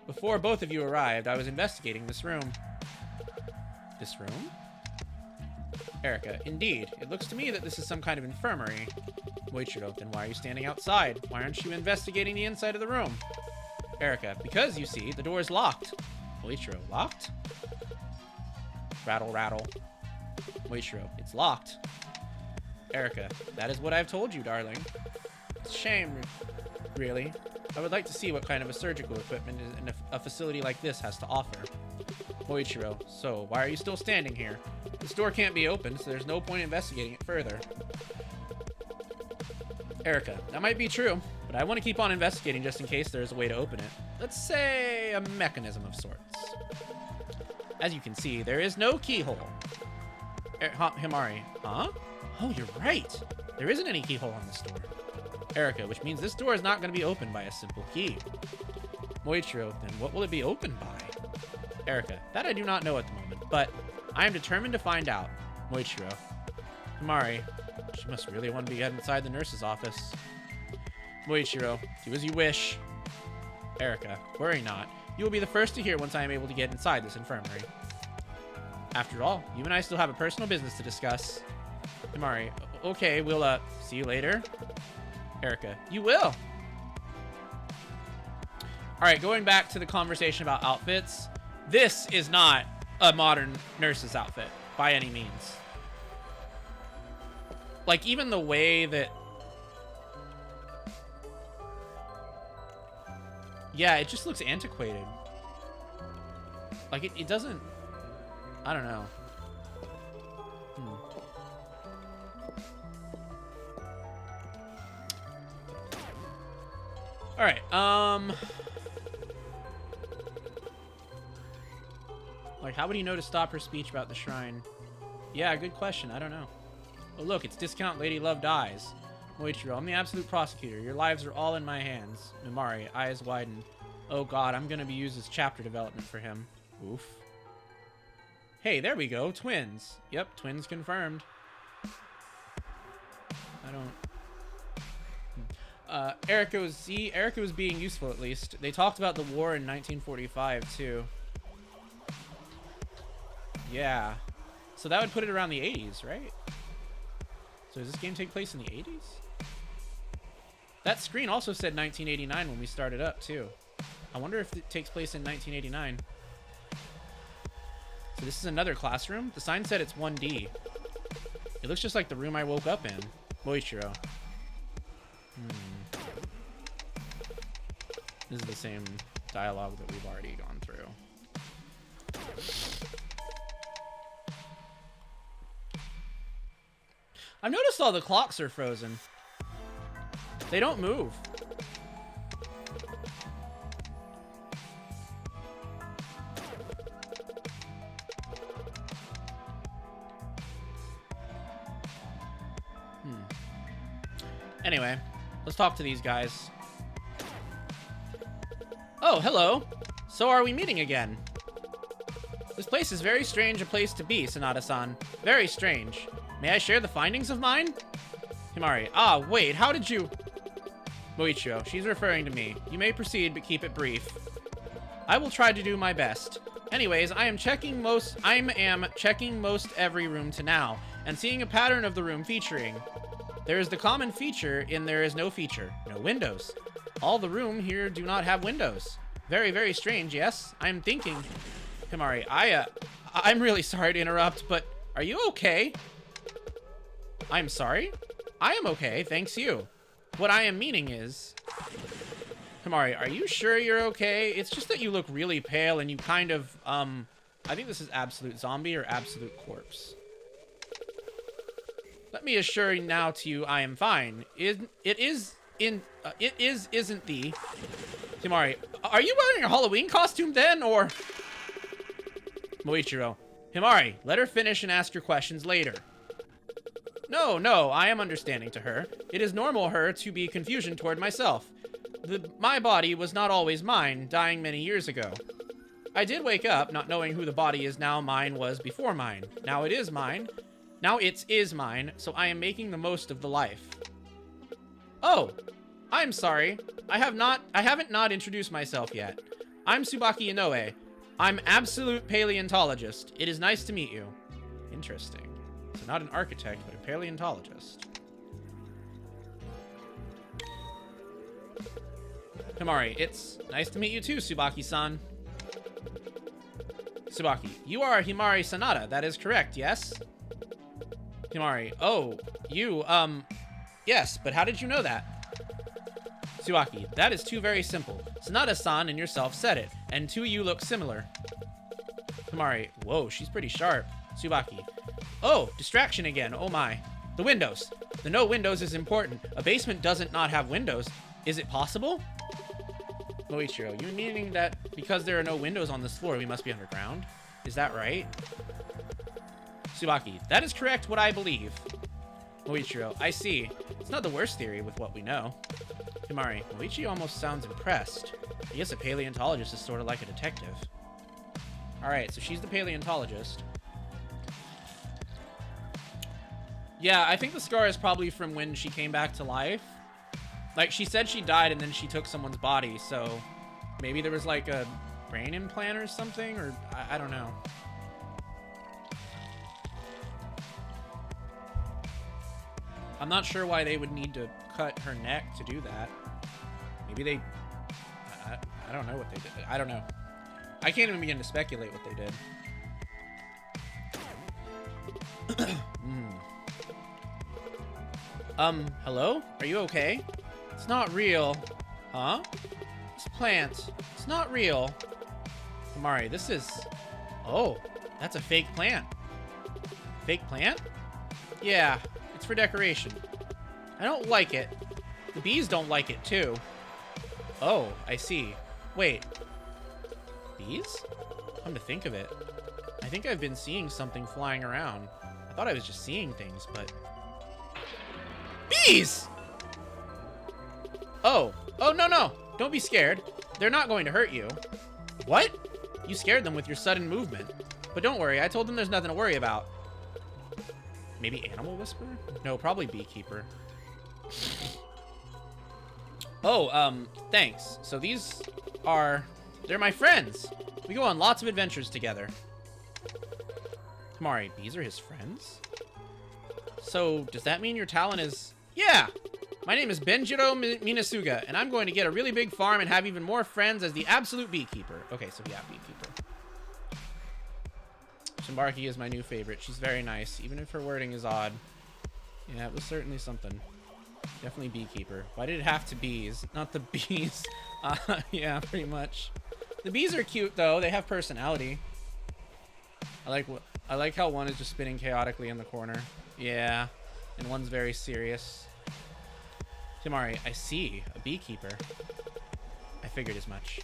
Before both of you arrived, I was investigating this room. This room? Erika, indeed. It looks to me that this is some kind of infirmary. Moichiro, then why are you standing outside? Why aren't you investigating the inside of the room? Erika, because, you see, the door is locked. Moichiro, locked? Rattle, rattle. Moichiro, it's locked. Erika, that is what I've told you, darling. It's a shame, really. I would like to see what kind of a surgical equipment a facility like this has to offer. Moichiro, so why are you still standing here? This door can't be opened, so there's no point investigating it further. Erika, that might be true, but I want to keep on investigating just in case there's a way to open it. Let's say a mechanism of sorts. As you can see, there is no keyhole. Himari, huh? Oh, you're right. There isn't any keyhole on this door. Erika, which means this door is not going to be opened by a simple key. Moichiro, then what will it be opened by? Erika, that I do not know at the moment, but I am determined to find out. Moichiro. Himari, she must really want to get inside the nurse's office. Moichiro, do as you wish. Erika, worry not. You will be the first to hear once I am able to get inside this infirmary. After all, you and I still have a personal business to discuss. Himari, okay, we'll, see you later. Erika, you will. Alright, going back to the conversation about outfits. This is not a modern nurse's outfit, by any means. Like, even the way that... Yeah, it just looks antiquated. Like, it doesn't... I don't know. Alright, like, how would he know to stop her speech about the shrine? Yeah, good question. I don't know. Oh, look, it's Discount Lady Love Dies. Moichiro, I'm the absolute prosecutor. Your lives are all in my hands. Mimari, eyes widen. Oh god, I'm gonna be used as chapter development for him. Oof. Hey, there we go. Twins. Yep, twins confirmed. I don't... Erika was being useful, at least. They talked about the war in 1945, too. Yeah. So that would put it around the 80s, right? So does this game take place in the 80s? That screen also said 1989 when we started up, too. I wonder if it takes place in 1989. So this is another classroom? The sign said it's 1D. It looks just like the room I woke up in. Moichiro. This is the same dialogue that we've already gone through. I've noticed all the clocks are frozen. They don't move. Anyway, let's talk to these guys. Oh, hello. So are we meeting again? This place is very strange a place to be, Sanada-san. Very strange. May I share the findings of mine? Himari, ah, wait, how did you... Moichiro, she's referring to me. You may proceed, but keep it brief. I will try to do my best. Anyways, I am checking most every room to now, and seeing a pattern of the room featuring. There is the common feature in there is no feature. No windows. All the room here do not have windows. Very, very strange, yes? I'm thinking... Himari, I'm really sorry to interrupt, but are you okay? I'm sorry? I am okay, thanks you. What I am meaning is... Himari, are you sure you're okay? It's just that you look really pale and you kind of, I think this is absolute zombie or absolute corpse. Let me assure you now to you, I am fine. Isn't thee. Himari, are you wearing a Halloween costume then, or? Moichiro, Himari, let her finish and ask your questions later. No, I am understanding to her. It is normal her to be confusion toward myself. My body was not always mine, dying many years ago. I did wake up, not knowing who the body is now mine was before mine. Now it is mine. Now it is mine, so I am making the most of the life. Oh, I'm sorry. I haven't not introduced myself yet. I'm Tsubaki Inoue. I'm absolute paleontologist. It is nice to meet you. Interesting. So not an architect, but a paleontologist. Himari, it's nice to meet you too, Tsubaki-san. Tsubaki, you are Himari Sanada, that is correct, yes? Himari, oh, you, yes, but how did you know that? Tsubaki, that is very simple. Sanada-san and yourself said it, and two you look similar. Himari, whoa, she's pretty sharp. Tsubaki, oh, distraction again, oh my. The windows. The no windows is important. A basement doesn't not have windows. Is it possible? Moichiro, you meaning that because there are no windows on this floor, we must be underground? Is that right? Tsubaki, that is correct what I believe. Moichiro, I see. It's not the worst theory with what we know. Himari, Moichi almost sounds impressed. I guess a paleontologist is sort of like a detective. Alright, so she's the paleontologist. Yeah, I think the scar is probably from when she came back to life. Like, she said she died and then she took someone's body, so maybe there was like a brain implant or something, or I don't know. I'm not sure why they would need to cut her neck to do that. Maybe they... I don't know what they did. I don't know. I can't even begin to speculate what they did. Hello? Are you okay? It's not real. Huh? This plant. It's not real. Himari, this is... Oh, that's a fake plant. Fake plant? Yeah, it's for decoration. I don't like it. The bees don't like it, too. Oh, I see. Wait. Bees? Come to think of it, I think I've been seeing something flying around. I thought I was just seeing things, but... Bees! Oh. Oh, no. Don't be scared. They're not going to hurt you. What? You scared them with your sudden movement. But don't worry, I told them there's nothing to worry about. Maybe Animal Whisperer? No, probably Beekeeper. Oh, thanks. So these are... They're my friends. We go on lots of adventures together. Himari, bees are his friends? So, does that mean your talent is... Yeah! My name is Benjiro Minasuga, and I'm going to get a really big farm and have even more friends as the absolute beekeeper. Okay, so yeah, beekeeper. Shimbarki is my new favorite. She's very nice, even if her wording is odd. Yeah, it was certainly something. Definitely beekeeper. Why did it have to bees? Not the bees. Yeah, pretty much. The bees are cute, though. They have personality. I like how one is just spinning chaotically in the corner. Yeah, and one's very serious. Himari, I see. A beekeeper. I figured as much.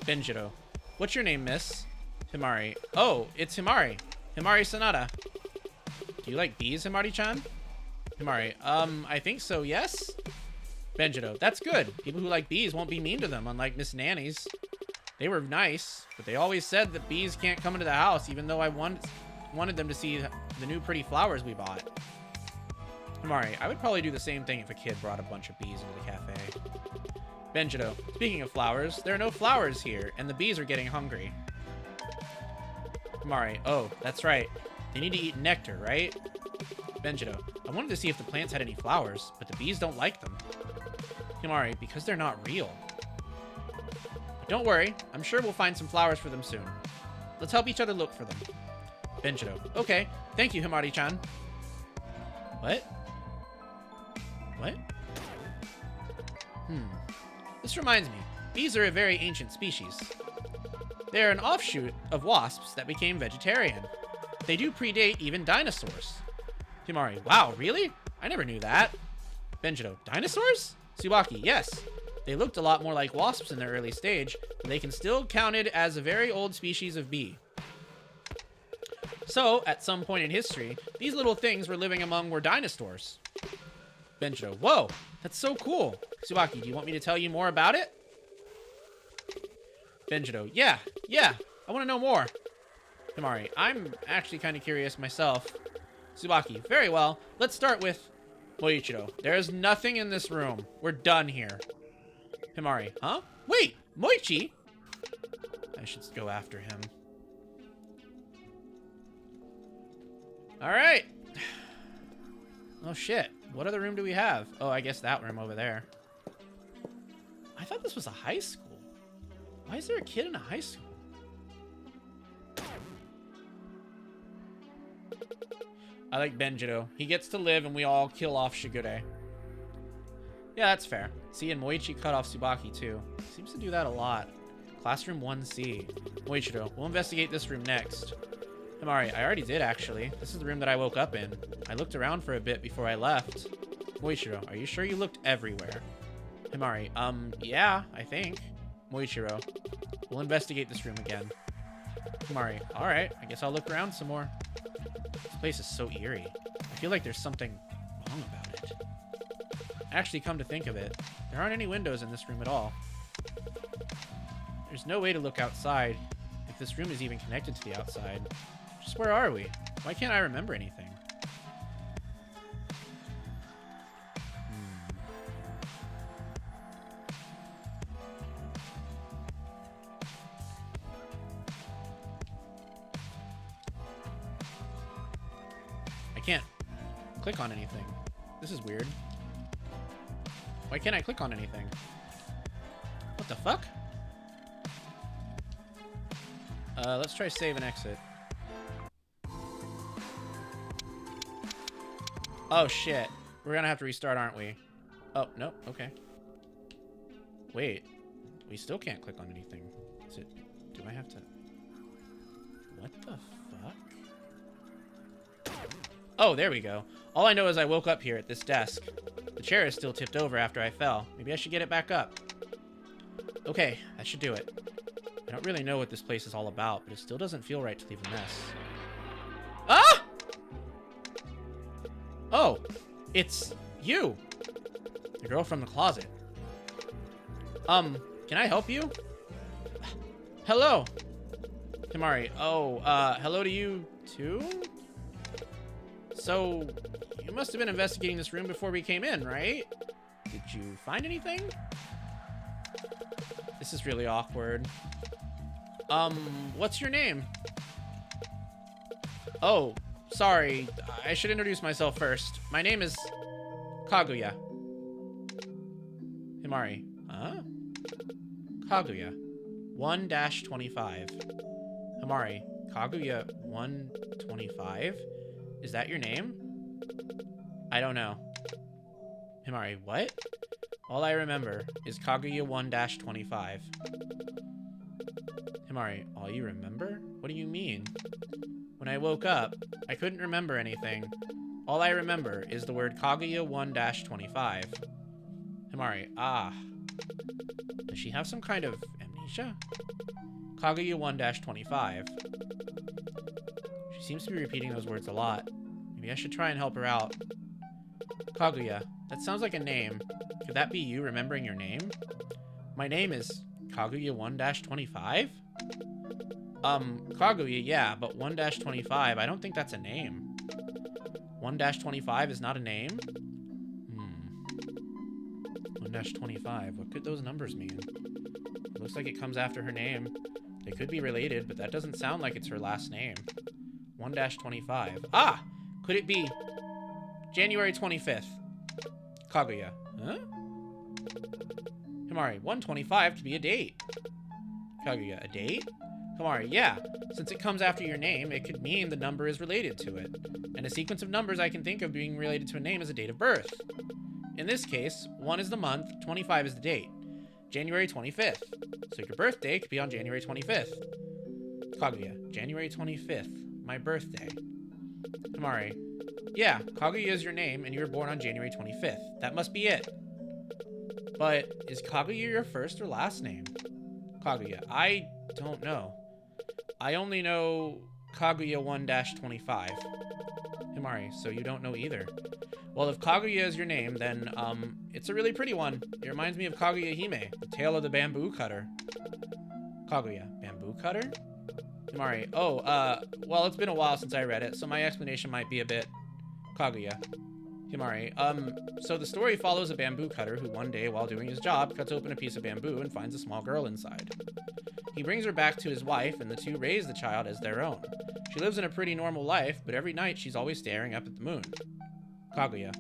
Benjiro. What's your name, miss? Himari. Oh, it's Himari. Himari Sanada. Do you like bees, Himari-chan? Himari. I think so, yes? Benjiro. That's good. People who like bees won't be mean to them, unlike Miss Nannies. They were nice, but they always said that bees can't come into the house, even though I wanted them to see the new pretty flowers we bought. Himari, I would probably do the same thing if a kid brought a bunch of bees into the cafe. Benjiro, speaking of flowers, there are no flowers here, and the bees are getting hungry. Himari, oh, that's right. They need to eat nectar, right? Benjiro, I wanted to see if the plants had any flowers, but the bees don't like them. Himari, because they're not real. But don't worry, I'm sure we'll find some flowers for them soon. Let's help each other look for them. Benjiro, okay, thank you, Himari-chan. What? What? This reminds me, bees are a very ancient species. They are an offshoot of wasps that became vegetarian. They do predate even dinosaurs. Himari, wow, really? I never knew that. Benjito, dinosaurs? Tsubaki, yes. They looked a lot more like wasps in their early stage, but they can still counted as a very old species of bee. So, at some point in history, these little things we're living among were dinosaurs. Benjito, whoa, that's so cool. Tsubaki, do you want me to tell you more about it? Benjito, yeah, I want to know more. Himari, I'm actually kind of curious myself. Tsubaki, very well. Let's start with Moichiro. There is nothing in this room. We're done here. Himari, huh? Wait, Moichi? I should go after him. Alright. Oh shit. What other room do we have? Oh, I guess that room over there. I thought this was a high school. Why is there a kid in a high school? I like Benjito. He gets to live and we all kill off Shigure. Yeah, that's fair. See, and Moichi cut off Tsubaki too. Seems to do that a lot. Classroom 1C. Moichiro, we'll investigate this room next. Himari, I already did actually. This is the room that I woke up in. I looked around for a bit before I left. Moichiro, are you sure you looked everywhere? Himari, yeah, I think. Moichiro, we'll investigate this room again. Himari, alright, I guess I'll look around some more. This place is so eerie. I feel like there's something wrong about it. Actually, come to think of it, there aren't any windows in this room at all. There's no way to look outside, if this room is even connected to the outside. Just where are we? Why can't I remember anything? I can't click on anything. This is weird. Why can't I click on anything? What the fuck? Let's try save and exit. Oh shit. We're gonna have to restart, aren't we? Oh, nope, okay. Wait. We still can't click on anything. Is it... Do I have to... What the fuck? Oh, there we go. All I know is I woke up here at this desk. The chair is still tipped over after I fell. Maybe I should get it back up. Okay, that should do it. I don't really know what this place is all about, but it still doesn't feel right to leave a mess. Ah! Oh, it's you. The girl from the closet. Can I help you? Hello. Himari. Oh, hello to you too? So, you must have been investigating this room before we came in, right? Did you find anything? This is really awkward. What's your name? Oh, sorry. I should introduce myself first. My name is Kaguya. Himari. Huh? Kaguya. 1-25. Himari. Kaguya 125? Is that your name? I don't know. Himari, what? All I remember is Kaguya 1-25. Himari, all you remember? What do you mean? When I woke up, I couldn't remember anything. All I remember is the word Kaguya 1-25. Himari, ah. Does she have some kind of amnesia? Kaguya 1-25. She seems to be repeating those words a lot. Maybe I should try and help her out. Kaguya, that sounds like a name. Could that be you remembering your name? My name is Kaguya 1-25? Kaguya, yeah, but 1-25, I don't think that's a name. 1-25 is not a name? 1-25, what could those numbers mean? It looks like it comes after her name. They could be related, but that doesn't sound like it's her last name. 1-25. Ah! Could it be January 25th? Kaguya. Huh? Himari, 125 could be a date. Kaguya, a date? Himari, yeah. Since it comes after your name, it could mean the number is related to it. And a sequence of numbers I can think of being related to a name is a date of birth. In this case, 1 is the month, 25 is the date. January 25th. So your birthday could be on January 25th. Kaguya, January 25th, my birthday. Himari, yeah, Kaguya is your name, and you were born on January 25th. That must be it. But is Kaguya your first or last name? Kaguya, I don't know. I only know Kaguya 1-25. Himari, so you don't know either. Well, if Kaguya is your name, then, it's a really pretty one. It reminds me of Kaguya Hime, the tale of the bamboo cutter. Kaguya, bamboo cutter? Himari, oh, well, it's been a while since I read it, so my explanation might be a bit... Kaguya. Himari, so the story follows a bamboo cutter who one day, while doing his job, cuts open a piece of bamboo and finds a small girl inside. He brings her back to his wife, and the two raise the child as their own. She lives in a pretty normal life, but every night she's always staring up at the moon. Kaguya.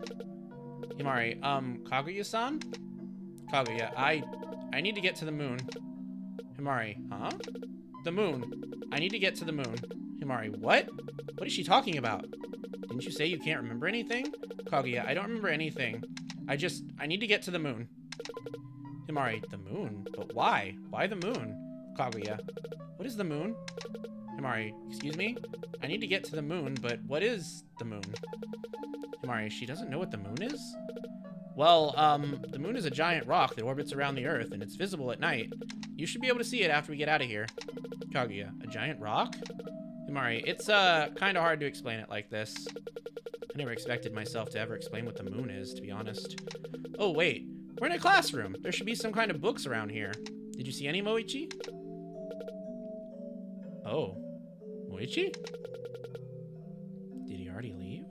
Himari, Kaguya-san? Kaguya, I need to get to the moon. Himari, huh? The moon. I need to get to the moon. Himari, what? What is she talking about? Didn't you say you can't remember anything? Kaguya, I don't remember anything. I need to get to the moon. Himari, the moon? But why? Why the moon? Kaguya, what is the moon? Himari, excuse me? I need to get to the moon, but what is the moon? Himari, she doesn't know what the moon is? Well, the moon is a giant rock that orbits around the Earth, and it's visible at night. You should be able to see it after we get out of here. Kaguya, a giant rock? Himari, it's, kinda hard to explain it like this. I never expected myself to ever explain what the moon is, to be honest. Oh, wait. We're in a classroom. There should be some kind of books around here. Did you see any, Moichi? Oh. Moichi? Did he already leave?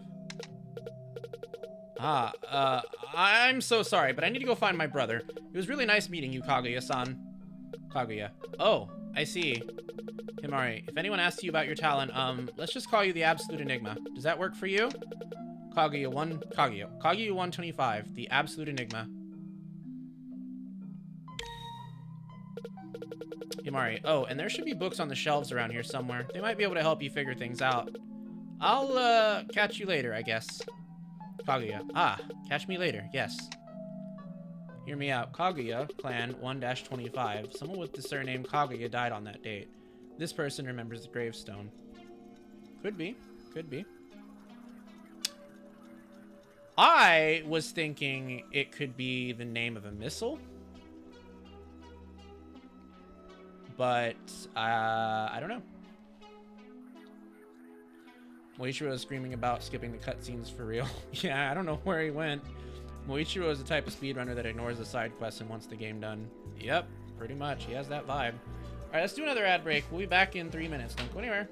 I'm so sorry, but I need to go find my brother. It was really nice meeting you, Kaguya-san. Kaguya. Oh, I see. Himari, if anyone asks you about your talent, let's just call you the Absolute Enigma. Does that work for you? Kaguya 125, the Absolute Enigma. Himari, oh, and there should be books on the shelves around here somewhere. They might be able to help you figure things out. I'll, catch you later, I guess. Kaguya, catch me later, yes. Hear me out. Kaguya, clan 1-25. Someone with the surname Kaguya died on that date. This person remembers the gravestone. Could be. Could be. I was thinking it could be the name of a missile. But, I don't know. Moichiro is screaming about skipping the cutscenes for real. Yeah, I don't know where he went. Moichiro is the type of speedrunner that ignores the side quests and wants the game done. Yep, pretty much. He has that vibe. Alright, let's do another ad break. We'll be back in 3 minutes. Don't go anywhere.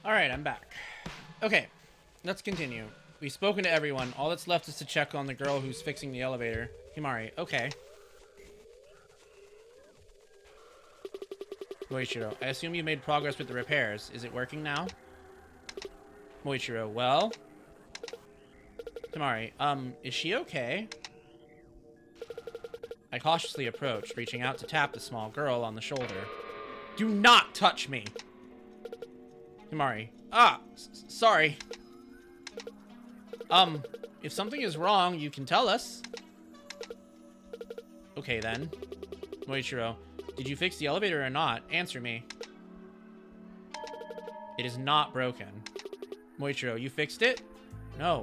Alright, I'm back. Okay, let's continue. We've spoken to everyone. All that's left is to check on the girl who's fixing the elevator. Himari, okay. Moichiro, I assume you made progress with the repairs. Is it working now? Moichiro, well... Himari, is she okay? I cautiously approached, reaching out to tap the small girl on the shoulder. Do not touch me! Himari, sorry. If something is wrong, you can tell us. Okay, then. Moichiro, did you fix the elevator or not? Answer me. It is not broken. Moichiro, you fixed it? No.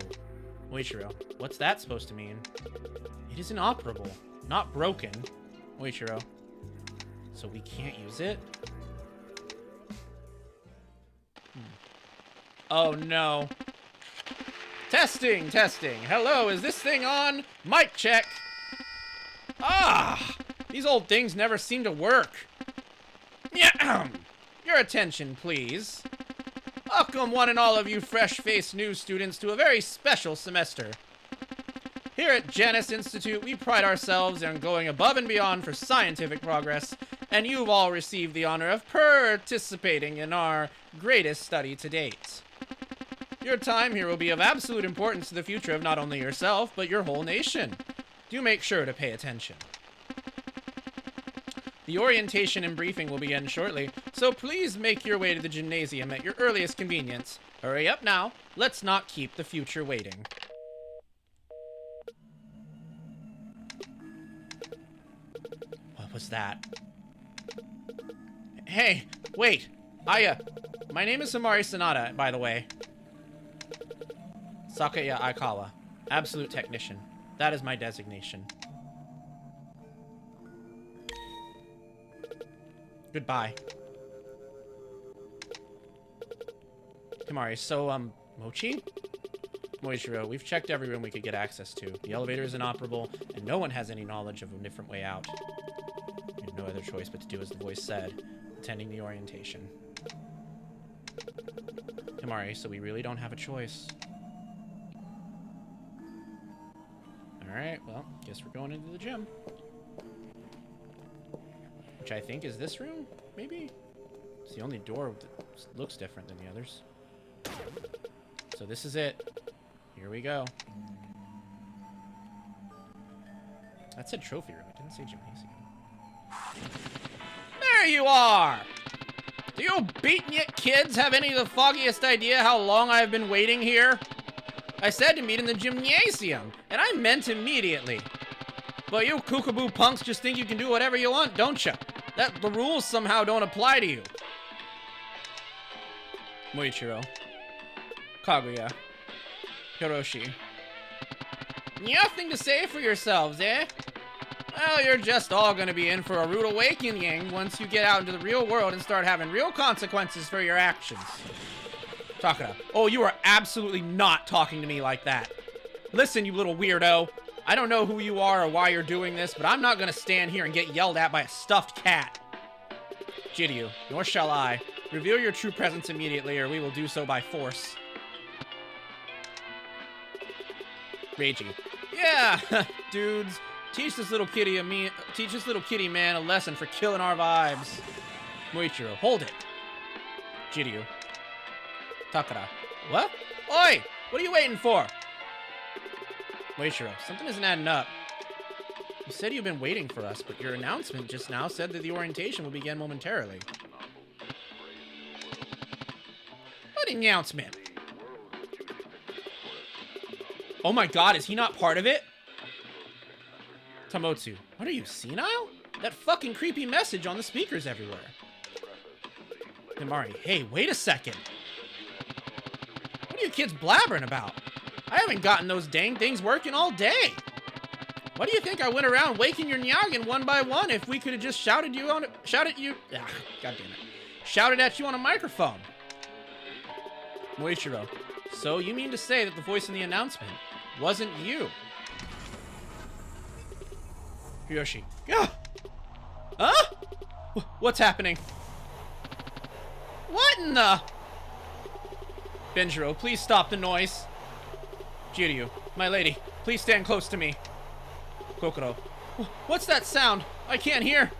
Moichiro, what's that supposed to mean? It is inoperable, not broken. Moichiro, so we can't use it? Oh no. Testing, testing. Hello, is this thing on? Mic check. Ah, these old things never seem to work. Yeah. Your attention, please. Welcome, one and all of you fresh-faced new students, to a very special semester. Here at Janus Institute, we pride ourselves on going above and beyond for scientific progress, and you've all received the honor of participating in our greatest study to date. Your time here will be of absolute importance to the future of not only yourself, but your whole nation. Do make sure to pay attention. The orientation and briefing will begin shortly, so please make your way to the gymnasium at your earliest convenience. Hurry up now. Let's not keep the future waiting. What was that? Hey, wait. My name is Samari Sanada, by the way. Sakaya Aikawa. Absolute technician. That is my designation. Goodbye. Himari, so, Mochi? Moichiro, we've checked every room we could get access to. The elevator is inoperable, and no one has any knowledge of a different way out. We have no other choice but to do as the voice said, attending the orientation. Himari, so we really don't have a choice. Alright, well, guess we're going into the gym. Which I think is this room, maybe? It's the only door that looks different than the others. So this is it. Here we go. That said trophy room, it didn't say gymnasium. There you are! Do you beatnik kids have any of the foggiest idea how long I've been waiting here? I said to meet in the gymnasium, and I meant immediately. But you kookaboo punks just think you can do whatever you want, don't you? That the rules somehow don't apply to you. Moichiro. Kaguya. Hiroshi. Nothing to say for yourselves, eh? Well, you're just all gonna be in for a rude awakening once you get out into the real world and start having real consequences for your actions. Takara. Oh, you are absolutely not talking to me like that. Listen, you little weirdo. I don't know who you are or why you're doing this, but I'm not gonna stand here and get yelled at by a stuffed cat. Jiryu, nor shall I. Reveal your true presence immediately, or we will do so by force. Reiji. Yeah, dudes. Teach this little kitty man a lesson for killing our vibes. Moichiro, hold it. Jiryu. Takara. What? Oi! What are you waiting for? Moichiro, something isn't adding up. You said you've been waiting for us, but your announcement just now said that the orientation will begin momentarily. What announcement? Oh my god, is he not part of it? Tamotsu, what are you, senile? That fucking creepy message on the speakers everywhere. Himari, hey, wait a second. What are you kids blabbering about? I haven't gotten those dang things working all day. Why do you think I went around waking your Nyagen one by one if we could have just shouted at you on a microphone? Moichiro, so you mean to say that the voice in the announcement wasn't you? Hiroshi, yeah. Huh? What's happening? What in the? Benjiro, please stop the noise. Jiryu, my lady, please stand close to me. Kokoro, what's that sound? I can't hear.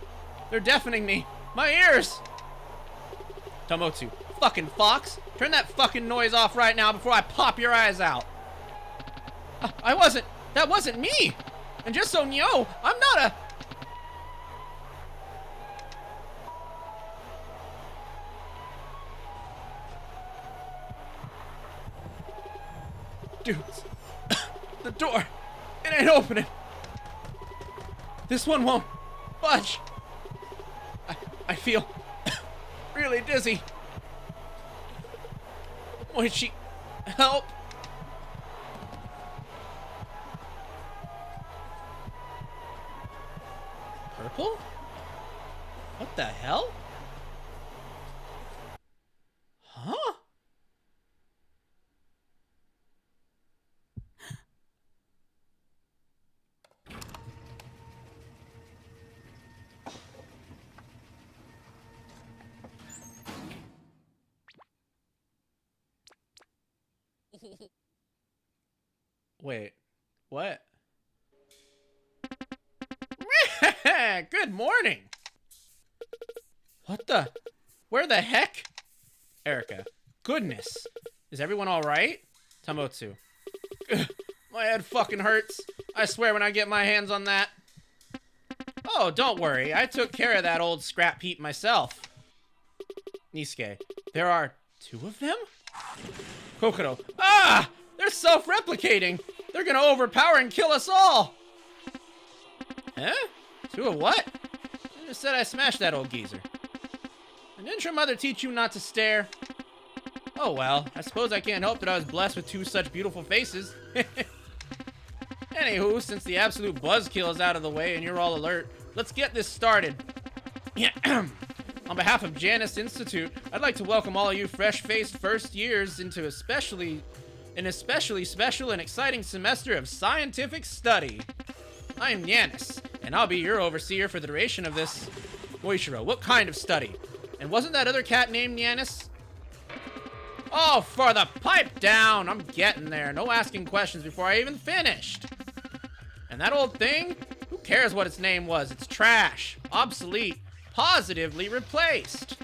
They're deafening me. My ears! Tomotsu, fucking fox, turn that fucking noise off right now before I pop your eyes out. That wasn't me! And just so you know, I'm not a... Dudes, the door, it ain't opening. This one won't budge. I feel really dizzy. Moichi, help. Purple? What the hell? Huh? Wait, what? Good morning. What the? Where the heck? Erica. Goodness. Is everyone all right? Tomotsu. My head fucking hurts. I swear when I get my hands on that. Oh, don't worry. I took care of that old scrap heap myself. Nisuke. There are 2 of them? Kokoro. Ah! They're self-replicating! They're gonna overpower and kill us all! Huh? 2 of what? I just said I smashed that old geezer. And didn't your mother teach you not to stare? Oh well, I suppose I can't help that I was blessed with 2 such beautiful faces. Anywho, since the absolute buzzkill is out of the way and you're all alert, let's get this started. On behalf of Janus Institute, I'd like to welcome all of you fresh-faced first years into an especially special and exciting semester of scientific study. I'm Janus, and I'll be your overseer for the duration of this. Moichiro, what kind of study? And wasn't that other cat named Janus? Oh, for the pipe down! I'm getting there. No asking questions before I even finished. And that old thing? Who cares what its name was? It's trash, obsolete, positively replaced.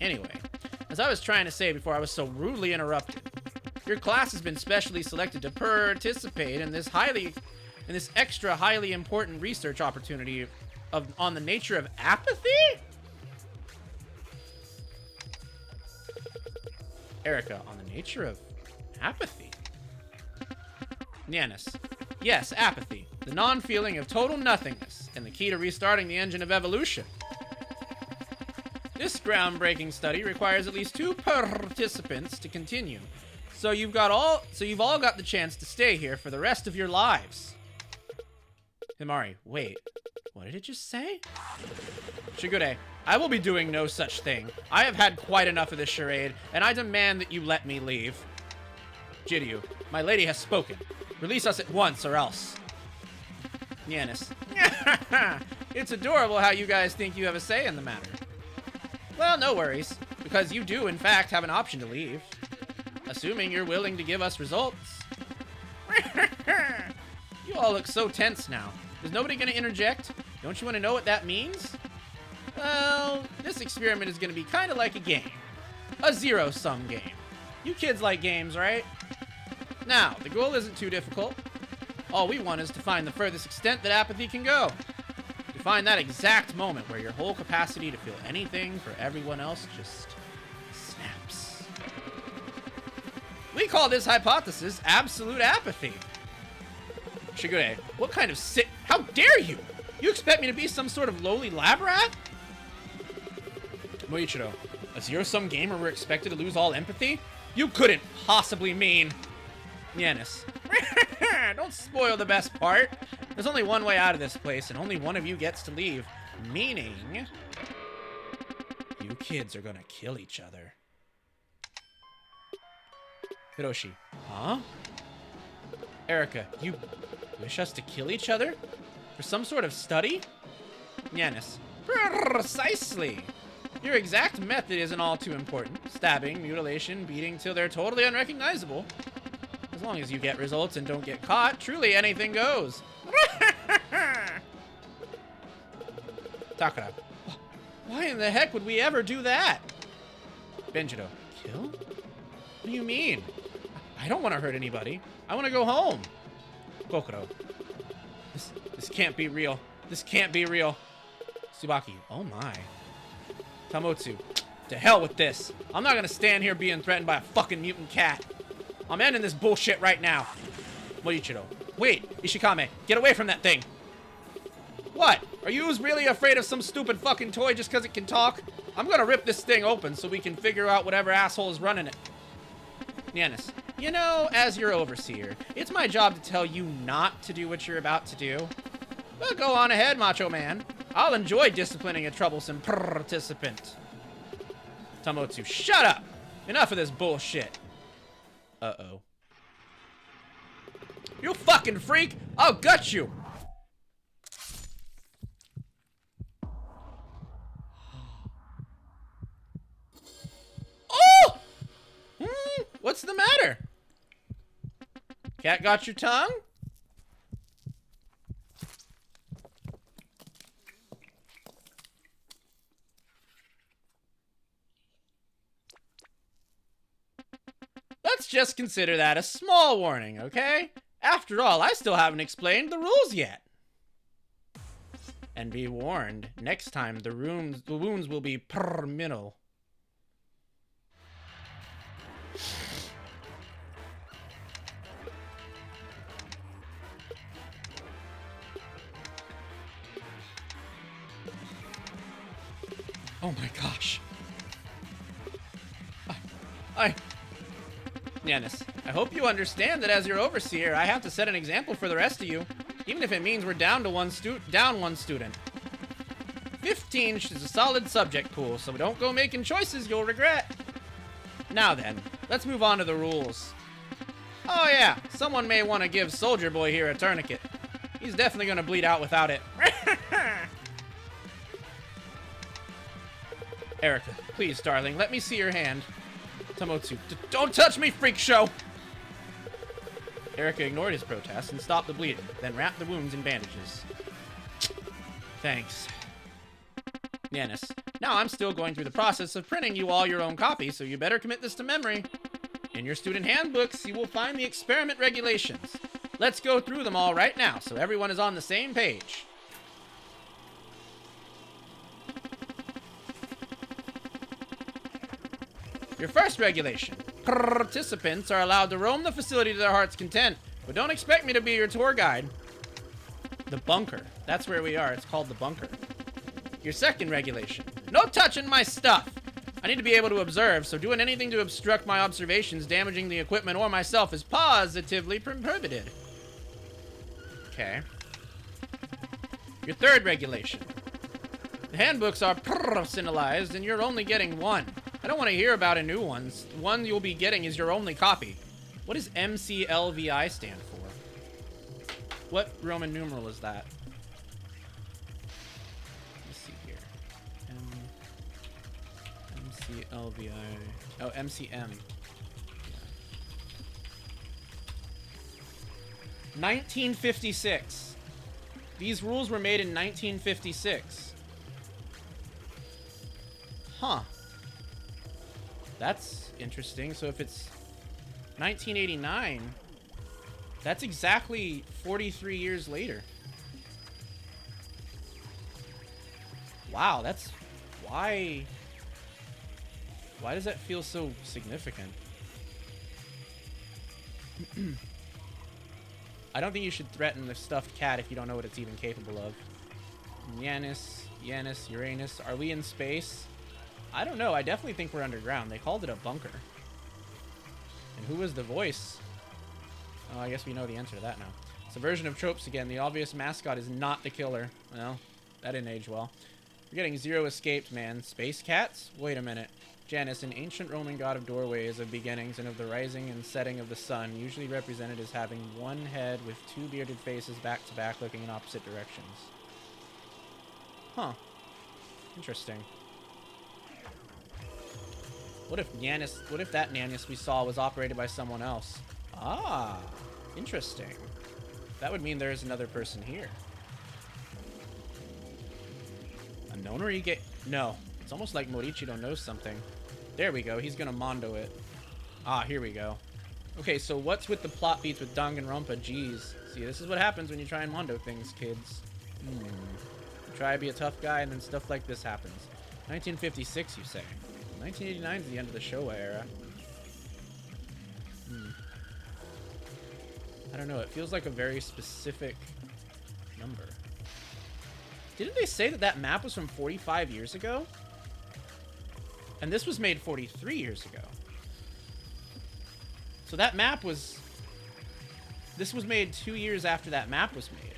Anyway, as I was trying to say before I was so rudely interrupted, your class has been specially selected to participate in this extra highly important research opportunity on the nature of apathy? Erica, on the nature of apathy? Janus. Yes, apathy. The non-feeling of total nothingness, and the key to restarting the engine of evolution. This groundbreaking study requires at least 2 participants to continue. So you've all got the chance to stay here for the rest of your lives. Himari, wait. What did it just say? Shigure, I will be doing no such thing. I have had quite enough of this charade, and I demand that you let me leave. Jiryu, my lady has spoken. Release us at once, or else. Janus. It's adorable how you guys think you have a say in the matter. Well, no worries, because you do, in fact, have an option to leave. Assuming you're willing to give us results. You all look so tense now. Is nobody going to interject? Don't you want to know what that means? Well, this experiment is going to be kind of like a game. A zero-sum game. You kids like games, right? Now, the goal isn't too difficult. All we want is to find the furthest extent that apathy can go. To find that exact moment where your whole capacity to feel anything for everyone else just snaps. We call this hypothesis absolute apathy. Shigure, what kind of sick... How dare you? You expect me to be some sort of lowly lab rat? Moichiro, a zero-sum game where we're expected to lose all empathy? You couldn't possibly mean... Janus. Don't spoil the best part. There's only one way out of this place, and only one of you gets to leave. Meaning... you kids are gonna kill each other. Hiroshi. Huh? Erica, you wish us to kill each other? For some sort of study? Janus. Precisely. Your exact method isn't all too important. Stabbing, mutilation, beating till they're totally unrecognizable. As long as you get results and don't get caught, truly anything goes. Takara. Why in the heck would we ever do that? Benjiro. Kill? What do you mean? I don't want to hurt anybody. I want to go home. Kokoro. This can't be real. This can't be real. Tsubaki. Oh my. Tamotsu. To hell with this. I'm not gonna stand here being threatened by a fucking mutant cat. I'm ending this bullshit right now. Moichiro. Wait, Ishikame. Get away from that thing. What? Are you really afraid of some stupid fucking toy just because it can talk? I'm gonna rip this thing open so we can figure out whatever asshole is running it. Nianis. You know, as your overseer, it's my job to tell you not to do what you're about to do. Well, go on ahead, Macho Man. I'll enjoy disciplining a troublesome participant. Tamotsu, shut up! Enough of this bullshit. Uh-oh. You fucking freak! I'll gut you! Oh! What's the matter? Cat got your tongue? Let's just consider that a small warning, okay? After all, I still haven't explained the rules yet. And be warned, next time the wounds will be permanent. Oh my gosh. Nianis, I hope you understand that as your overseer, I have to set an example for the rest of you, even if it means we're down one student. 15 is a solid subject pool, so don't go making choices you'll regret. Now then, let's move on to the rules. Oh yeah, someone may want to give Soldier Boy here a tourniquet. He's definitely going to bleed out without it. Erica, please, darling, let me see your hand. Tamotsu, don't touch me, freak show! Erica ignored his protest and stopped the bleeding, then wrapped the wounds in bandages. Thanks. Nianis, now I'm still going through the process of printing you all your own copy, so you better commit this to memory. In your student handbooks, you will find the experiment regulations. Let's go through them all right now, so everyone is on the same page. Your first regulation. Participants are allowed to roam the facility to their heart's content, but don't expect me to be your tour guide. The bunker. That's where we are. It's called the bunker. Your second regulation. No touching my stuff. I need to be able to observe, so doing anything to obstruct my observations, damaging the equipment or myself is positively prohibited. Okay. Your third regulation. The handbooks are personalized, and you're only getting one. I don't want to hear about a new one. The one you'll be getting is your only copy. What does MCLVI stand for? What Roman numeral is that? Let's see here. MCLVI. Oh, MCM. Yeah. 1956. These rules were made in 1956. Huh. That's interesting. So if it's 1989, that's exactly 43 years later. Wow, that's... Why does that feel so significant? I don't think you should threaten the stuffed cat if you don't know what it's even capable of. Uranus, Uranus. Are we in space? I don't know. I definitely think we're underground. They called it a bunker. And who was the voice? Oh, I guess we know the answer to that now. Subversion of tropes again. The obvious mascot is not the killer. Well, that didn't age well. We're getting zero escaped, man. Space cats? Wait a minute. Janus, an ancient Roman god of doorways, of beginnings, and of the rising and setting of the sun, usually represented as having one head with two bearded faces back to back looking in opposite directions. Huh. Interesting. What if that Nanius we saw was operated by someone else? Ah, interesting. That would mean there's another person here. Unknown or get? No. It's almost like Morichiro knows something. There we go. He's gonna Mondo it. Ah, here we go. Okay, so what's with the plot beats with Danganronpa? Jeez. See, this is what happens when you try and Mondo things, kids. You try to be a tough guy, and then stuff like this happens. 1956, you say? 1989 is the end of the Showa era. I don't know. It feels like a very specific number. Didn't they say that that map was from 45 years ago? And this was made 43 years ago. So that map was... This was made 2 years after that map was made.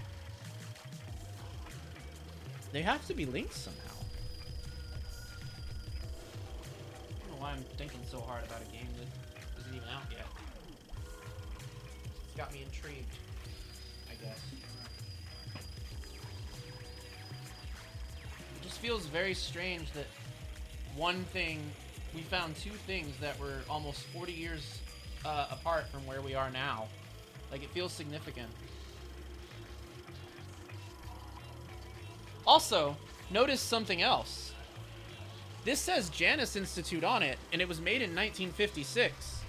They have to be linked somehow. I don't know why I'm thinking so hard about a game that isn't even out yet. It's got me intrigued, I guess. It just feels very strange that we found two things that were almost 40 years apart from where we are now. Like, it feels significant. Also, notice something else. This says Janus Institute on it, and it was made in 1956.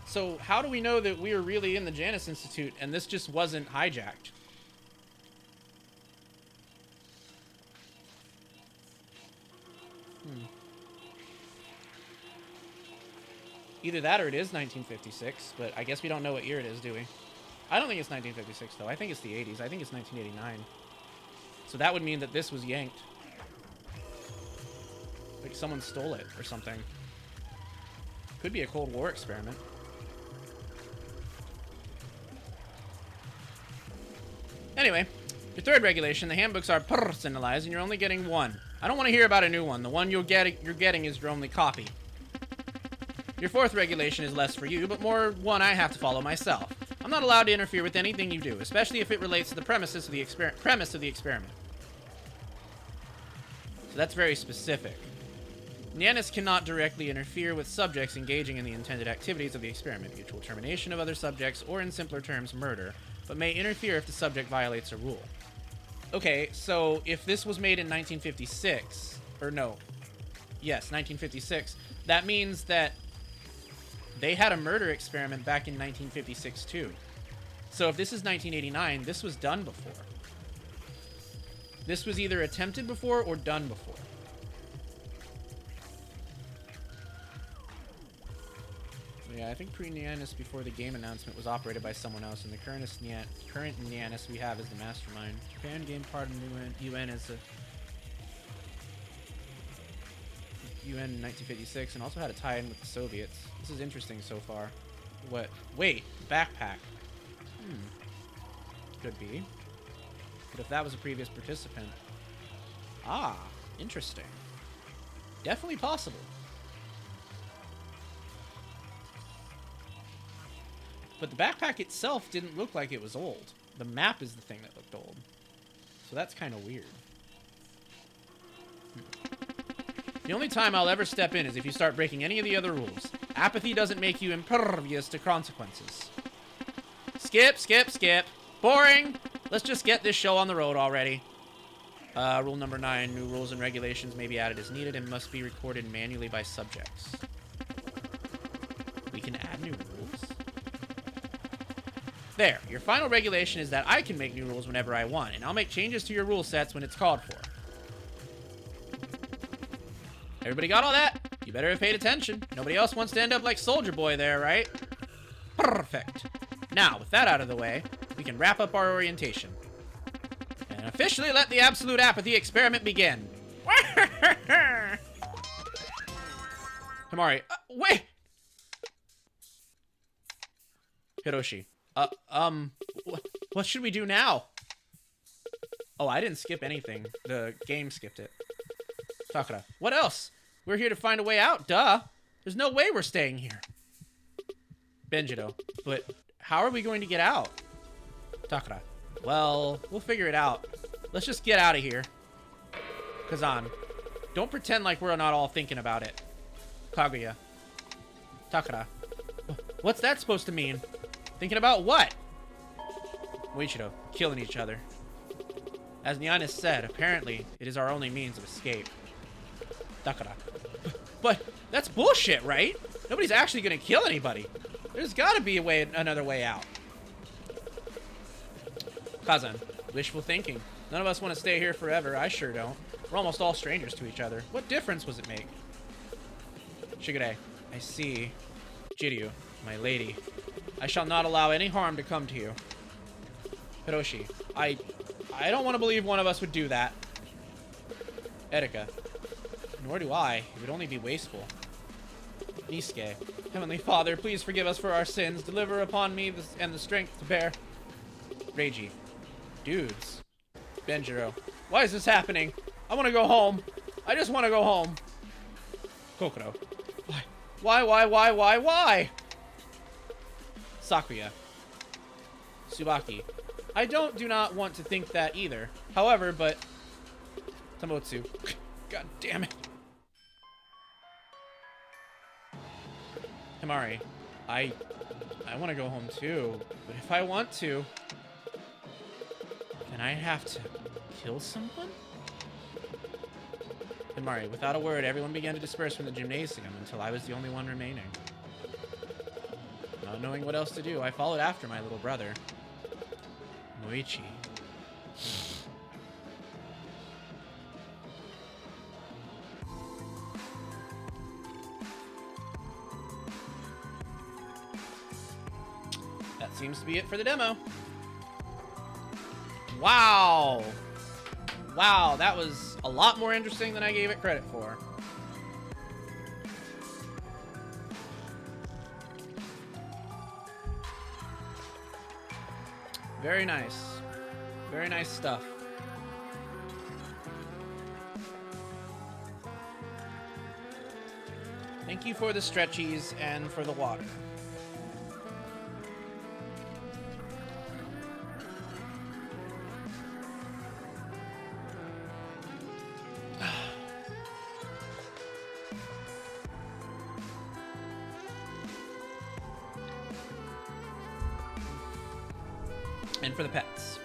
So how do we know that we were really in the Janus Institute and this just wasn't hijacked? Either that or it is 1956, but I guess we don't know what year it is, do we? I don't think it's 1956, though. I think it's the 80s. I think it's 1989. So that would mean that this was yanked. Like someone stole it or something. Could be a Cold War experiment. Anyway, your third regulation, the handbooks are personalized and you're only getting one. I don't want to hear about a new one. The one you're getting is your only copy. Your fourth regulation is less for you, but more one I have to follow myself. I'm not allowed to interfere with anything you do, especially if it relates to the premise of the experiment. So that's very specific. Nyannis cannot directly interfere with subjects engaging in the intended activities of the experiment, mutual termination of other subjects, or in simpler terms, murder, but may interfere if the subject violates a rule. Okay, so if this was made in 1956, or no, yes, 1956, that means that they had a murder experiment back in 1956 too. So if this is 1989, this was done before. This was either attempted before or done before. Yeah, I think pre-Nyannis before the game announcement was operated by someone else, and the current Nyannis we have is the mastermind. Japan game part of UN as a UN in 1956, and also had a tie-in with the Soviets. This is interesting so far. What? Wait, backpack. Could be. But if that was a previous participant... Ah, interesting. Definitely possible. But the backpack itself didn't look like it was old. The map is the thing that looked old. So that's kind of weird. The only time I'll ever step in is if you start breaking any of the other rules. Apathy doesn't make you impervious to consequences. Skip, skip, skip. Boring! Let's just get this show on the road already. Rule number 9. New rules and regulations may be added as needed and must be recorded manually by subjects. We can add new rules? There. Your final regulation is that I can make new rules whenever I want, and I'll make changes to your rule sets when it's called for. Everybody got all that? You better have paid attention. Nobody else wants to end up like Soldier Boy there, right? Perfect. Now, with that out of the way, we can wrap up our orientation. And officially let the absolute apathy experiment begin. Himari, wait! Hiroshi, what should we do now? Oh, I didn't skip anything. The game skipped it. Takara, what else? We're here to find a way out, duh. There's no way we're staying here. Benjito, but how are we going to get out? Takara, well, we'll figure it out. Let's just get out of here. Kazan, Don't pretend like we're not all thinking about it. Kaguya. Takara. What's that supposed to mean? Thinking about what? Moichiro. Killing each other. As Nyan said, apparently, it is our only means of escape. Takara. But that's bullshit, right? Nobody's actually gonna kill anybody. There's gotta be another way out. Kazan. Wishful thinking. None of us want to stay here forever. I sure don't. We're almost all strangers to each other. What difference does it make? Shigure. I see. Jiryu, my lady. I shall not allow any harm to come to you. Hiroshi. I don't want to believe one of us would do that. Erika. Nor do I. It would only be wasteful. Nisuke. Heavenly Father, please forgive us for our sins. Deliver upon me and the strength to bear. Reiji. Dudes. Benjiro. Why is this happening? I want to go home. I just want to go home. Kokoro. Why? Sakuya. Tsubaki. I do not want to think that either. However, but... Tamotsu. God damn it. Himari. I want to go home too. But if I want to... then I have to kill someone? Himari. Without a word, everyone began to disperse from the gymnasium until I was the only one remaining. Not knowing what else to do, I followed after my little brother. Moichi. That seems to be it for the demo. Wow. Wow, that was a lot more interesting than I gave it credit for. Very nice. Very nice stuff. Thank you for the stretchies and for the water. And for the pets.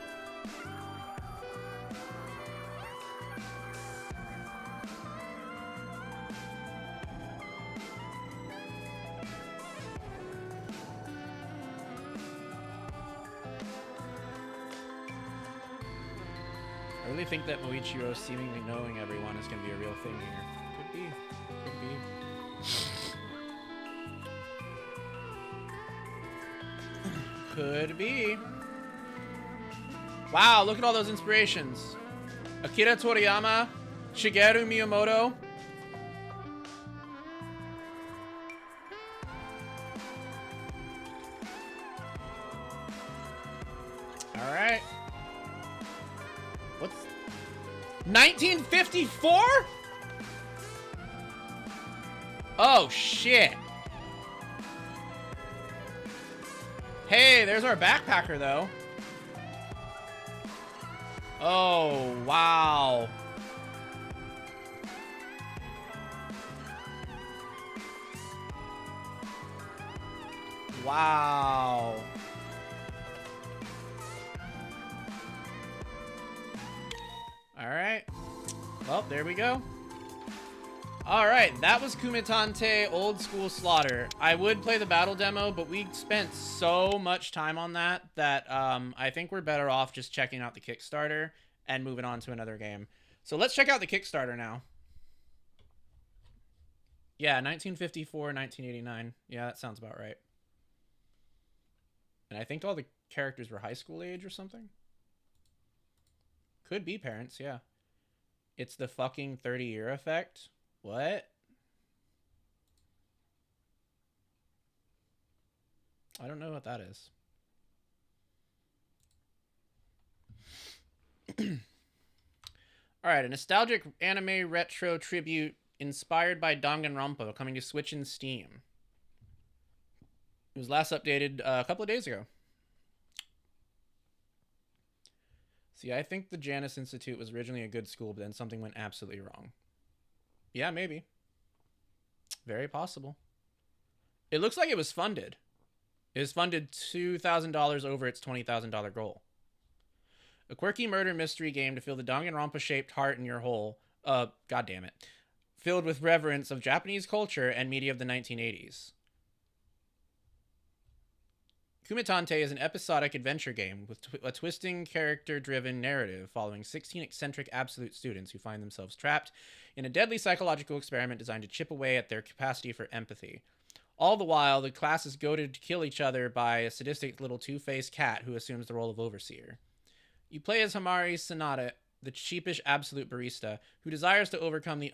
I really think that Moichiro seemingly knowing everyone is going to be a real thing here. Could be. Could be. Could be. Wow, look at all those inspirations. Akira Toriyama, Shigeru Miyamoto. All right. What's 1954? Oh, shit. Hey, there's our backpacker, though. Oh, wow. Wow. All right. Well, there we go. All right, that was Kumitante Old School Slaughter. I would play the battle demo, but we spent so much time on that I think we're better off just checking out the Kickstarter and moving on to another game. So let's check out the Kickstarter now. Yeah, 1954, 1989. Yeah, that sounds about right. And I think all the characters were high school age or something. Could be parents, yeah. It's the fucking 30-year effect. What? I don't know what that is. Alright, a nostalgic anime retro tribute inspired by Danganronpa coming to Switch and Steam. It was last updated a couple of days ago. See, I think the Janus Institute was originally a good school, but then something went absolutely wrong. Yeah, maybe. Very possible. It looks like it was funded. It was funded $2,000 over its $20,000 goal. A quirky murder mystery game to fill the Danganronpa shaped heart in your hole. God damn it. Filled with reverence of Japanese culture and media of the 1980s. Kumitante is an episodic adventure game with a twisting, character driven narrative following 16 eccentric absolute students who find themselves trapped in a deadly psychological experiment designed to chip away at their capacity for empathy. All the while, the class is goaded to kill each other by a sadistic little two-faced cat who assumes the role of overseer. You play as Hamari Sonata, the sheepish absolute barista, who desires to overcome the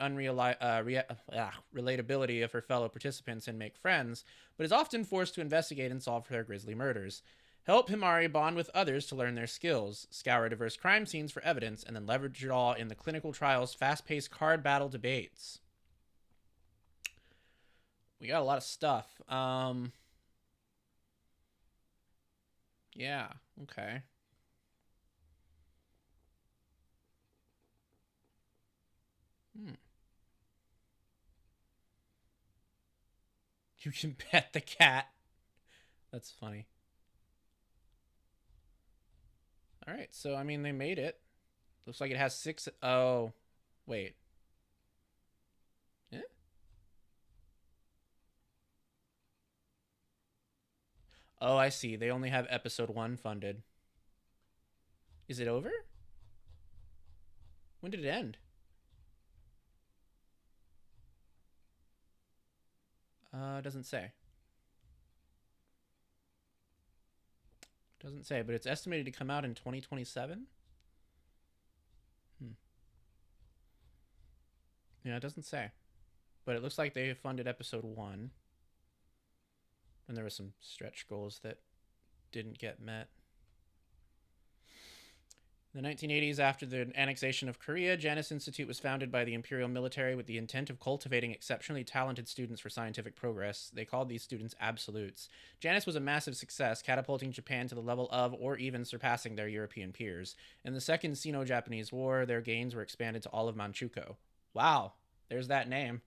relatability of her fellow participants and make friends, but is often forced to investigate and solve their grisly murders. Help Himari bond with others to learn their skills, scour diverse crime scenes for evidence, and then leverage it all in the clinical trial's fast-paced card battle debates. We got a lot of stuff. Yeah, okay. Hmm. You can pet the cat. That's funny. All right, so I mean, they made it. Looks like it has six. Oh, wait. Eh? Oh, I see. They only have episode 1 funded. Is it over? When did it end? Doesn't say. Doesn't say, but it's estimated to come out in 2027. Hmm. Yeah, it doesn't say. But it looks like they funded episode 1. And there were some stretch goals that didn't get met. In the 1980s, after the annexation of Korea, Janus Institute was founded by the imperial military with the intent of cultivating exceptionally talented students for scientific progress. They called these students absolutes. Janus was a massive success, catapulting Japan to the level of or even surpassing their European peers. In the Second Sino-Japanese War, their gains were expanded to all of Manchukuo. Wow, there's that name.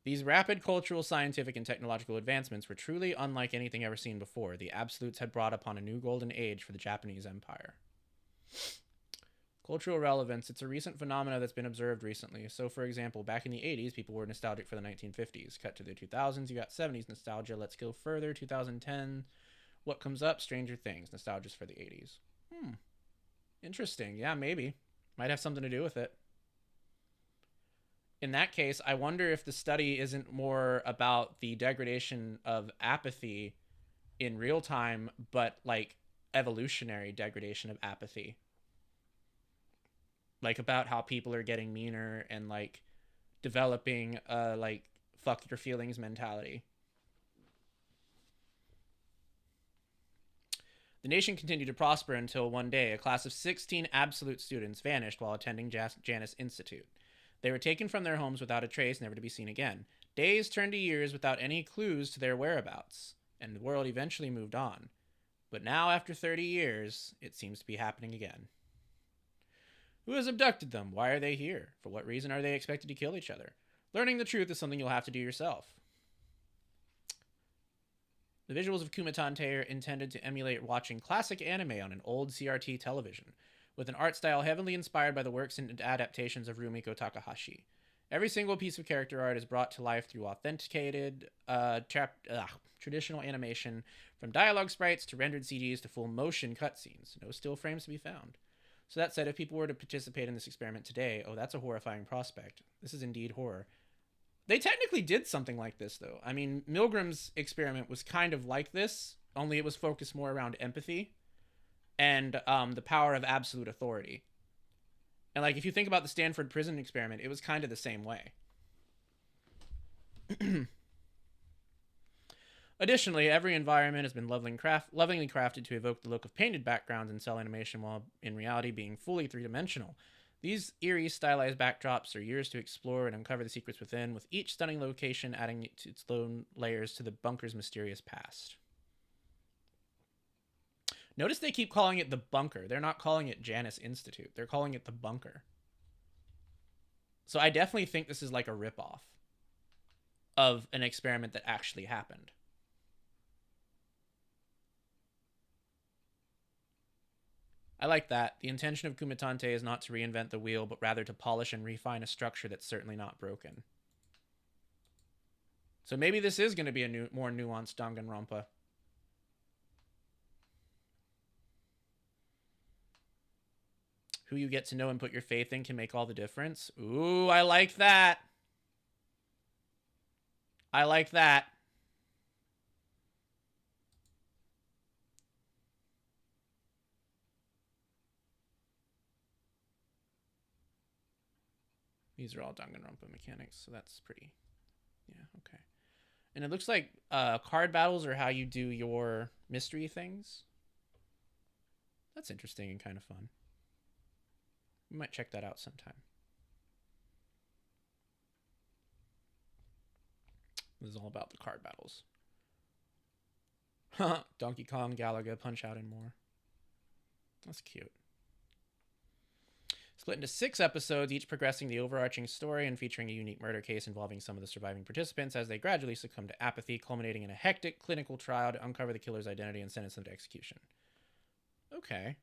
These rapid cultural, scientific, and technological advancements were truly unlike anything ever seen before. The absolutes had brought upon a new golden age for the Japanese Empire. Cultural relevance. It's a recent phenomena that's been observed recently. So, for example, back in the 80s, people were nostalgic for the 1950s. Cut to the 2000s, you got 70s nostalgia. Let's go further. 2010. What comes up? Stranger Things. Nostalgia's for the 80s. Interesting. Yeah, maybe. Might have something to do with it. In that case, I wonder if the study isn't more about the degradation of apathy in real time, but like evolutionary degradation of apathy. Like about how people are getting meaner and like developing a like fuck your feelings mentality. The nation continued to prosper until one day a class of 16 absolute students vanished while attending Janus Institute. They were taken from their homes without a trace, never to be seen again. Days turned to years without any clues to their whereabouts, and the world eventually moved on. But now, after 30 years, it seems to be happening again. Who has abducted them? Why are they here? For what reason are they expected to kill each other? Learning the truth is something you'll have to do yourself. The visuals of Kumitante are intended to emulate watching classic anime on an old CRT television, with an art style heavily inspired by the works and adaptations of Rumiko Takahashi. Every single piece of character art is brought to life through authenticated, traditional animation, from dialogue sprites to rendered CGs to full motion cutscenes. No still frames to be found. So that said, if people were to participate in this experiment today, oh, that's a horrifying prospect. This is indeed horror. They technically did something like this, though. I mean, Milgram's experiment was kind of like this, only it was focused more around empathy and the power of absolute authority. And, like, if you think about the Stanford prison experiment, it was kind of the same way. Additionally, every environment has been lovingly crafted to evoke the look of painted backgrounds in cell animation while in reality being fully three-dimensional. These eerie, stylized backdrops are yours to explore and uncover the secrets within, with each stunning location adding its own layers to the bunker's mysterious past. Notice they keep calling it the bunker. They're not calling it Janus Institute. They're calling it the bunker. So I definitely think this is like a ripoff of an experiment that actually happened. I like that. The intention of Kumatante is not to reinvent the wheel, but rather to polish and refine a structure that's certainly not broken. So maybe this is going to be a more nuanced Danganronpa. Who you get to know and put your faith in can make all the difference. Ooh, I like that. I like that. These are all Danganronpa mechanics, so that's pretty... Yeah, okay. And it looks like card battles are how you do your mystery things. That's interesting and kind of fun. We might check that out sometime. This is all about the card battles. Donkey Kong, Galaga, Punch Out, and more. That's cute. Split into 6 episodes, each progressing the overarching story and featuring a unique murder case involving some of the surviving participants as they gradually succumb to apathy, culminating in a hectic clinical trial to uncover the killer's identity and sentence them to execution. Okay.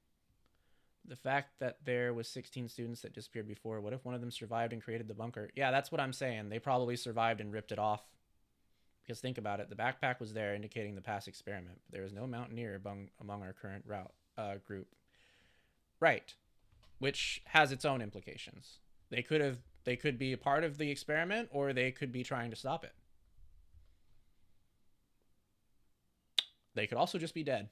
The fact that there was 16 students that disappeared before, what if one of them survived and created the bunker? Yeah, that's what I'm saying. They probably survived and ripped it off. Because think about it, the backpack was there indicating the past experiment, but there is no mountaineer among our current group. Right. Which has its own implications. They could be a part of the experiment, or they could be trying to stop it. They could also just be dead.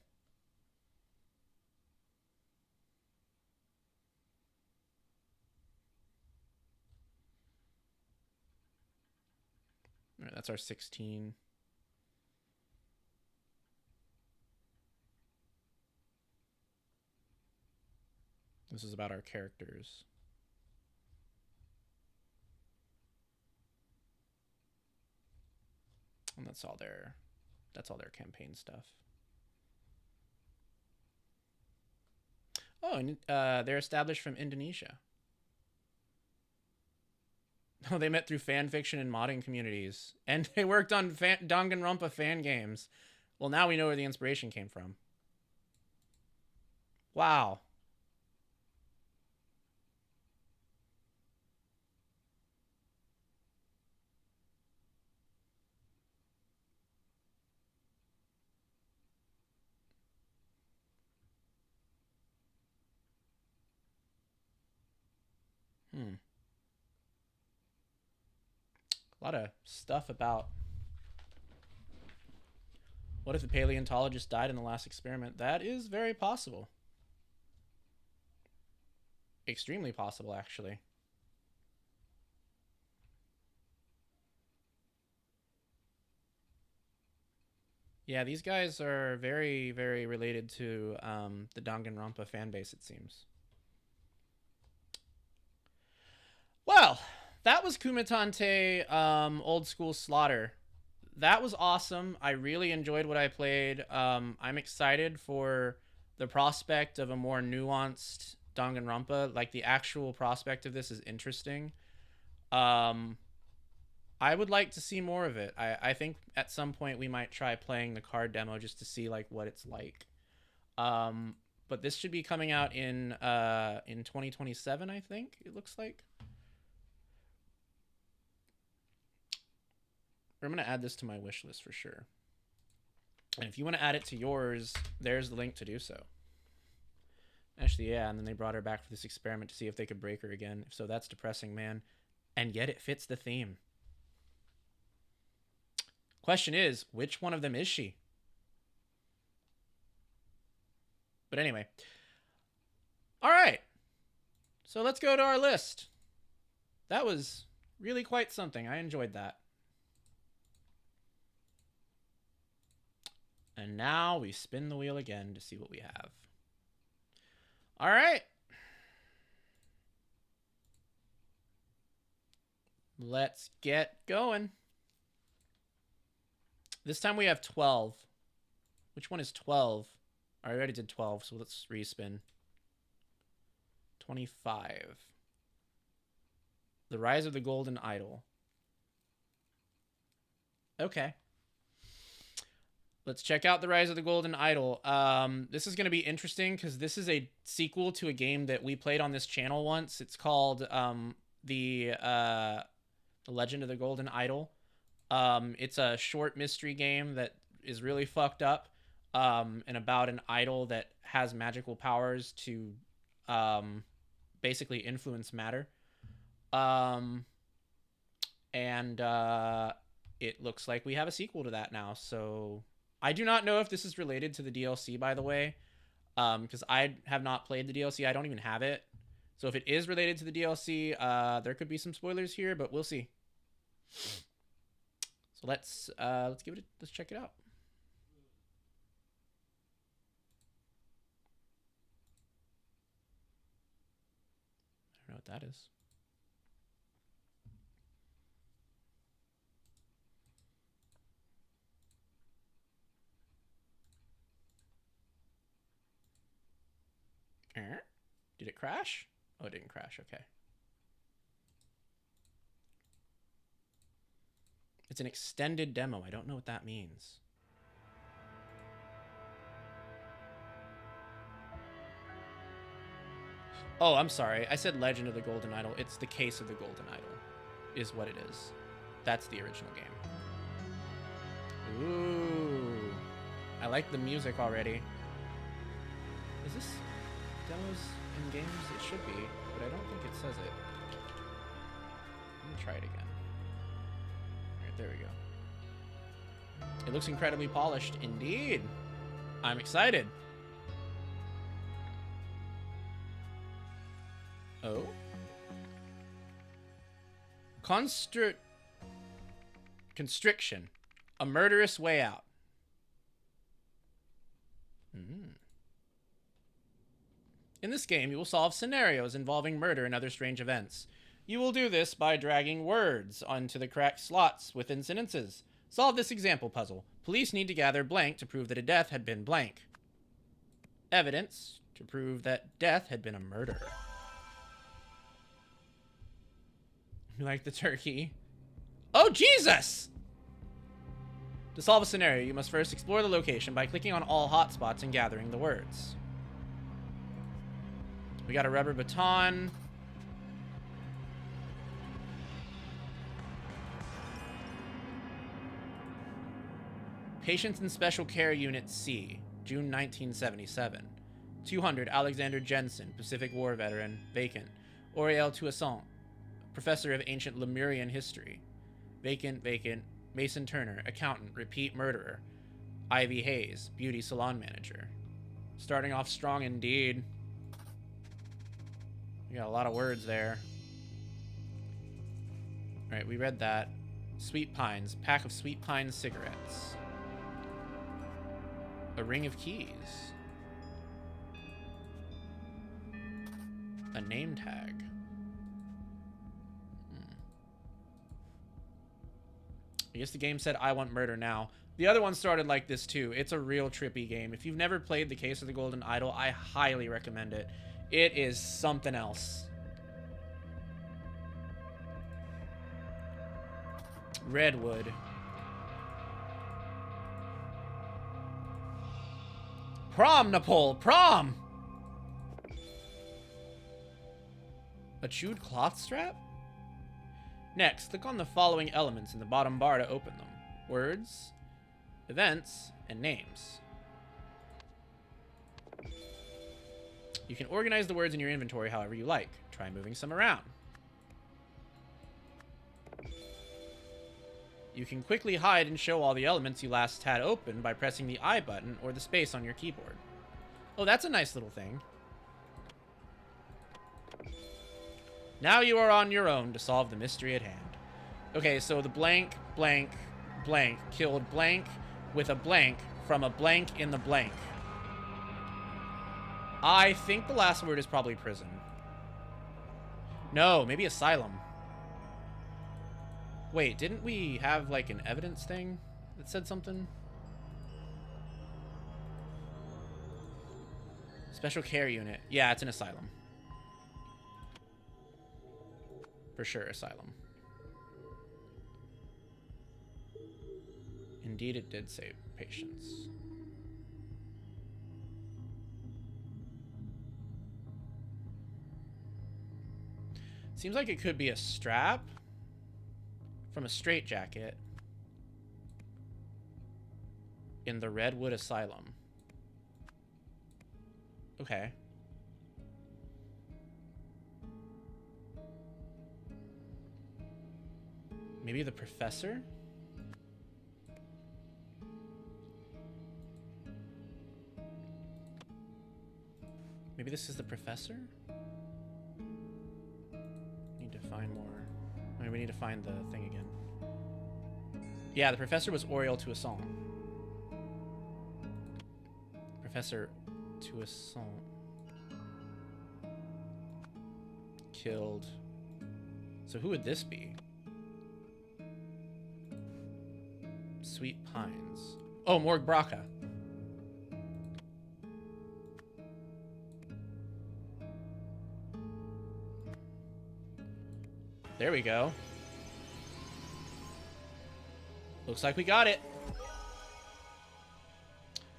All right, that's our 16. This is about our characters. And that's all their campaign stuff. Oh, and they're established from Indonesia. Oh, they met through fan fiction and modding communities. And they worked on Danganronpa fan games. Well, now we know where the inspiration came from. Wow. A lot of stuff about what if the paleontologist died in the last experiment. That is very possible. Extremely possible, actually. Yeah, these guys are very, very related to the Danganronpa fan base, it seems. Well, that was Kumatante Old School Slaughter. That was awesome. I really enjoyed what I played. I'm excited for the prospect of a more nuanced Danganronpa. Like, the actual prospect of this is interesting. I would like to see more of it. I think at some point we might try playing the card demo just to see like what it's like. But this should be coming out in 2027, I think it looks like. I'm going to add this to my wish list for sure. And if you want to add it to yours, there's the link to do so. Actually, yeah, and then they brought her back for this experiment to see if they could break her again. If so, that's depressing, man. And yet it fits the theme. Question is, which one of them is she? But anyway. All right. So let's go to our list. That was really quite something. I enjoyed that. And now we spin the wheel again to see what we have. All right. Let's get going. This time we have 12. Which one is 12? I already did 12, so let's respin. 25. The Rise of the Golden Idol. Okay. Let's check out The Rise of the Golden Idol. This is going to be interesting because this is a sequel to a game that we played on this channel once. It's called The Legend of the Golden Idol. It's a short mystery game that is really fucked up, and about an idol that has magical powers to basically influence matter. It looks like we have a sequel to that now. So I do not know if this is related to the DLC, by the way, because I have not played the DLC. I don't even have it. So if it is related to the DLC, there could be some spoilers here, but we'll see. So let's check it out. I don't know what that is. Did it crash? Oh, it didn't crash. Okay. It's an extended demo. I don't know what that means. Oh, I'm sorry. I said Legend of the Golden Idol. It's The Case of the Golden Idol is what it is. That's the original game. Ooh. I like the music already. Is this demos in games? It should be, but I don't think it says it. Let me try it again. Alright, there we go. It looks incredibly polished indeed. I'm excited. Oh? Constriction. A murderous way out. In this game, you will solve scenarios involving murder and other strange events. You will do this by dragging words onto the correct slots within sentences. Solve this example puzzle. Police need to gather blank to prove that a death had been blank. Evidence to prove that death had been a murder. You like the turkey? Oh, Jesus! To solve a scenario, you must first explore the location by clicking on all hotspots and gathering the words. We got a rubber baton. Patients in Special Care Unit C, June 1977. 200, Alexander Jensen, Pacific War veteran, vacant. Auriel Toussaint, professor of ancient Lemurian history. Vacant, vacant. Mason Turner, accountant, repeat murderer. Ivy Hayes, beauty salon manager. Starting off strong indeed. We got a lot of words there. Alright, we read that. Sweet Pines, pack of Sweet Pines cigarettes. A ring of keys. A name tag. I guess the game said, I want murder now. The other one started like this too. It's a real trippy game. If you've never played The Case of the Golden Idol, I highly recommend it. It is something else. Redwood. Prom, Nepal! Prom! A chewed cloth strap? Next, click on the following elements in the bottom bar to open them. Words, events, and names. You can organize the words in your inventory however you like. Try moving some around. You can quickly hide and show all the elements you last had open by pressing the I button or the space on your keyboard. Oh, that's a nice little thing. Now you are on your own to solve the mystery at hand. Okay, so the blank, blank, blank killed blank with a blank from a blank in the blank. I think the last word is probably prison. No, maybe asylum. Wait, didn't we have like an evidence thing that said something? Special care unit. Yeah, it's an asylum. For sure, asylum. Indeed, it did say patience. Seems like it could be a strap from a straitjacket in the Redwood Asylum. Okay. Maybe the professor? Maybe this is the professor? Need to find more. I mean, we need to find the thing again. Yeah, the professor was Oriole to a song. Professor to a song. Killed. So who would this be? Sweet Pines. Oh, Morg Braca. There we go. Looks like we got it.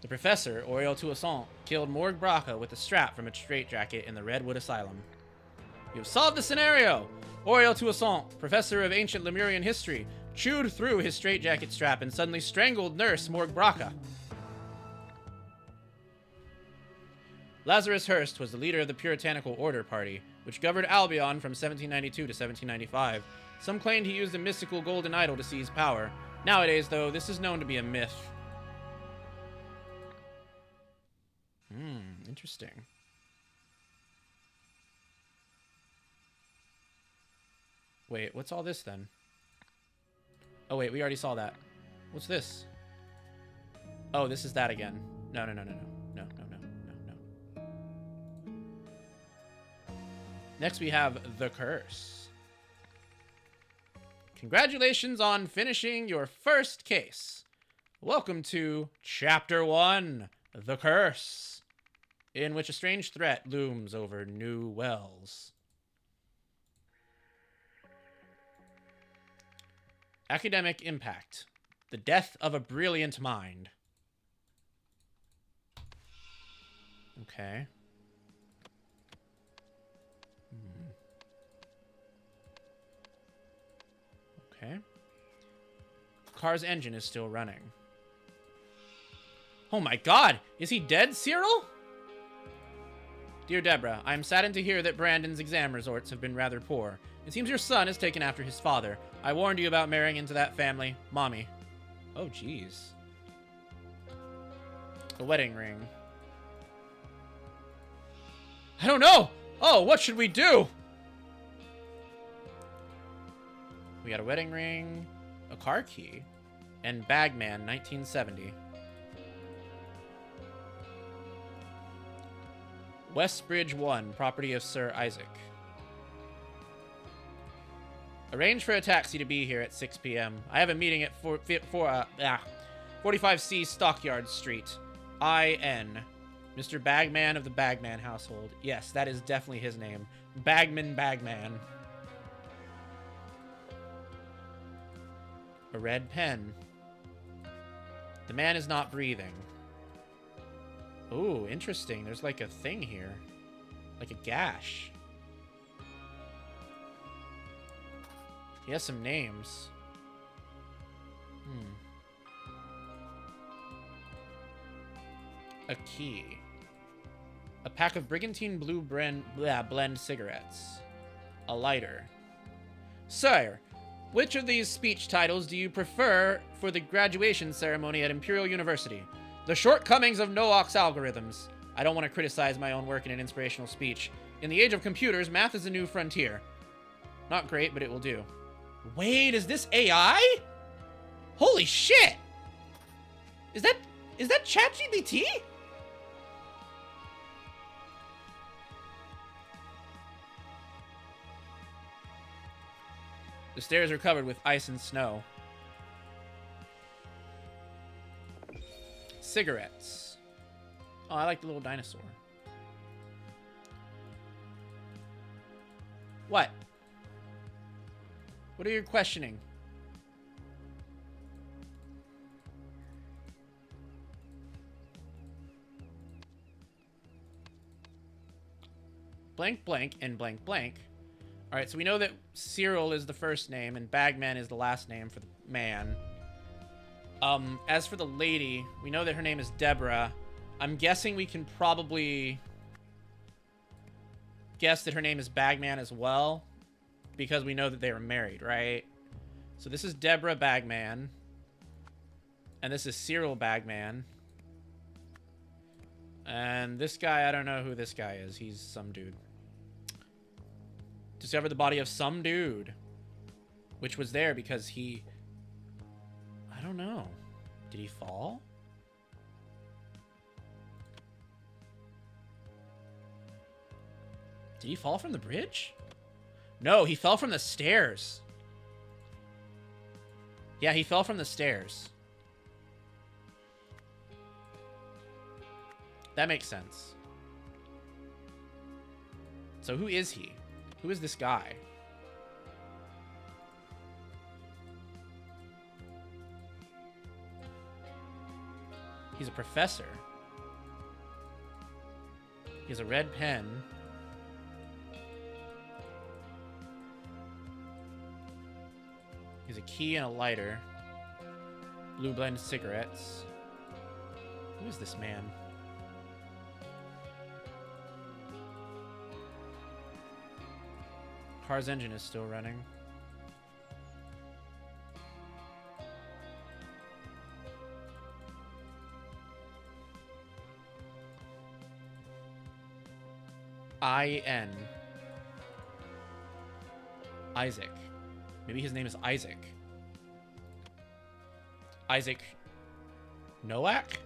The professor, Oriole Toussaint, killed Morg Braca with a strap from a straitjacket in the Redwood Asylum. You have solved the scenario! Oriole Toussaint, professor of ancient Lemurian history, chewed through his straitjacket strap and suddenly strangled nurse Morg Braca. Lazarus Hearst was the leader of the Puritanical Order Party, which governed Albion from 1792 to 1795. Some claimed he used a mystical golden idol to seize power. Nowadays, though, this is known to be a myth. Interesting. Wait, what's all this then? Oh wait, we already saw that. What's this? Oh, this is that again. No. Next we have The Curse. Congratulations on finishing your first case. Welcome to Chapter 1, The Curse, in which a strange threat looms over New Wells. Academic impact. The death of a brilliant mind. Okay. Okay. The car's engine is still running. Oh my god! Is he dead, Cyril? Dear Deborah, I am saddened to hear that Brandon's exam results have been rather poor. It seems your son has taken after his father. I warned you about marrying into that family. Mommy. Oh, jeez. The wedding ring. I don't know! Oh, what should we do? We got a wedding ring, a car key, and Bagman 1970. Westbridge 1, property of Sir Isaac. Arrange for a taxi to be here at 6 p.m. I have a meeting at 45C Stockyard Street. I.N. Mr. Bagman of the Bagman household. Yes, that is definitely his name. Bagman. A red pen. The man is not breathing. Ooh, interesting. There's like a thing here. Like a gash. He has some names. A key. A pack of Brigantine Blue blend cigarettes. A lighter. Sire, which of these speech titles do you prefer for the graduation ceremony at Imperial University? The shortcomings of Noak's algorithms. I don't want to criticize my own work in an inspirational speech. In the age of computers, math is a new frontier. Not great, but it will do. Wait, is this AI? Holy shit! Is that ChatGPT? The stairs are covered with ice and snow. Cigarettes. Oh, I like the little dinosaur. What? What are you questioning? Blank, blank, and blank, blank. All right, so we know that Cyril is the first name and Bagman is the last name for the man. As for the lady, we know that her name is Deborah. I'm guessing we can probably guess that her name is Bagman as well, because we know that they were married, right? So this is Deborah Bagman, and this is Cyril Bagman. And this guy, I don't know who this guy is. He's some dude. Discovered the body of some dude, which was there because he... I don't know. Did he fall? Did he fall from the bridge? No, he fell from the stairs. Yeah, he fell from the stairs. That makes sense. So who is he? Who is this guy? He's a professor. He has a red pen. He has a key and a lighter. Blue blend cigarettes. Who is this man? Car's engine is still running. I-N. Isaac. Maybe his name is Isaac. Isaac Nowak?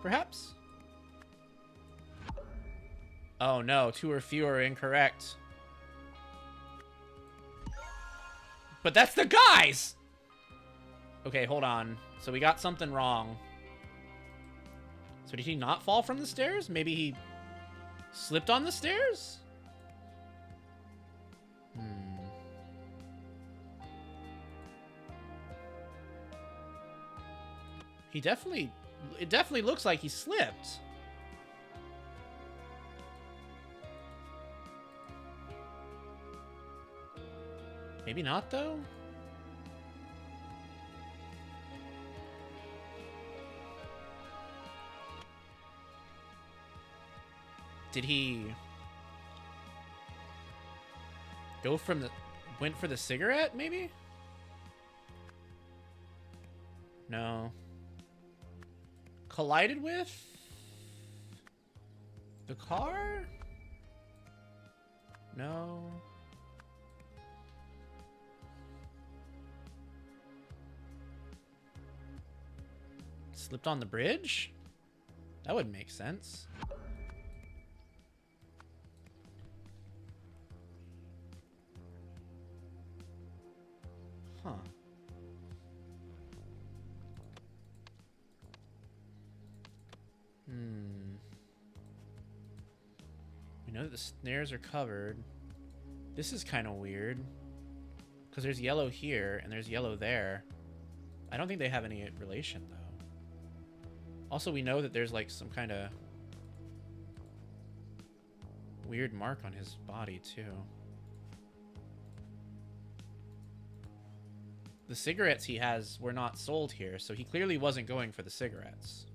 Perhaps? Oh no, 2 or fewer are incorrect. But that's the guys! Okay, hold on. So we got something wrong. So did he not fall from the stairs? Maybe he slipped on the stairs? It definitely looks like he slipped. Maybe not, though? Did he go from the... went for the cigarette, maybe? No. Collided with the car? No. Slipped on the bridge? That would make sense. Huh. We know that the snares are covered. This is kind of weird. Because there's yellow here, and there's yellow there. I don't think they have any relation, though. Also, we know that there's, like, some kind of weird mark on his body, too. The cigarettes he has were not sold here, so he clearly wasn't going for the cigarettes.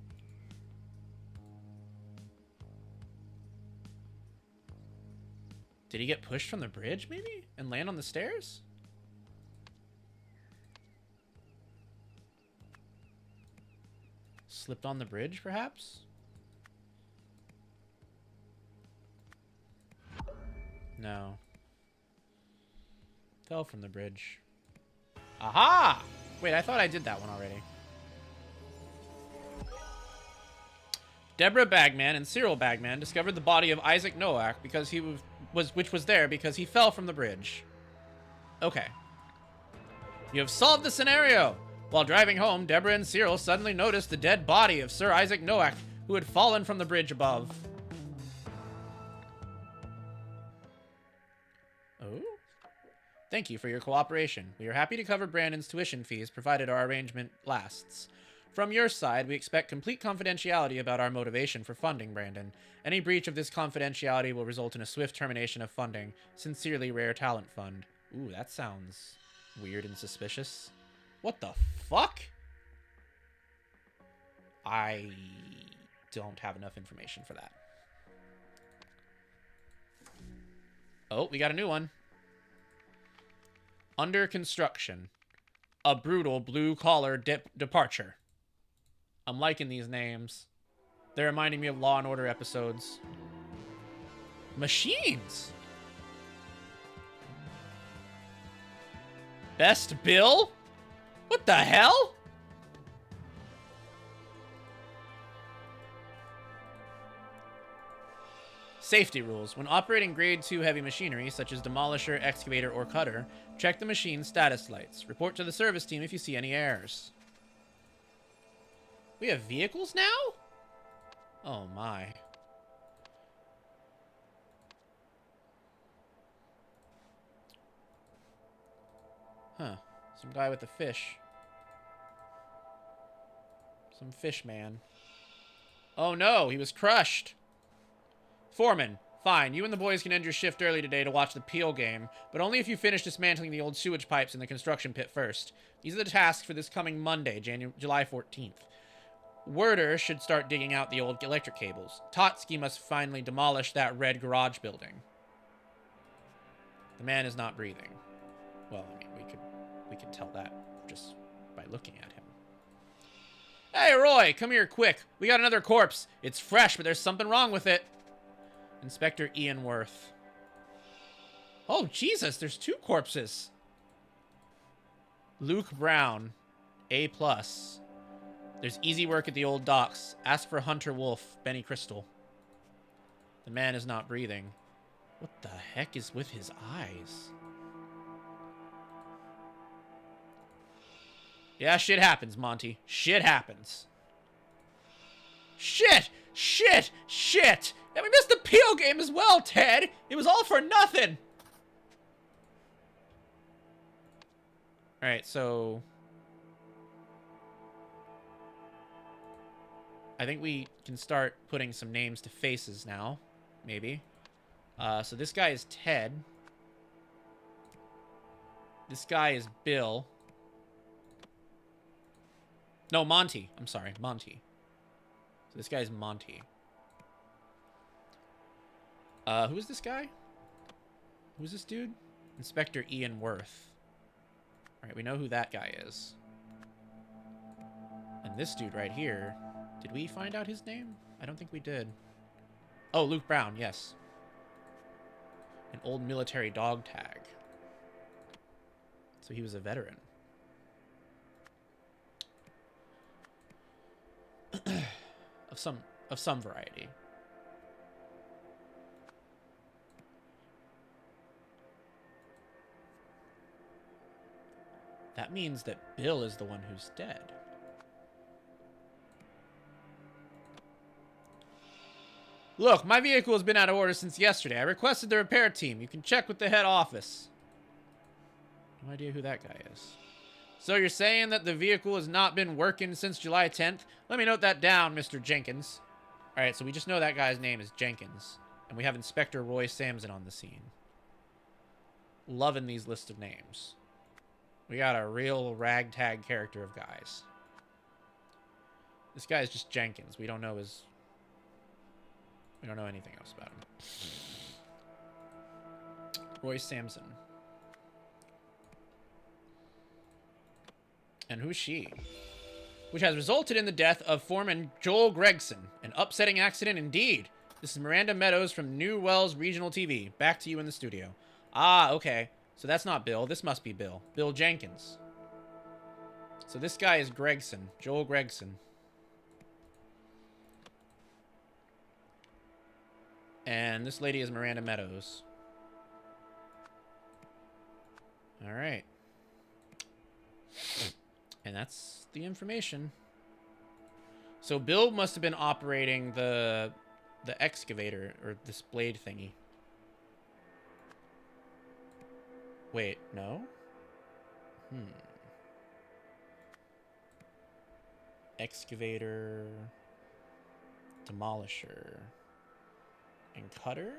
Did he get pushed from the bridge, maybe? And land on the stairs? Slipped on the bridge, perhaps? No. Fell from the bridge. Aha! Wait, I thought I did that one already. Deborah Bagman and Cyril Bagman discovered the body of Isaac Nowak because he which was there because he fell from the bridge. Okay. You have solved the scenario! While driving home, Deborah and Cyril suddenly noticed the dead body of Sir Isaac Nowak, who had fallen from the bridge above. Oh? Thank you for your cooperation. We are happy to cover Brandon's tuition fees, provided our arrangement lasts. From your side, we expect complete confidentiality about our motivation for funding Brandon. Any breach of this confidentiality will result in a swift termination of funding. Sincerely, Rare Talent Fund. Ooh, that sounds weird and suspicious. What the fuck? I don't have enough information for that. Oh, we got a new one. Under construction. A brutal blue-collar departure. I'm liking these names. They're reminding me of Law and Order episodes. Machines! Best Bill? What the hell? Safety rules. When operating grade 2 heavy machinery, such as demolisher, excavator, or cutter, check the machine's status lights. Report to the service team if you see any errors. We have vehicles now? Oh my. Huh. Some guy with a fish. Some fish man. Oh no, he was crushed. Foreman, fine. You and the boys can end your shift early today to watch the Peel game, but only if you finish dismantling the old sewage pipes in the construction pit first. These are the tasks for this coming Monday, July 14th. Werder should start digging out the old electric cables. Totsky must finally demolish that red garage building. The man is not breathing. Well, I mean, we could tell that just by looking at him. Hey, Roy, come here quick. We got another corpse. It's fresh, but there's something wrong with it. Inspector Ian Worth. Oh, Jesus, there's 2 corpses. Luke Brown, A+. There's easy work at the old docks. Ask for Hunter Wolf, Benny Crystal. The man is not breathing. What the heck is with his eyes? Yeah, shit happens, Monty. Shit happens. Shit! Shit! Shit! And we missed the Peel game as well, Ted! It was all for nothing! Alright, so... I think we can start putting some names to faces now. Maybe. So this guy is Ted. This guy is Bill. No, Monty. I'm sorry, Monty. So this guy's Monty. Who is this guy? Who's this dude? Inspector Ian Worth. Alright, we know who that guy is. And this dude right here, did we find out his name? I don't think we did. Oh, Luke Brown, yes. An old military dog tag. So he was a veteran. of some variety. That means that Bill is the one who's dead. Look, my vehicle has been out of order since yesterday. I requested the repair team. You can check with the head office. No idea who that guy is. So you're saying that the vehicle has not been working since July 10th? Let me note that down, Mr. Jenkins. Alright, so we just know that guy's name is Jenkins. And we have Inspector Roy Samson on the scene. Loving these list of names. We got a real ragtag character of guys. This guy is just Jenkins. We don't know his... We don't know anything else about him. Roy Samson. And who's she? Which has resulted in the death of Foreman Joel Gregson. An upsetting accident indeed. This is Miranda Meadows from New Wells Regional TV. Back to you in the studio. Ah, okay. So that's not Bill. This must be Bill. Bill Jenkins. So this guy is Gregson. Joel Gregson. And this lady is Miranda Meadows. Alright. And that's the information. So Bill must have been operating the excavator, or this blade thingy. Wait, no? Excavator, demolisher, and cutter?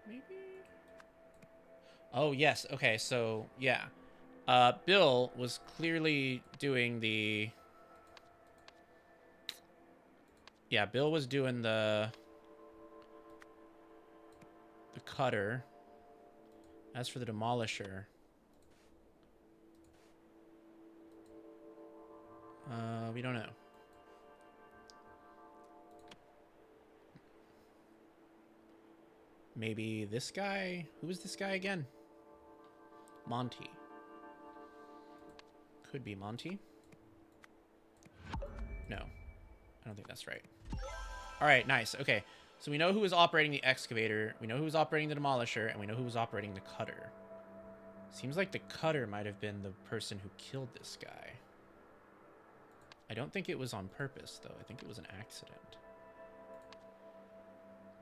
Maybe? Oh, yes. Okay, so, yeah. Bill was clearly doing the... Yeah, Bill was doing the cutter. As for the demolisher... we don't know. Maybe this guy? Who was this guy again? Monty. Could be Monty. No. I don't think that's right. Alright, nice. Okay. So we know who was operating the excavator, we know who was operating the demolisher, and we know who was operating the cutter. Seems like the cutter might have been the person who killed this guy. I don't think it was on purpose, though. I think it was an accident.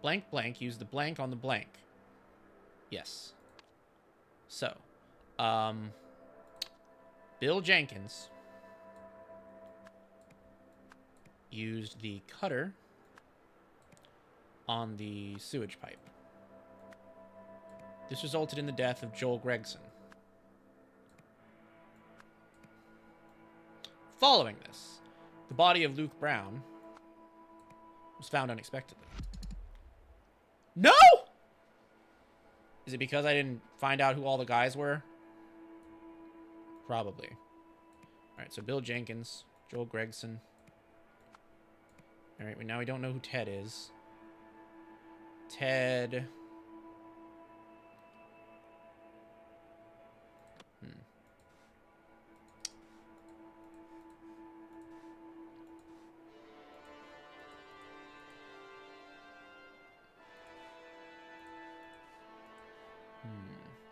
Blank blank used the blank on the blank. Yes. So, Bill Jenkins used the cutter on the sewage pipe. This resulted in the death of Joel Gregson. Following this, the body of Luke Brown was found unexpectedly. No! Is it because I didn't find out who all the guys were? Probably. Alright, so Bill Jenkins, Joel Gregson. Alright, now we don't know who Ted is. Ted...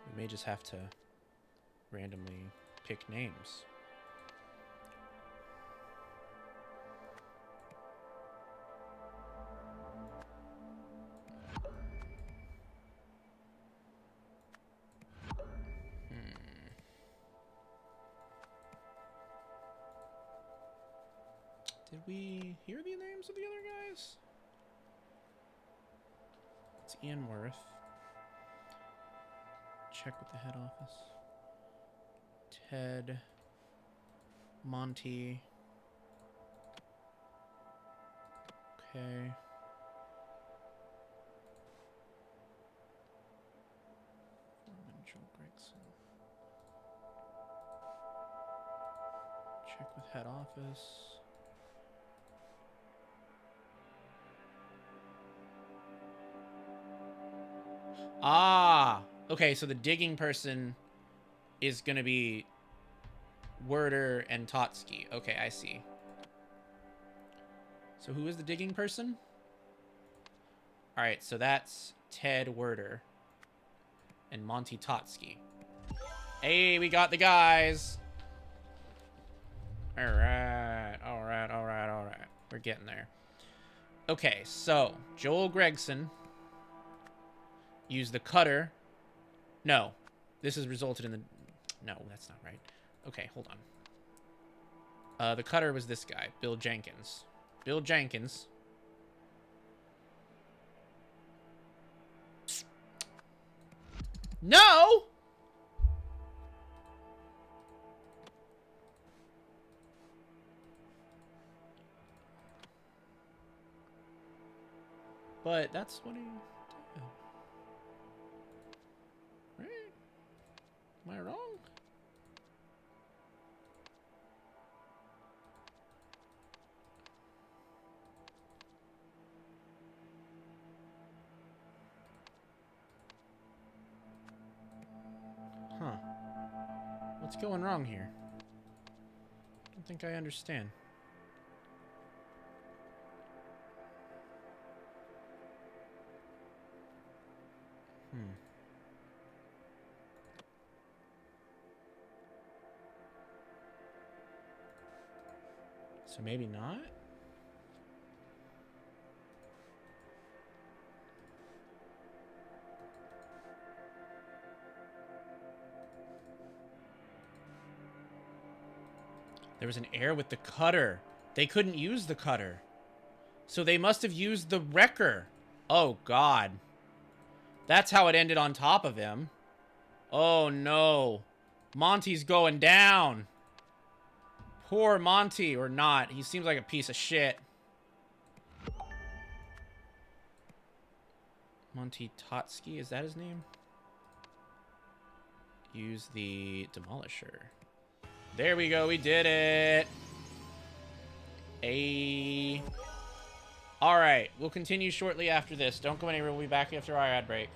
We may just have to randomly pick names. Did we hear the names of the other guys? It's Ian Worth. Check with the head office. Ted. Monty. Okay. Joel Gregson. Check with head office. Ah! Okay, so the digging person is going to be Werder and Totsky. Okay, I see. So who is the digging person? Alright, so that's Ted Werder and Monty Totsky. Hey, we got the guys! Alright, alright, alright, alright. We're getting there. Okay, so Joel Gregson used the cutter. No, this has resulted in the... No, that's not right. Okay, hold on. The cutter was this guy, Bill Jenkins. Bill Jenkins. No! But that's what he did. Right? Am I wrong? Huh. What's going wrong here? I don't think I understand. So maybe not? There was an error with the cutter. They couldn't use the cutter. So they must have used the wrecker. Oh, God. That's how it ended on top of him. Oh, no. Monty's going down. Poor Monty, or not. He seems like a piece of shit. Monty Totsky, is that his name? Use the Demolisher. There we go, we did it. Alright, we'll continue shortly after this. Don't go anywhere, we'll be back after our ad break.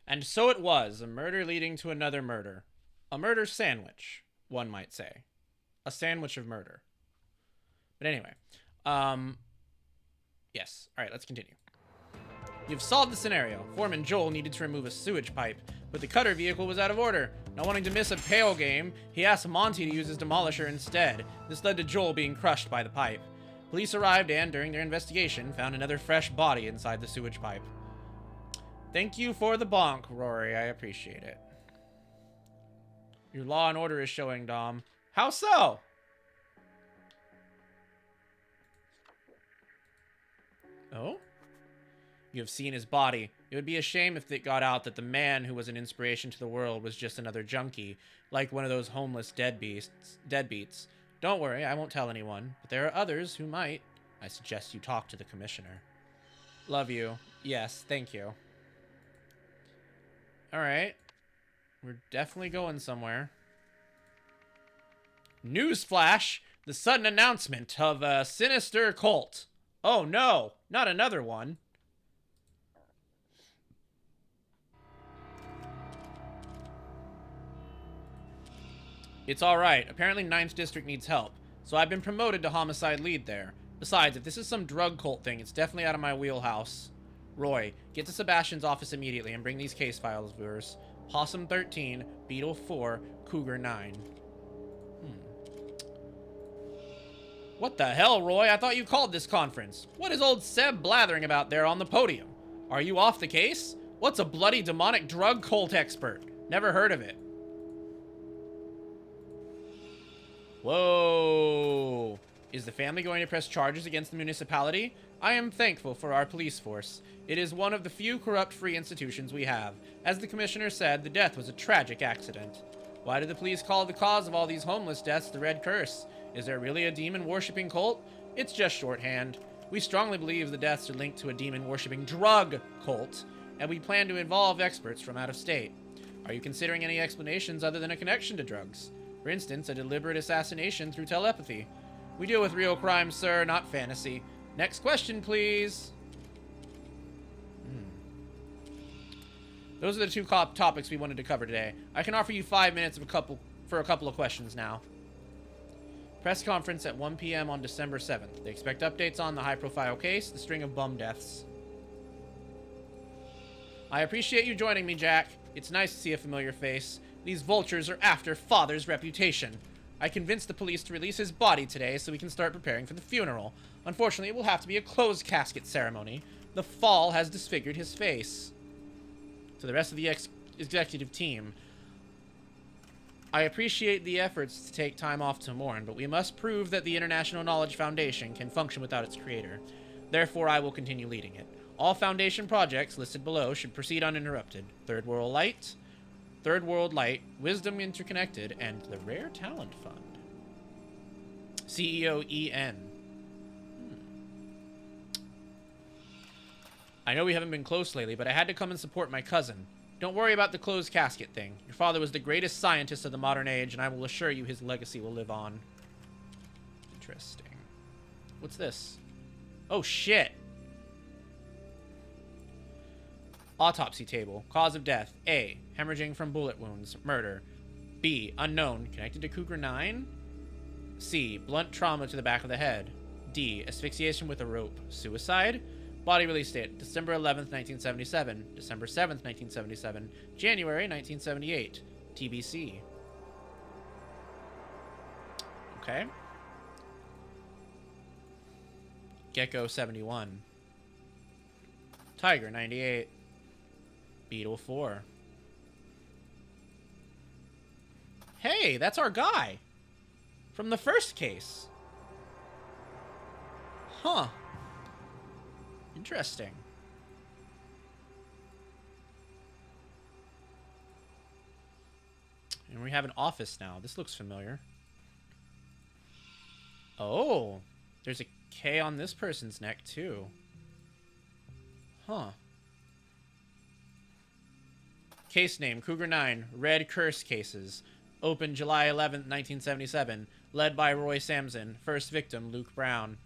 And so it was, a murder leading to another murder. A murder sandwich, one might say. A sandwich of murder. But anyway, yes. All right, let's continue. You've solved the scenario. Foreman Joel needed to remove a sewage pipe, but the cutter vehicle was out of order. Not wanting to miss a pale game, he asked Monty to use his demolisher instead. This led to Joel being crushed by the pipe. Police arrived and, during their investigation, found another fresh body inside the sewage pipe. Thank you for the bonk, Rory. I appreciate it. Your law and order is showing, Dom. How so? Oh? You have seen his body. It would be a shame if it got out that the man who was an inspiration to the world was just another junkie, like one of those homeless deadbeats. Don't worry, I won't tell anyone, but there are others who might. I suggest you talk to the commissioner. Love you. Yes, thank you. Alright. We're definitely going somewhere. Newsflash! The sudden announcement of a sinister cult. Oh no, not another one. It's alright. Apparently Ninth District needs help, so I've been promoted to homicide lead there. Besides, if this is some drug cult thing, it's definitely out of my wheelhouse. Roy, get to Sebastian's office immediately and bring these case files of yours. Possum 13, Beetle 4, Cougar 9. What the hell, Roy? I thought you called this conference. What is old Seb blathering about there on the podium? Are you off the case? What's a bloody demonic drug cult expert? Never heard of it. Whoa. Is the family going to press charges against the municipality? I am thankful for our police force. It is one of the few corrupt-free institutions we have. As the commissioner said, the death was a tragic accident. Why did the police call the cause of all these homeless deaths the Red Curse? Is there really a demon-worshipping cult? It's just shorthand. We strongly believe the deaths are linked to a demon-worshipping drug cult, and we plan to involve experts from out of state. Are you considering any explanations other than a connection to drugs? For instance, a deliberate assassination through telepathy. We deal with real crimes, sir, not fantasy. Next question, please. Those are the two topics we wanted to cover today. I can offer you 5 minutes for a couple of questions now. Press conference at 1 p.m. on December 7th. They expect updates on the high-profile case, the string of bum deaths. I appreciate you joining me, Jack. It's nice to see a familiar face. These vultures are after Father's reputation. I convinced the police to release his body today so we can start preparing for the funeral. Unfortunately, it will have to be a closed casket ceremony. The fall has disfigured his face. To the rest of the executive team, I appreciate the efforts to take time off to mourn, but we must prove that the International Knowledge Foundation can function without its creator. Therefore, I will continue leading it. All Foundation projects listed below should proceed uninterrupted. Third World Light, Wisdom Interconnected, and the Rare Talent Fund. CEO EN. I know we haven't been close lately, but I had to come and support my cousin. Don't worry about the closed casket thing. Your father was the greatest scientist of the modern age, and I will assure you his legacy will live on. Interesting. What's this? Oh, shit. Autopsy table. Cause of death. A. Hemorrhaging from bullet wounds. Murder. B. Unknown. Connected to Cougar 9? C. Blunt trauma to the back of the head. D. Asphyxiation with a rope. Suicide? Body release date, December 11th, 1977, December 7th, 1977, January 1978, TBC. Okay. Gecko 71. Tiger 98. Beetle 4. Hey, that's our guy from the first case. Huh. Interesting. And we have an office now. This looks familiar. Oh, there's a K on this person's neck, too. Huh. Case name, Cougar 9, Red Curse Cases. Opened July 11th, 1977. Led by Roy Samson. First victim, Luke Brown.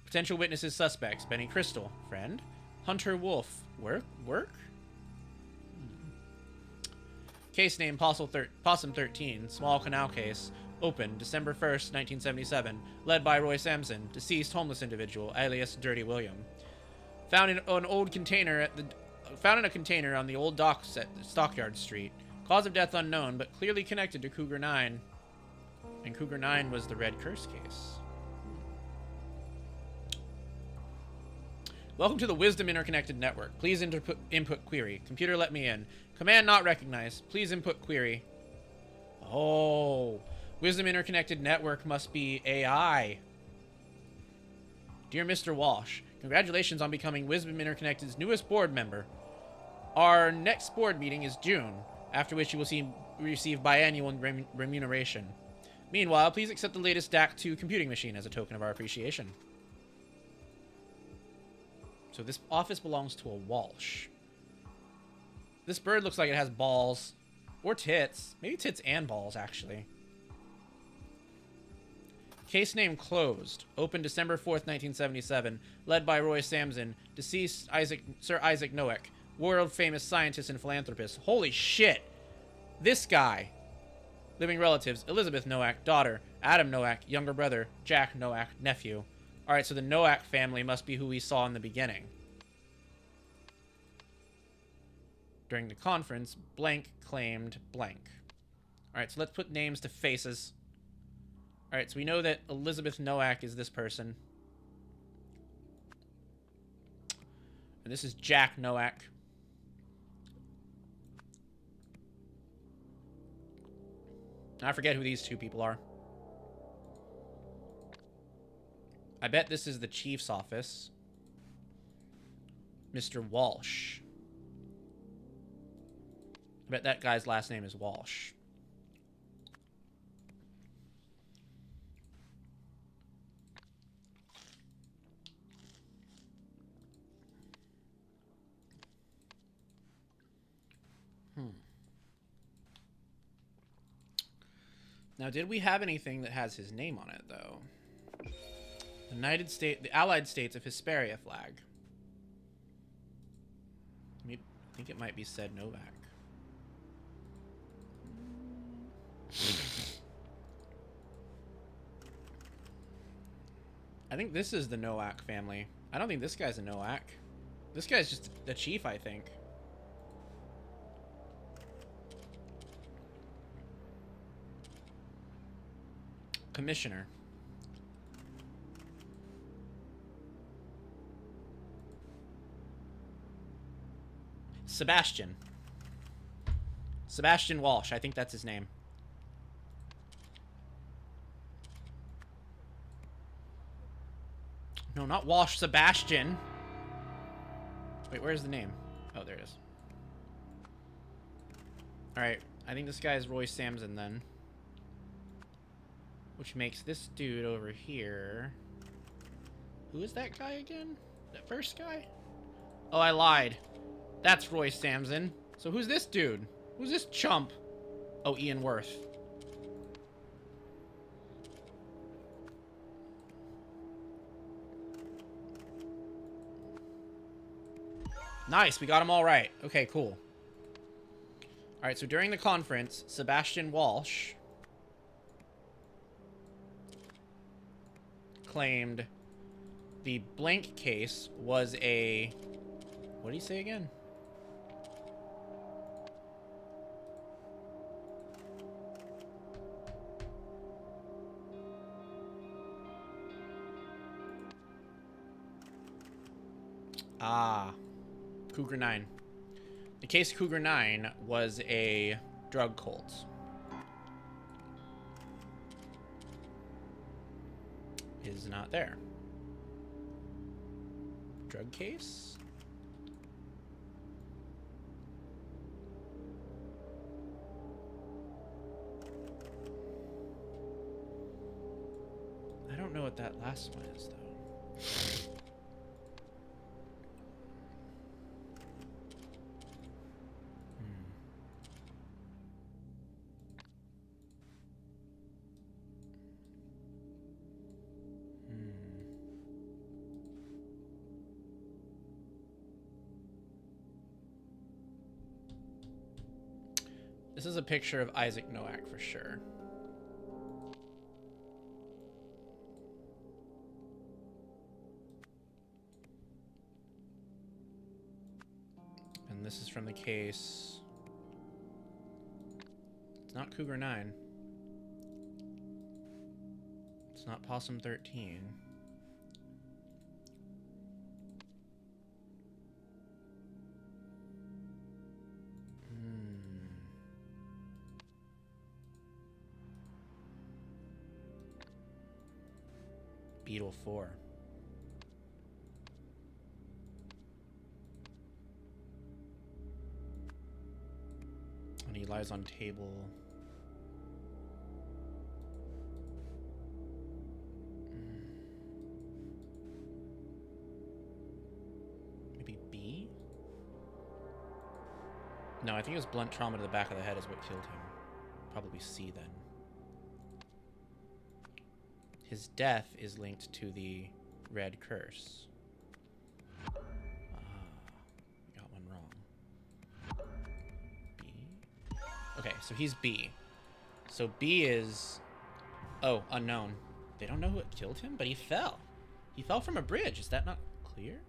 Potential witnesses suspects, Benny Crystal. Friend? Hunter Wolf. Work? Case name, Possum 13, Small Canal Case. Opened December 1st, 1977. Led by Roy Samson. Deceased homeless individual, alias Dirty William. Found in a container on the old docks at Stockyard Street. Cause of death unknown, but clearly connected to Cougar 9. And Cougar 9 was the Red Curse case. Welcome to the Wisdom Interconnected Network. Please input query. Computer, let me in. Command not recognized. Please input query. Oh. Wisdom Interconnected Network must be AI. Dear Mr. Walsh, congratulations on becoming Wisdom Interconnected's newest board member. Our next board meeting is June, after which you will receive biannual remuneration. Meanwhile, please accept the latest DAC2 computing machine as a token of our appreciation. So this office belongs to a Walsh. This bird looks like it has balls. Or tits. Maybe tits and balls, actually. Case name closed. Opened December 4th, 1977. Led by Roy Samson. Deceased Sir Isaac Noack. World famous scientist and philanthropist. Holy shit. This guy. Living relatives. Elizabeth Noack, daughter. Adam Noack, younger brother. Jack Noack, nephew. Alright, so the Noack family must be who we saw in the beginning. During the conference, blank claimed blank. Alright, so let's put names to faces. Alright, so we know that Elizabeth Noack is this person. And this is Jack Noack. I forget who these two people are. I bet this is the chief's office. Mr. Walsh. I bet that guy's last name is Walsh. Now, did we have anything that has his name on it, though? The Allied States of Hesperia flag. I think it might be said Novak. I think this is the Noack family. I don't think this guy's a Noack. This guy's just the chief, I think. Commissioner. Sebastian. Sebastian Walsh. I think that's his name. No, not Walsh. Sebastian. Wait, where's the name? Oh, there it is. Alright. I think this guy is Roy Samson then. Which makes this dude over here... Who is that guy again? That first guy? Oh, I lied. That's Roy Samson. So who's this dude? Who's this chump? Oh, Ian Worth. Nice, we got them all right. Okay, cool. Alright, so during the conference, Sebastian Walsh claimed the blank case was a... What did he say again? Ah. Cougar 9. The case Cougar 9 was a drug cult. Is not there. Drug case? I don't know what that last one is, though. This is a picture of Isaac Noack for sure. And this is from the case. It's not Cougar 9. It's not Possum 13. Beetle 4. And he lies on table. Maybe B? No, I think it was blunt trauma to the back of the head is what killed him. Probably C then. His death is linked to the red curse. Got one wrong. B. Okay, so he's B. So B is... Oh, unknown. They don't know what killed him, but he fell. He fell from a bridge. Is that not clear?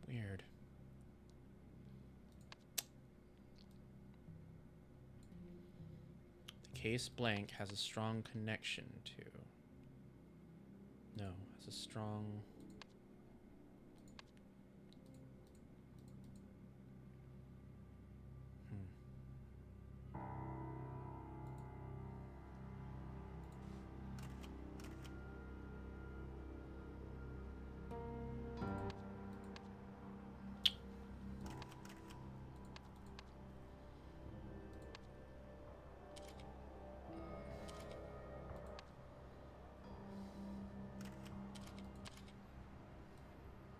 Weird. The case blank has a strong connection to... No, has a strong...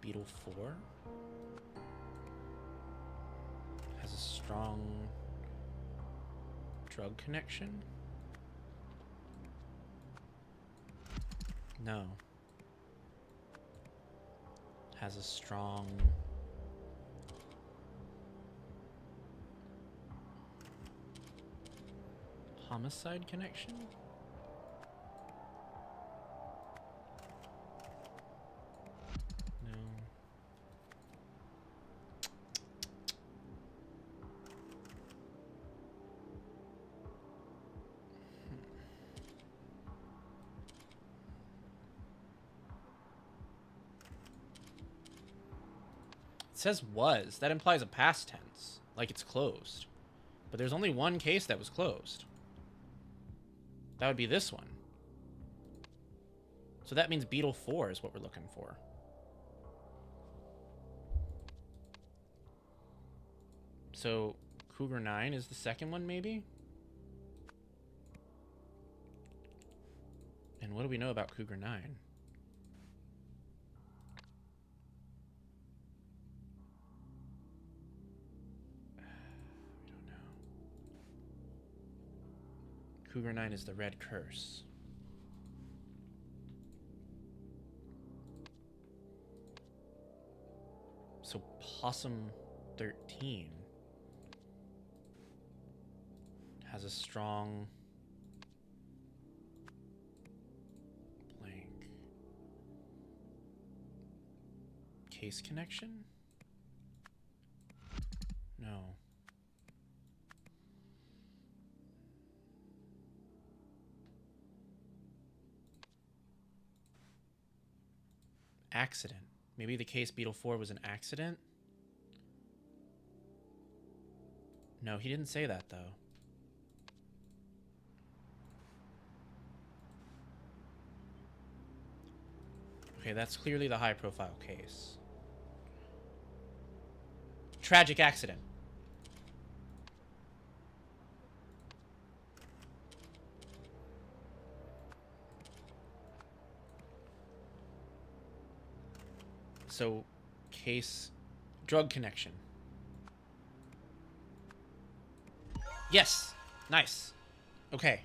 Beetle 4 has a strong drug connection? No. Has a strong homicide connection? It says was. That implies a past tense. Like it's closed. But there's only one case that was closed. That would be this one. So that means Beetle 4 is what we're looking for. So Cougar 9 is the second one, maybe? And what do we know about Cougar 9? Cougar 9 is the red curse. So Possum 13 has a strong blank case connection? No. Accident. Maybe the case Beetle 4 was an accident? No, he didn't say that, though. Okay, that's clearly the high-profile case. Tragic accident. So, case... drug connection. Yes! Nice. Okay.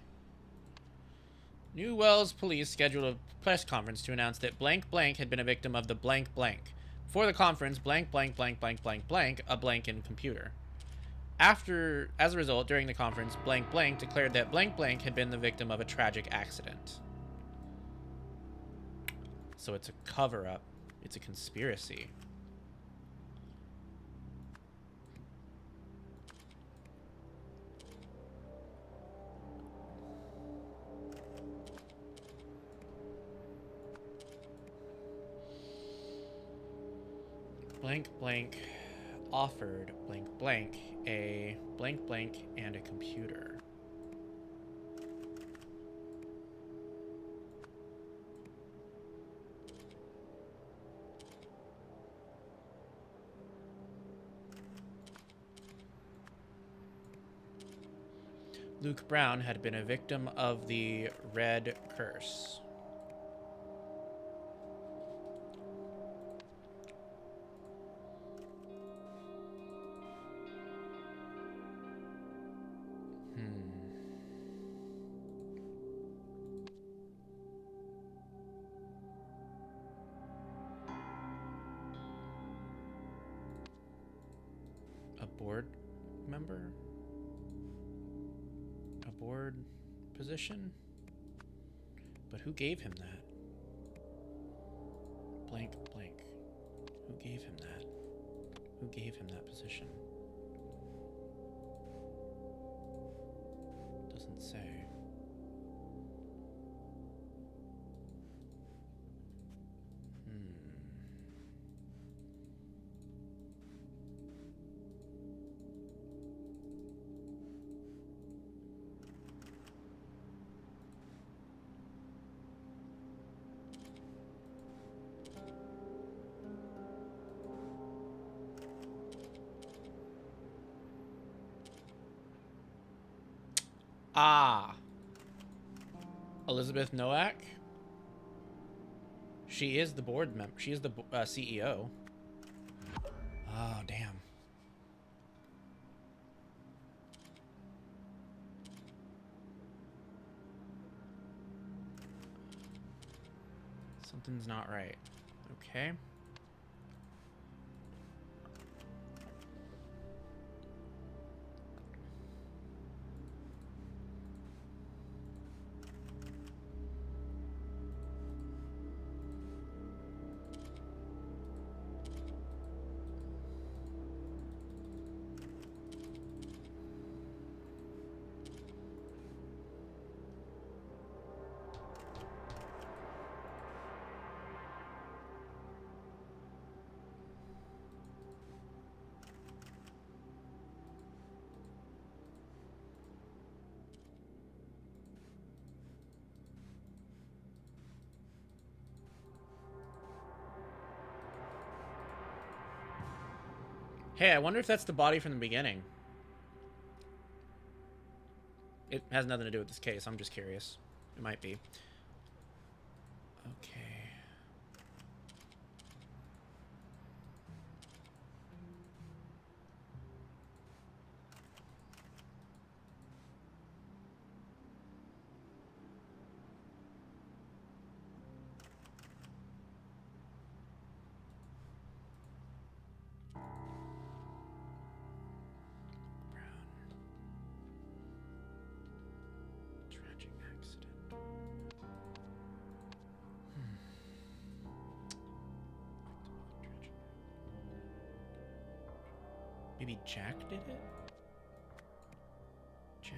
New Wells police scheduled a press conference to announce that blank blank had been a victim of the blank blank. Before the conference, blank blank blank blank blank blank, a blank in computer. As a result, during the conference, blank blank declared that blank blank had been the victim of a tragic accident. So it's a cover-up. It's a conspiracy. Blank blank offered blank blank a blank blank and a computer. Luke Brown had been a victim of the Red Curse. board member? A board position? But who gave him that? Blank, blank. Who gave him that? Who gave him that position? Doesn't say. Ah. Elizabeth Nowak? She is the board member. She is the CEO. Oh, damn. Something's not right. Okay. Hey, I wonder if that's the body from the beginning. It has nothing to do with this case. I'm just curious. It might be. Okay. Tragic accident. Maybe Jack did it? Jack?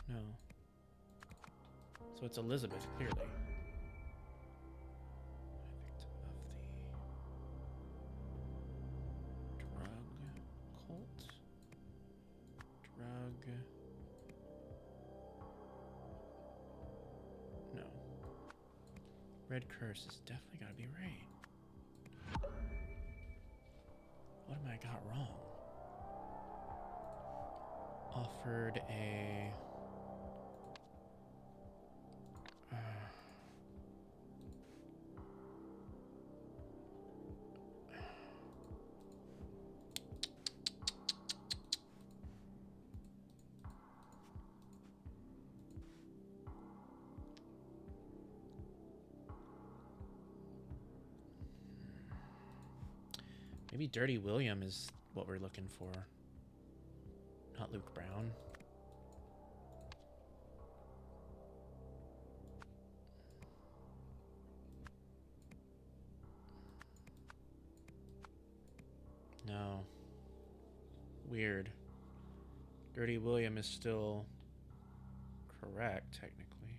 Nowak? No. So it's Elizabeth, clearly. Victim of the drug cult? Drug... No. Red curse is definitely gotta be right. What am I got wrong? Offered a... Maybe Dirty William is what we're looking for. Not Luke Brown. No. Weird. Dirty William is still correct, technically.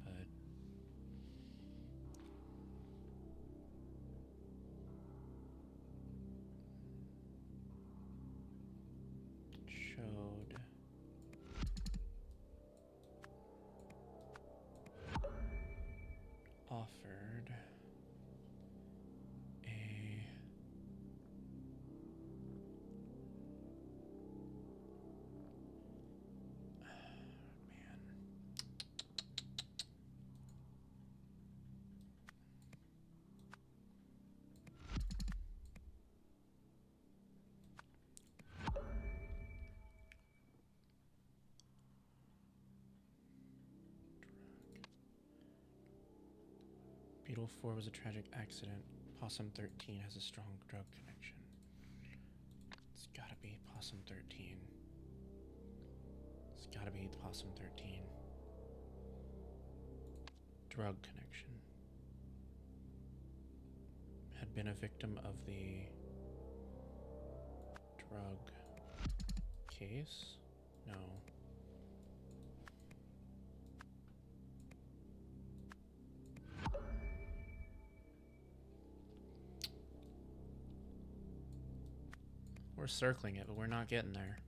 But... showed... offered... a... man. Beetle 4 was a tragic accident. Possum 13 has a strong drug connection. It's gotta be Possum 13. It's gotta be Possum 13. Drug connection. Had been a victim of the drug case? No. We're circling it, but we're not getting there.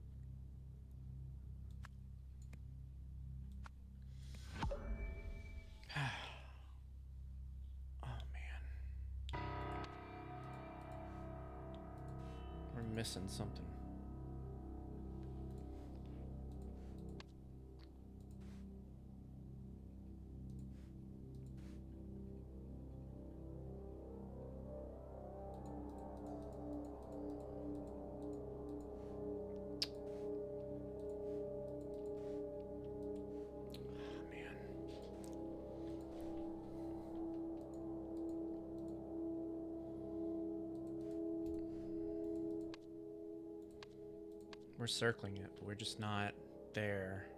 Oh, man. We're missing something. We're circling it, but we're just not there.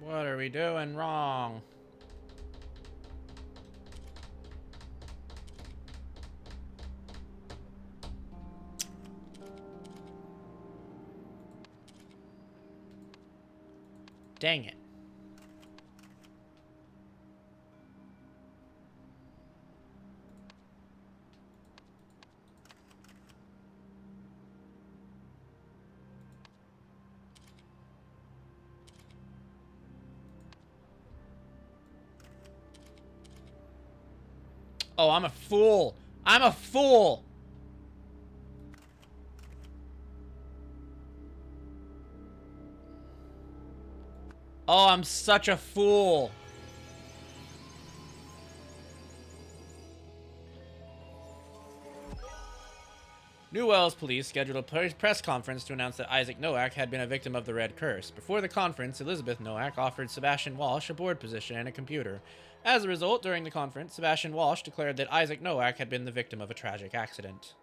What are we doing wrong? Dang it. Oh, I'm a fool. I'm a fool. Oh, I'm such a fool. New Wales police scheduled a press conference to announce that Isaac Nowak had been a victim of the Red Curse. Before the conference, Elizabeth Nowak offered Sebastian Walsh a board position and a computer. As a result, during the conference, Sebastian Walsh declared that Isaac Nowak had been the victim of a tragic accident.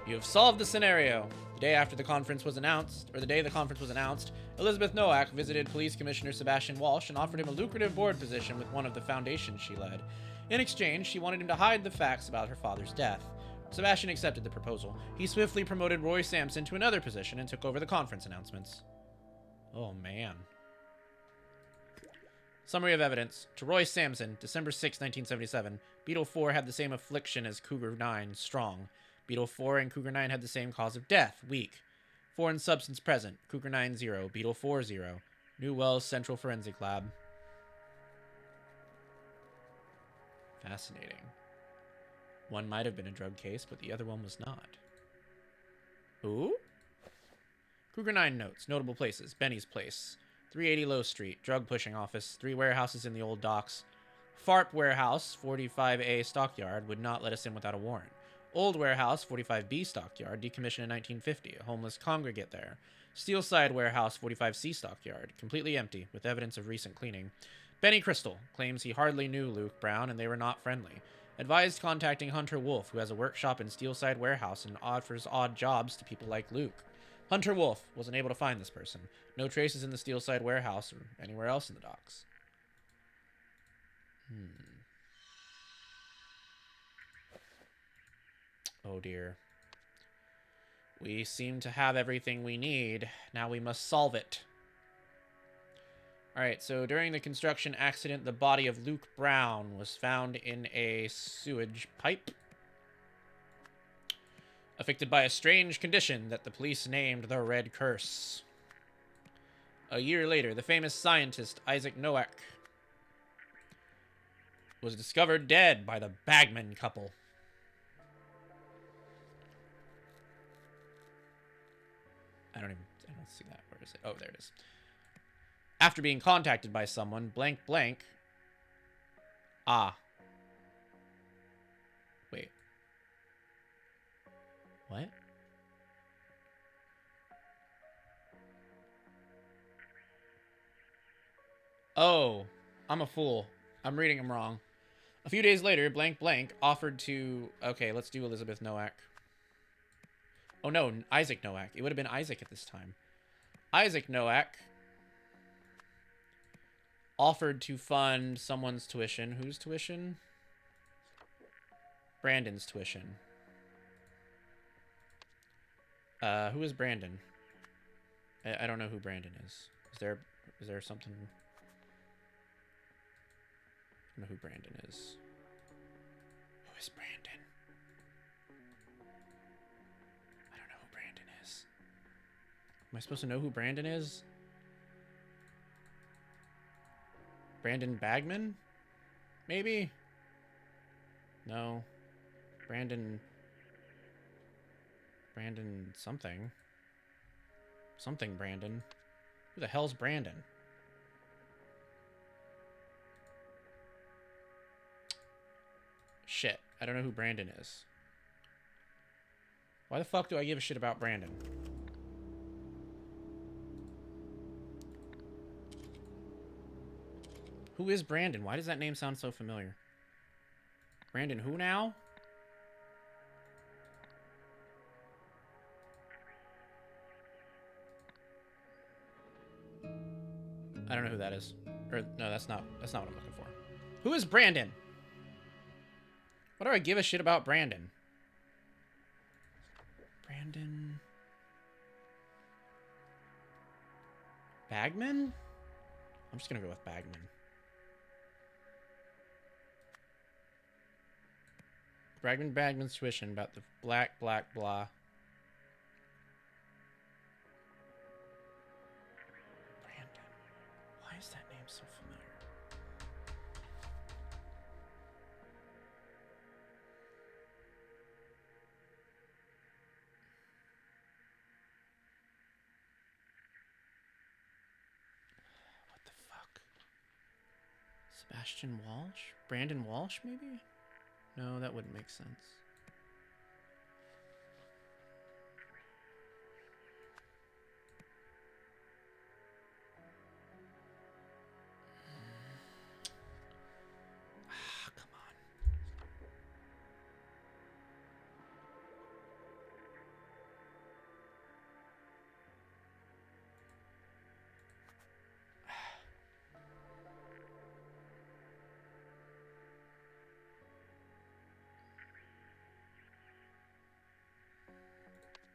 You have solved the scenario. The day the conference was announced, Elizabeth Nowak visited Police Commissioner Sebastian Walsh and offered him a lucrative board position with one of the foundations she led. In exchange, she wanted him to hide the facts about her father's death. Sebastian accepted the proposal. He swiftly promoted Roy Sampson to another position and took over the conference announcements. Oh, man. Summary of evidence. To Roy Sampson, December 6, 1977, Beetle 4 had the same affliction as Cougar 9, strong. Beetle 4 and Cougar 9 had the same cause of death, weak. Foreign substance present, Cougar 9 0, Beetle 4 0. New Wells Central Forensic Lab. Fascinating. One might have been a drug case, but the other one was not. Ooh? Cougar 9 notes. Notable places. Benny's Place. 380 Low Street. Drug pushing office. 3 warehouses in the old docks. FARP warehouse, 45A stockyard, would not let us in without a warrant. Old warehouse, 45B stockyard, decommissioned in 1950. A homeless congregate there. Steelside warehouse, 45C stockyard, completely empty, with evidence of recent cleaning. Benny Crystal claims he hardly knew Luke Brown and they were not friendly. Advised contacting Hunter Wolf, who has a workshop in Steelside Warehouse and offers odd jobs to people like Luke. Hunter Wolf wasn't able to find this person. No traces in the Steelside Warehouse or anywhere else in the docks. Oh dear. We seem to have everything we need. Now we must solve it. Alright, so during the construction accident, the body of Luke Brown was found in a sewage pipe, affected by a strange condition that the police named the Red Curse. A year later, the famous scientist Isaac Nowak was discovered dead by the Bagman couple. I don't see that. Where is it? Oh, there it is. After being contacted by someone, blank blank. Ah. Wait. What? Oh, I'm a fool. I'm reading them wrong. A few days later, blank blank offered to... Okay, let's do Elizabeth Nowak. Oh no, Isaac Nowak. It would have been Isaac at this time. Isaac Nowak offered to fund someone's tuition. Whose tuition? Brandon's tuition. Who is Brandon? I don't know who Brandon is. Is there something? I don't know who Brandon is. Who is Brandon? I don't know who Brandon is. Am I supposed to know who Brandon is? Brandon Bagman? Maybe? No. Brandon something. Something Brandon. Who the hell's Brandon? Shit. I don't know who Brandon is. Why the fuck do I give a shit about Brandon? Who is Brandon? Why does that name sound so familiar? Brandon who now? I don't know who that is. Or no, that's not what I'm looking for. Who is Brandon? What do I give a shit about Brandon? Brandon Bagman? I'm just gonna go with Bagman. Bagman's tuition about the blah. Brandon. Why is that name so familiar? What the fuck? Sebastian Walsh? Brandon Walsh, maybe? No, that wouldn't make sense. Ah, come on. What the fuck?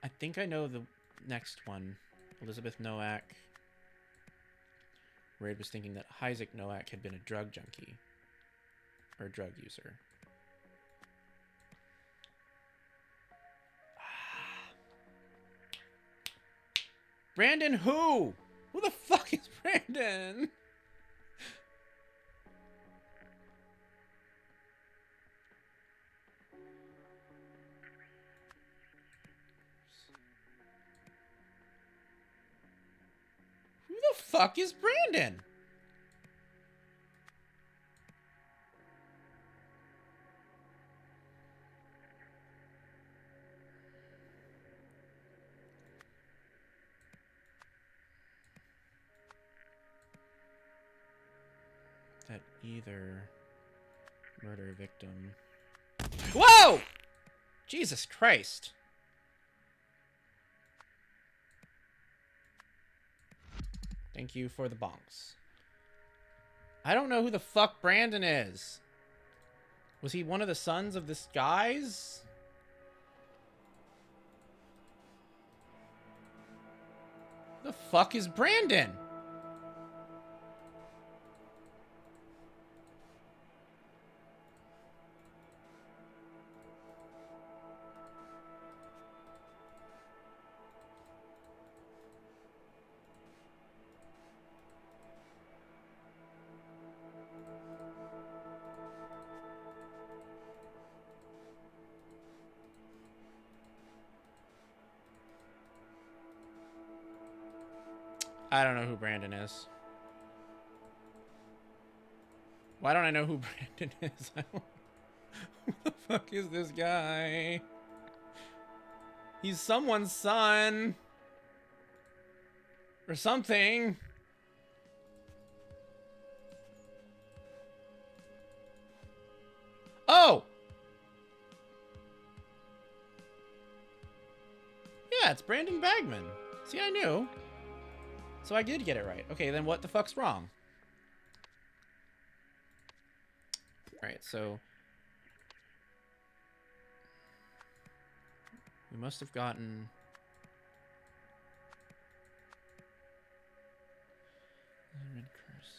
I think I know the next one. Elizabeth Nowak. Raid was thinking that Isaac Nowak had been a drug junkie. Or a drug user. Brandon who? Who the fuck is Brandon? Who the fuck is Brandon? That either murder victim... Whoa! Jesus Christ. Thank you for the bonks. I don't know who the fuck Brandon is. Was he one of the sons of this guy's? The fuck is Brandon? I don't know who Brandon is. Why don't I know who Brandon is? Who the fuck is this guy? He's someone's son. Or something. Oh! Yeah, it's Brandon Bagman. See, I knew. So I did get it right. Okay, then what the fuck's wrong? Alright, so... we must have gotten... red curse.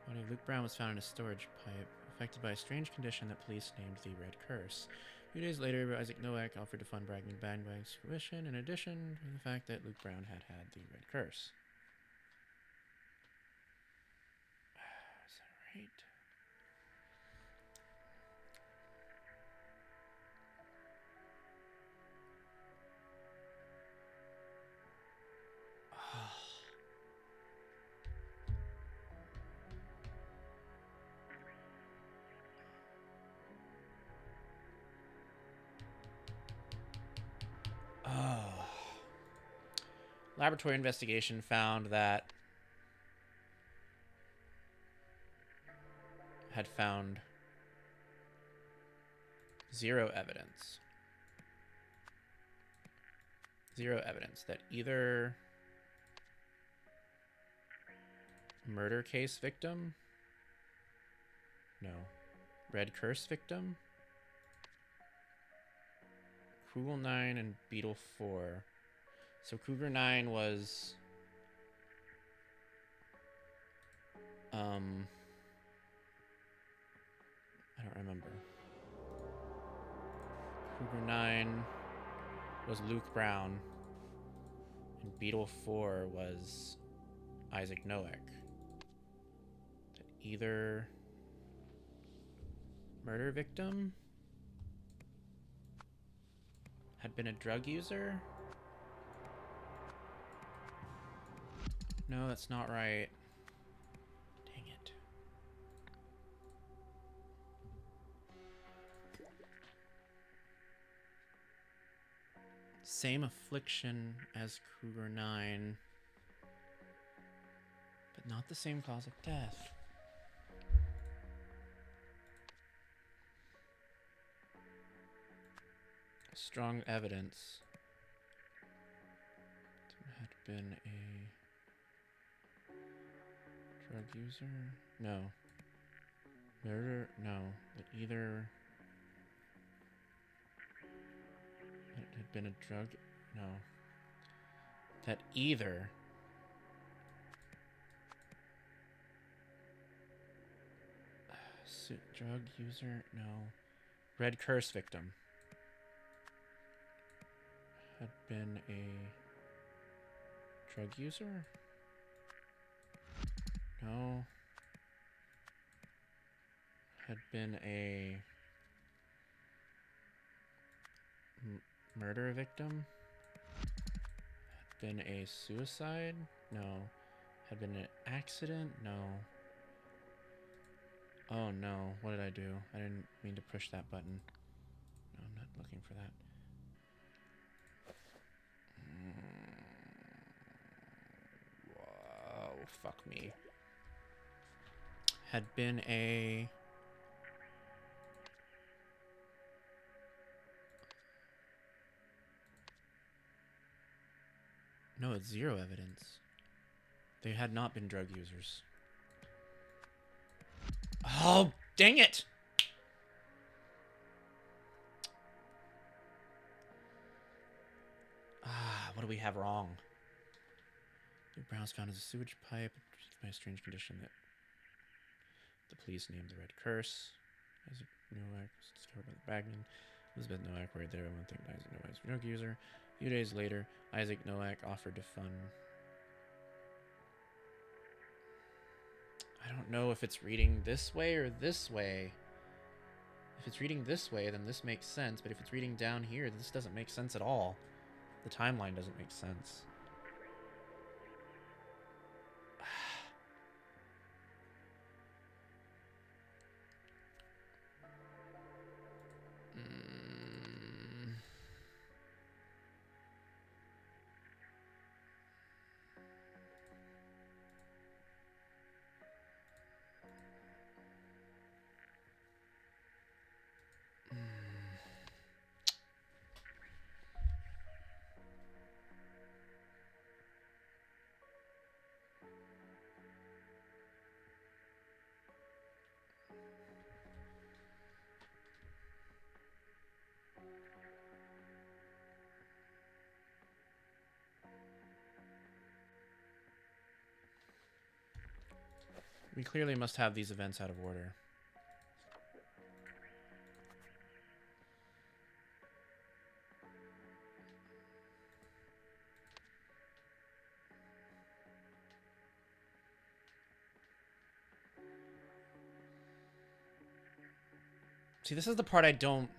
Body of Luke Brown was found in a storage pipe, affected by a strange condition that police named the Red Curse. A few days later, Isaac Nowak offered to fund Bragman Bagman's fruition, in addition to the fact that Luke Brown had had the Red Curse. Is that right? Laboratory investigation found that had found zero evidence that either murder case victim, no, Red Curse victim, Kugel 9 and Beetle 4. So Cougar 9 was I don't remember. Cougar 9 was Luke Brown and Beetle 4 was Isaac Nowak. Either murder victim had been a drug user. No, that's not right. Dang it. Same affliction as Cougar 9, but not the same cause of death. Strong evidence. Had been a drug user? No. Murder? No. But either... it had been a drug... No. That either... drug user? No. Red Curse victim. Had been a drug user? No. Had been a Murder victim? Had been a suicide? No. Had been an accident? No. Oh no, what did I do? I didn't mean to push that button. No, I'm not looking for that. Whoa, fuck me. Had been a... No, it's zero evidence. They had not been drug users. Oh, dang it! Ah, what do we have wrong? Brown's found as a sewage pipe by a strange condition that the police named the Red Curse. Isaac Nowak was discovered by the bagman. Elizabeth Nowak worried that everyone think Isaac Nowak was a drug user. A few days later, Isaac Nowak offered to fund... I don't know if it's reading this way or this way. If it's reading this way, then this makes sense. But if it's reading down here, this doesn't make sense at all. The timeline doesn't make sense. We clearly must have these events out of order. See, this is the part I don't...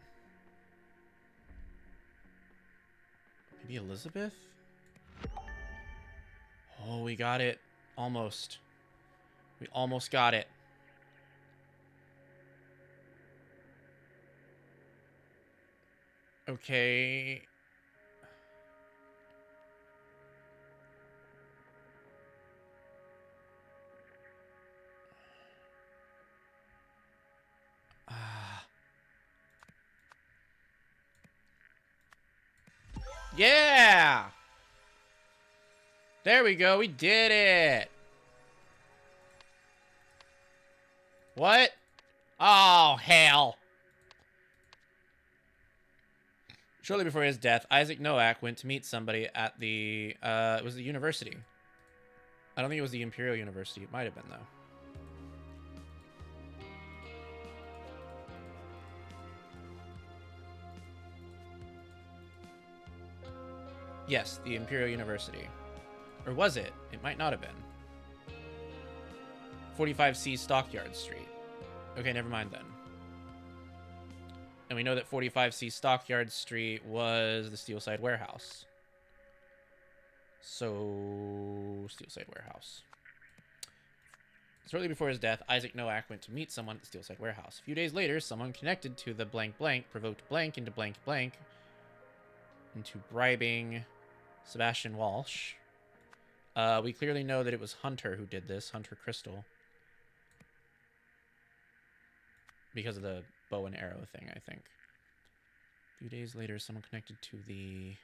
Maybe Elizabeth? Oh, we got it. Almost. We almost got it. Okay. Yeah! There we go. We did it. What? Oh, hell. Shortly before his death, Isaac Nowak went to meet somebody at the, it was the university. I don't think it was the Imperial University. It might have been, though. Yes, the Imperial University. Or was it? It might not have been. 45C Stockyard Street. Okay, never mind then. And we know that 45C Stockyard Street was the Steelside Warehouse. So, Steelside Warehouse. Shortly before his death, Isaac Nowak went to meet someone at the Steelside Warehouse. A few days later, someone connected to the blank blank provoked blank into blank blank into bribing Sebastian Walsh. We clearly know that it was Hunter who did this, Hunter Crystal. Because of the bow and arrow thing, I think. A few days later, someone connected to the...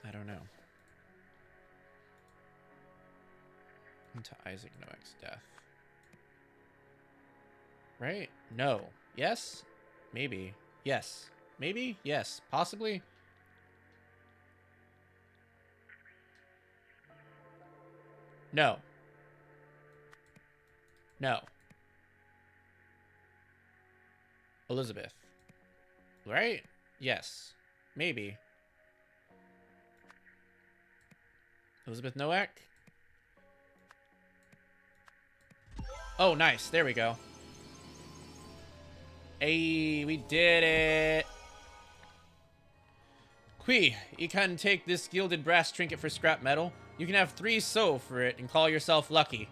I don't know. Into Isaac Nowak's death. Right? No. Yes? Maybe. Yes. Maybe? Yes. Possibly? No. No. Elizabeth. Right? Yes. Maybe. Elizabeth Nowak. Oh, nice. There we go. Hey, we did it. Qui, you can take this gilded brass trinket for scrap metal. You can have 3 so for it and call yourself lucky.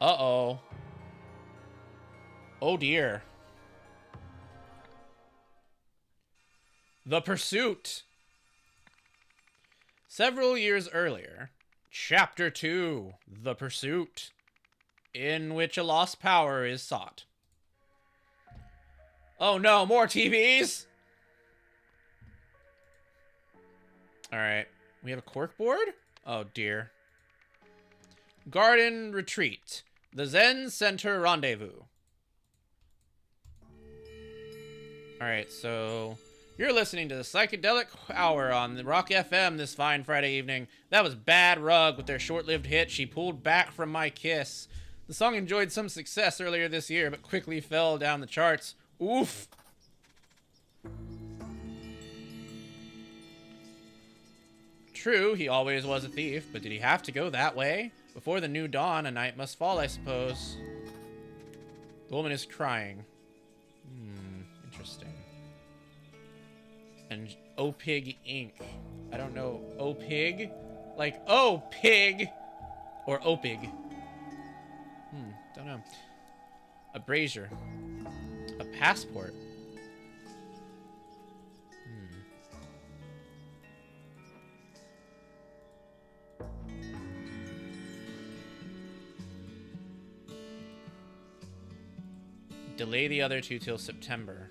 Uh-oh. Oh dear. The Pursuit. Several years earlier, Chapter 2, The Pursuit, in which a lost power is sought. Oh no, more TVs! Alright, we have a corkboard? Oh dear. Garden Retreat, the Zen Center Rendezvous. Alright, so you're listening to the Psychedelic Hour on the Rock FM this fine Friday evening. That was Bad Rug with their short-lived hit, She Pulled Back From My Kiss. The song enjoyed some success earlier this year, but quickly fell down the charts. Oof. True, he always was a thief, but did he have to go that way? Before the new dawn, a night must fall, I suppose. The woman is crying. Interesting. And O-Pig Inc. I don't know. O-Pig? Like, oh, pig! Or O-Pig. Don't know. A brazier. A passport. Delay the other 2 till September.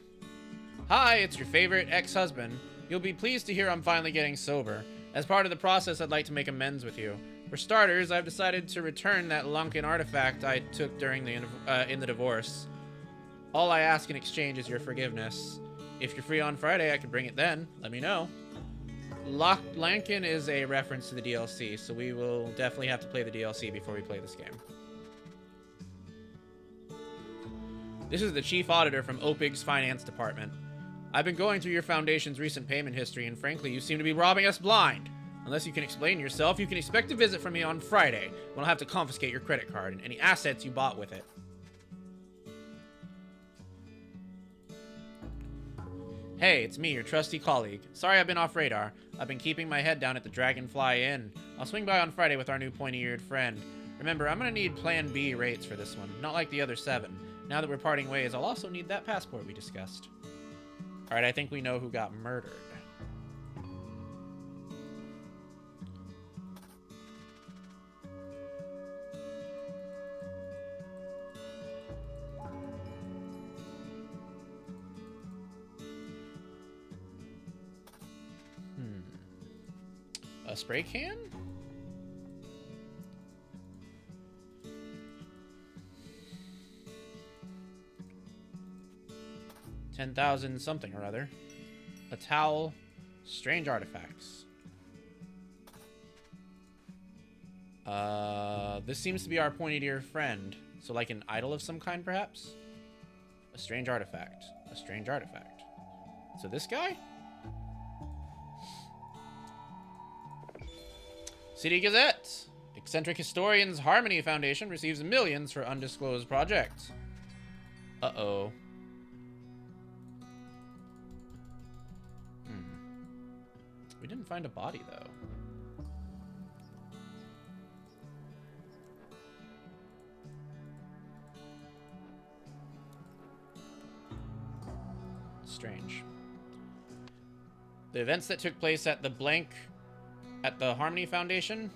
Hi, it's your favorite ex-husband. You'll be pleased to hear I'm finally getting sober. As part of the process, I'd like to make amends with you. For starters, I've decided to return that Lunken artifact I took during in the divorce. All I ask in exchange is your forgiveness. If you're free on Friday, I can bring it then. Let me know. Lankin is a reference to the DLC, so we will definitely have to play the DLC before we play this game. This is the chief auditor from OPIG's finance department. I've been going through your foundation's recent payment history, and frankly, you seem to be robbing us blind. Unless you can explain yourself, you can expect a visit from me on Friday, when I'll have to confiscate your credit card and any assets you bought with it. Hey, it's me, your trusty colleague. Sorry I've been off radar. I've been keeping my head down at the Dragonfly Inn. I'll swing by on Friday with our new pointy-eared friend. Remember, I'm gonna need Plan B rates for this one, not like the other 7. Now that we're parting ways, I'll also need that passport we discussed. Alright, I think we know who got murdered. A spray can? $10,000 something or other. A towel. Strange artifacts. This seems to be our pointy-ear friend. So like an idol of some kind, perhaps? A strange artifact. A strange artifact. So this guy? City Gazette. Eccentric Historians Harmony Foundation receives millions for undisclosed projects. Uh-oh. We didn't find a body, though. Strange. The events that took place at the Harmony Foundation?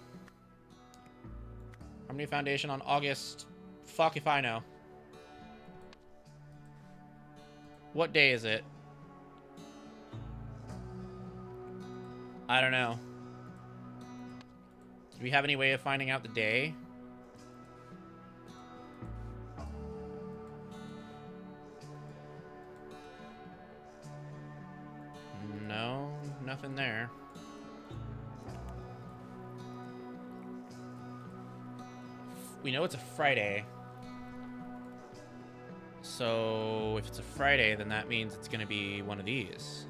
Harmony Foundation on August... Fuck if I know. What day is it? I don't know. Do we have any way of finding out the day? No, nothing there. We know it's a Friday. So if it's a Friday, then that means it's gonna be one of these.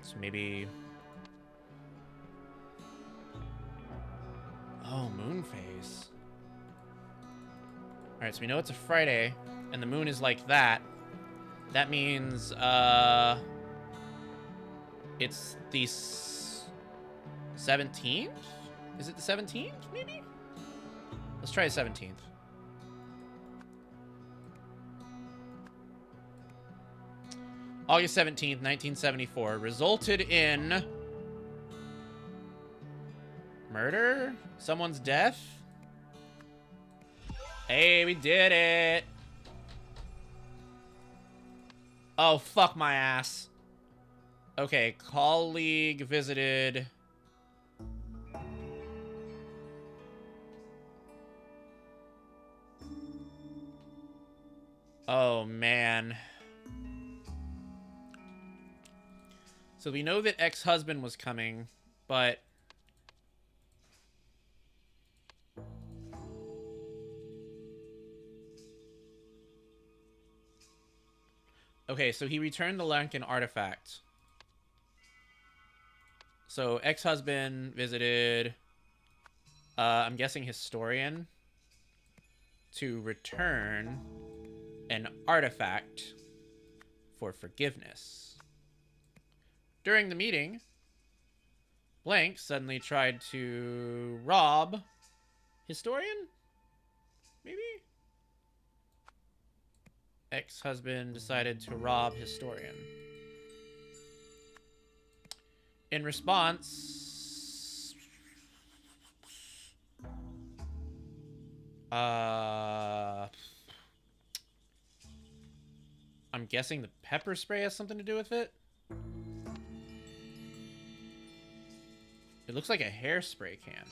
So maybe... Oh, moon phase. Alright, so we know it's a Friday, and the moon is like that. That means, it's the 17th? Is it the 17th, maybe? Let's try the 17th. August 17th, 1974, resulted in... murder? Someone's death? Hey, we did it! Oh, fuck my ass. Okay, colleague visited... Oh, man. So we know that ex-husband was coming, but... Okay, so he returned the Lankan artifact. So ex-husband visited, I'm guessing historian, to return an artifact for forgiveness. During the meeting, Blank suddenly tried to rob historian? Maybe? Ex-husband decided to rob historian. In response... I'm guessing the pepper spray has something to do with it? It looks like a hairspray can.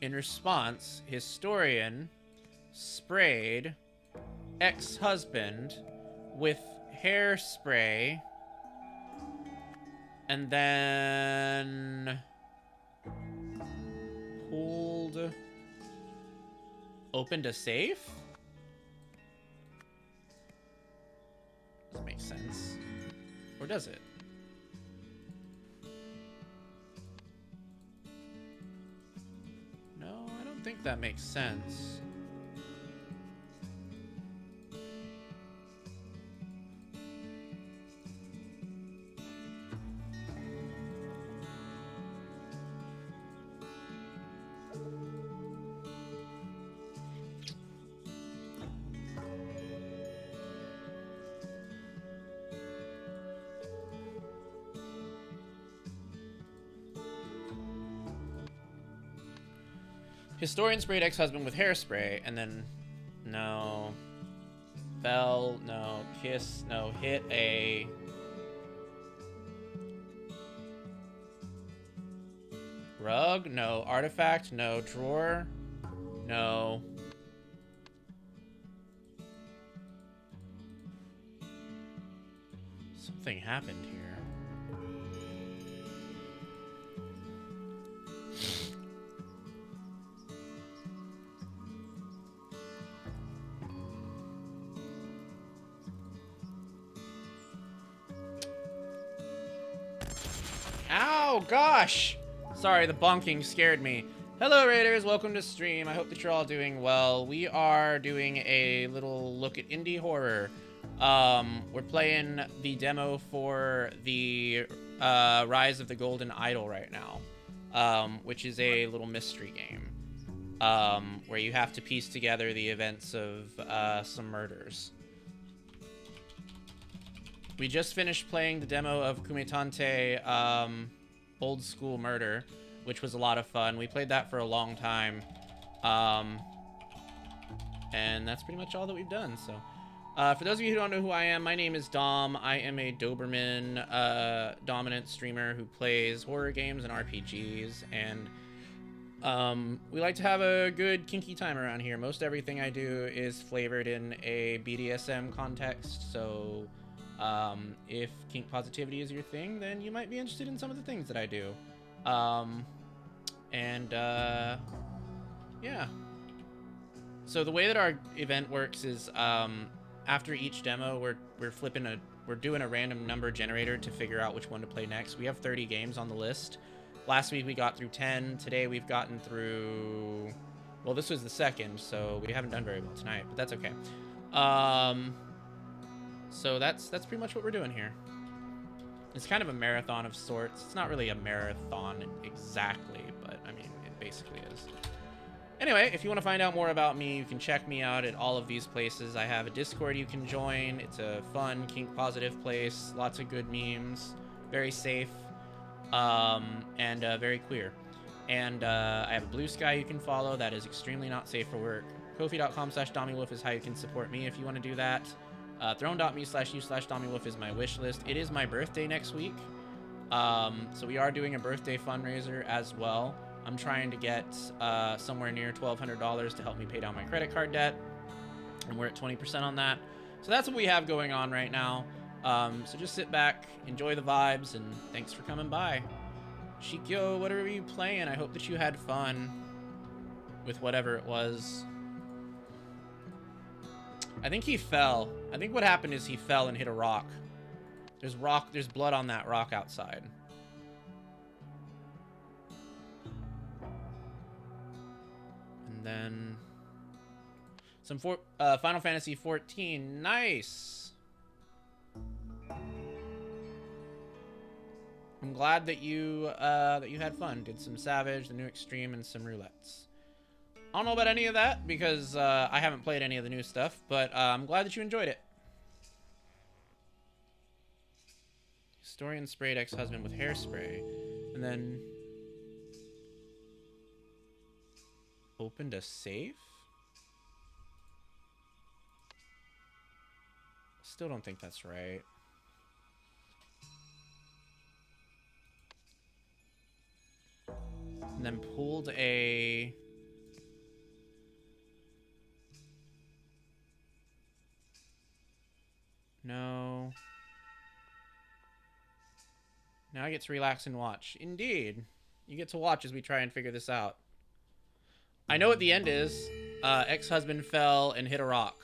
In response, historian sprayed ex-husband with hairspray and then opened a safe? Doesn't make sense. Or does it? No, I don't think that makes sense. Historian sprayed ex-husband with hairspray, and then... No. Fell, no. Kiss, no. Hit a... Rug, no. Artifact, no. Drawer, no. Something happened here. Oh, gosh! Sorry, the bonking scared me. Hello, Raiders. Welcome to stream. I hope that you're all doing well. We are doing a little look at indie horror. We're playing the demo for the Rise of the Golden Idol right now, which is a little mystery game where you have to piece together the events of some murders. We just finished playing the demo of Kumetante Old School Murder, which was a lot of fun. We played that for a long time. And that's pretty much all that we've done. So, for those of you who don't know who I am, my name is Dom. I am a Doberman dominant streamer who plays horror games and RPGs. And we like to have a good kinky time around here. Most everything I do is flavored in a BDSM context. So... If kink positivity is your thing, then you might be interested in some of the things that I do. Yeah. So the way that our event works is after each demo, we're doing a random number generator to figure out which one to play next. We have 30 games on the list. Last week we got through 10. Today we've gotten through... Well, this was the second, so we haven't done very well tonight, but that's okay. So that's pretty much what we're doing here. It's kind of a marathon of sorts. It's not really a marathon exactly, but I mean, it basically is. Anyway, if you want to find out more about me, you can check me out at all of these places. I have a Discord you can join. It's a fun, kink-positive place. Lots of good memes. Very safe. And very queer. And I have a Blue Sky you can follow. That is extremely not safe for work. Ko-fi.com/DomiWolf is how you can support me if you want to do that. Throne.me/u/DomiWolf is my wish list. It is my birthday next week. So we are doing a birthday fundraiser as well. I'm trying to get somewhere near $1,200 to help me pay down my credit card debt. And we're at 20% on that. So that's what we have going on right now. So just sit back, enjoy the vibes, and thanks for coming by. Shikyo, what are you playing? I hope that you had fun with whatever it was. I think he fell. I think what happened is he fell and hit a rock. There's blood on that rock outside. And then some Final Fantasy 14. Nice. I'm glad that you had fun. Did some Savage, the new Extreme, and some roulettes. I don't know about any of that because I haven't played any of the new stuff, but I'm glad that you enjoyed it. Historian sprayed ex-husband with hairspray, and then opened a safe? Still don't think that's right. And then pulled a... No. Now I get to relax and watch. Indeed. You get to watch as we try and figure this out. I know what the end is. Ex-husband fell and hit a rock.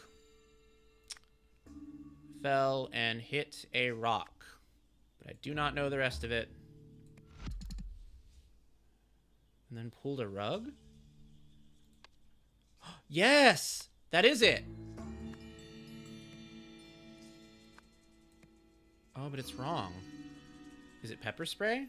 Fell and hit a rock. But I do not know the rest of it. And then pulled a rug? Yes! That is it! Oh, but it's wrong. Is it pepper spray?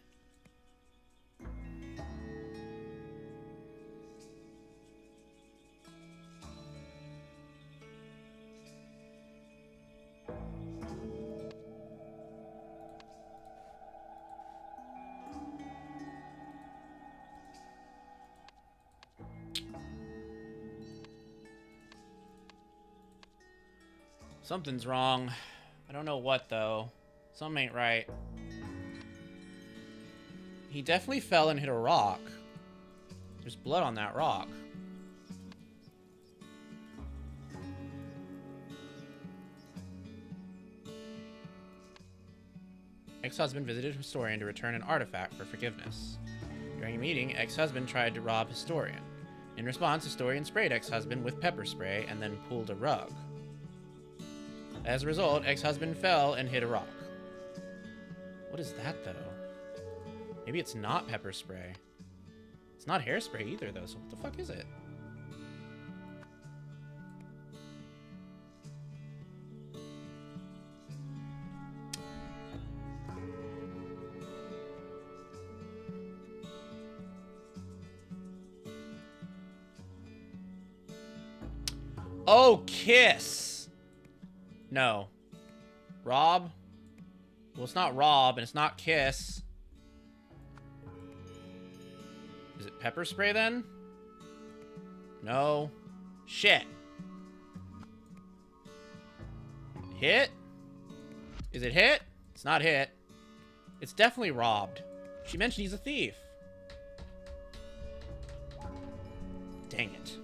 Something's wrong. I don't know what, though. Something ain't right. He definitely fell and hit a rock. There's blood on that rock. Ex-husband visited Historian to return an artifact for forgiveness. During a meeting, ex-husband tried to rob Historian. In response, Historian sprayed ex-husband with pepper spray and then pulled a rug. As a result, ex-husband fell and hit a rock. What is that, though? Maybe it's not pepper spray. It's not hairspray either, though, so what the fuck is it? Oh, Kiss! No. Rob? Well, it's not Rob, and it's not Kiss. Is it pepper spray, then? No. Shit. Hit? Is it hit? It's not hit. It's definitely robbed. She mentioned he's a thief. Dang it.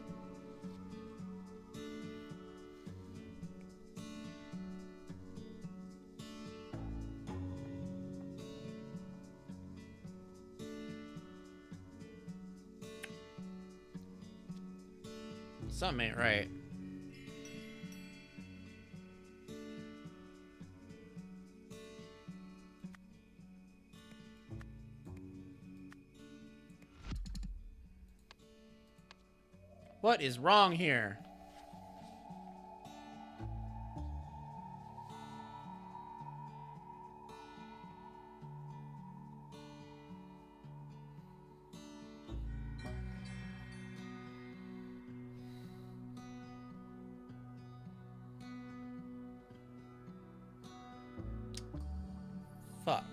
Something ain't right. What is wrong here? Fuck.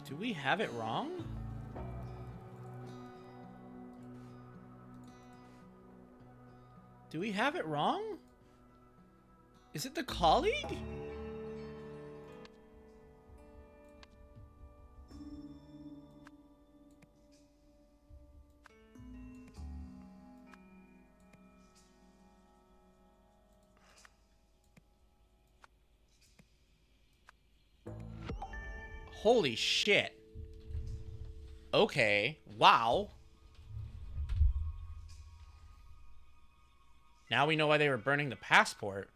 Do we have it wrong? Do we have it wrong? Is it the colleague? Holy shit. Okay. Wow. Now we know why they were burning the passport.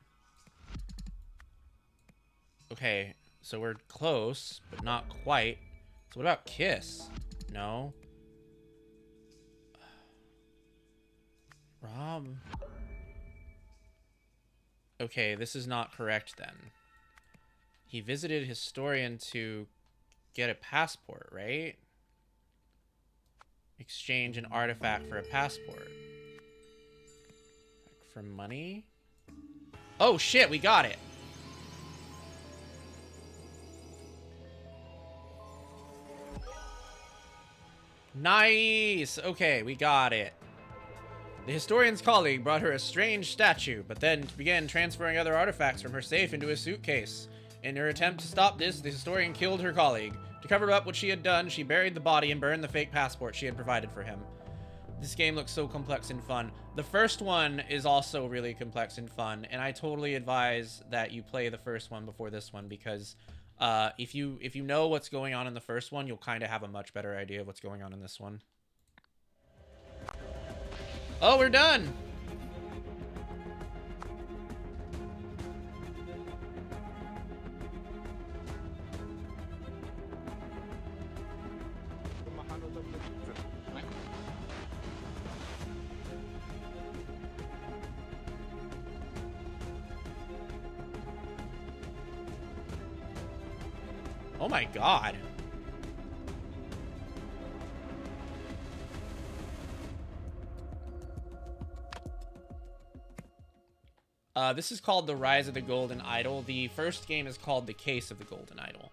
Okay, so we're close, but not quite. So what about Kiss? No. Rob. Okay, this is not correct then. He visited Historian to get a passport, right? Exchange an artifact for a passport. For money? Oh shit, we got it. Nice! Okay, we got it. The historian's colleague brought her a strange statue, but then began transferring other artifacts from her safe into a suitcase. In her attempt to stop this, the historian killed her colleague. To cover up what she had done, she buried the body and burned the fake passport she had provided for him. This game looks so complex and fun. The first one is also really complex and fun, and I totally advise that you play the first one before this one, because if you know what's going on in the first one, you'll kind of have a much better idea of what's going on in this one. Oh, we're done! Oh my god. This is called The Rise of the Golden Idol. The first game is called The Case of the Golden Idol.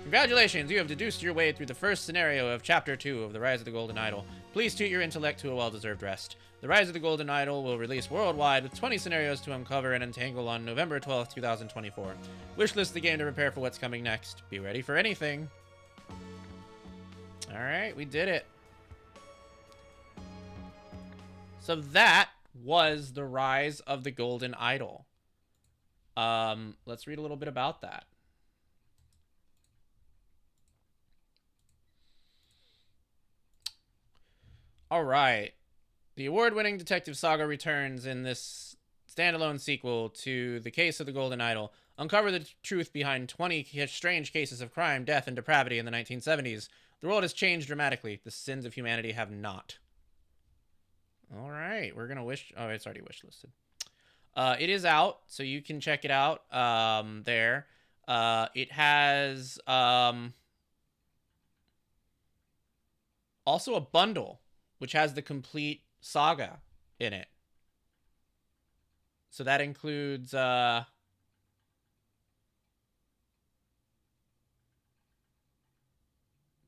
Congratulations, you have deduced your way through the first scenario of Chapter 2 of The Rise of the Golden Idol. Please treat your intellect to a well-deserved rest. The Rise of the Golden Idol will release worldwide with 20 scenarios to uncover and untangle on November 12th, 2024. Wishlist the game to prepare for what's coming next. Be ready for anything. Alright, we did it. So that was the rise of the Golden Idol. Let's read a little bit about that. All right. The award-winning detective saga returns in this standalone sequel to The Case of the Golden Idol. Uncover the truth behind 20 strange cases of crime, death, and depravity in the 1970s. The world has changed dramatically. The sins of humanity have not. All right, we're gonna wish. Oh, it's already wish listed. It is out, so you can check it out. There. It has also a bundle, which has the complete saga in it. So that includes 5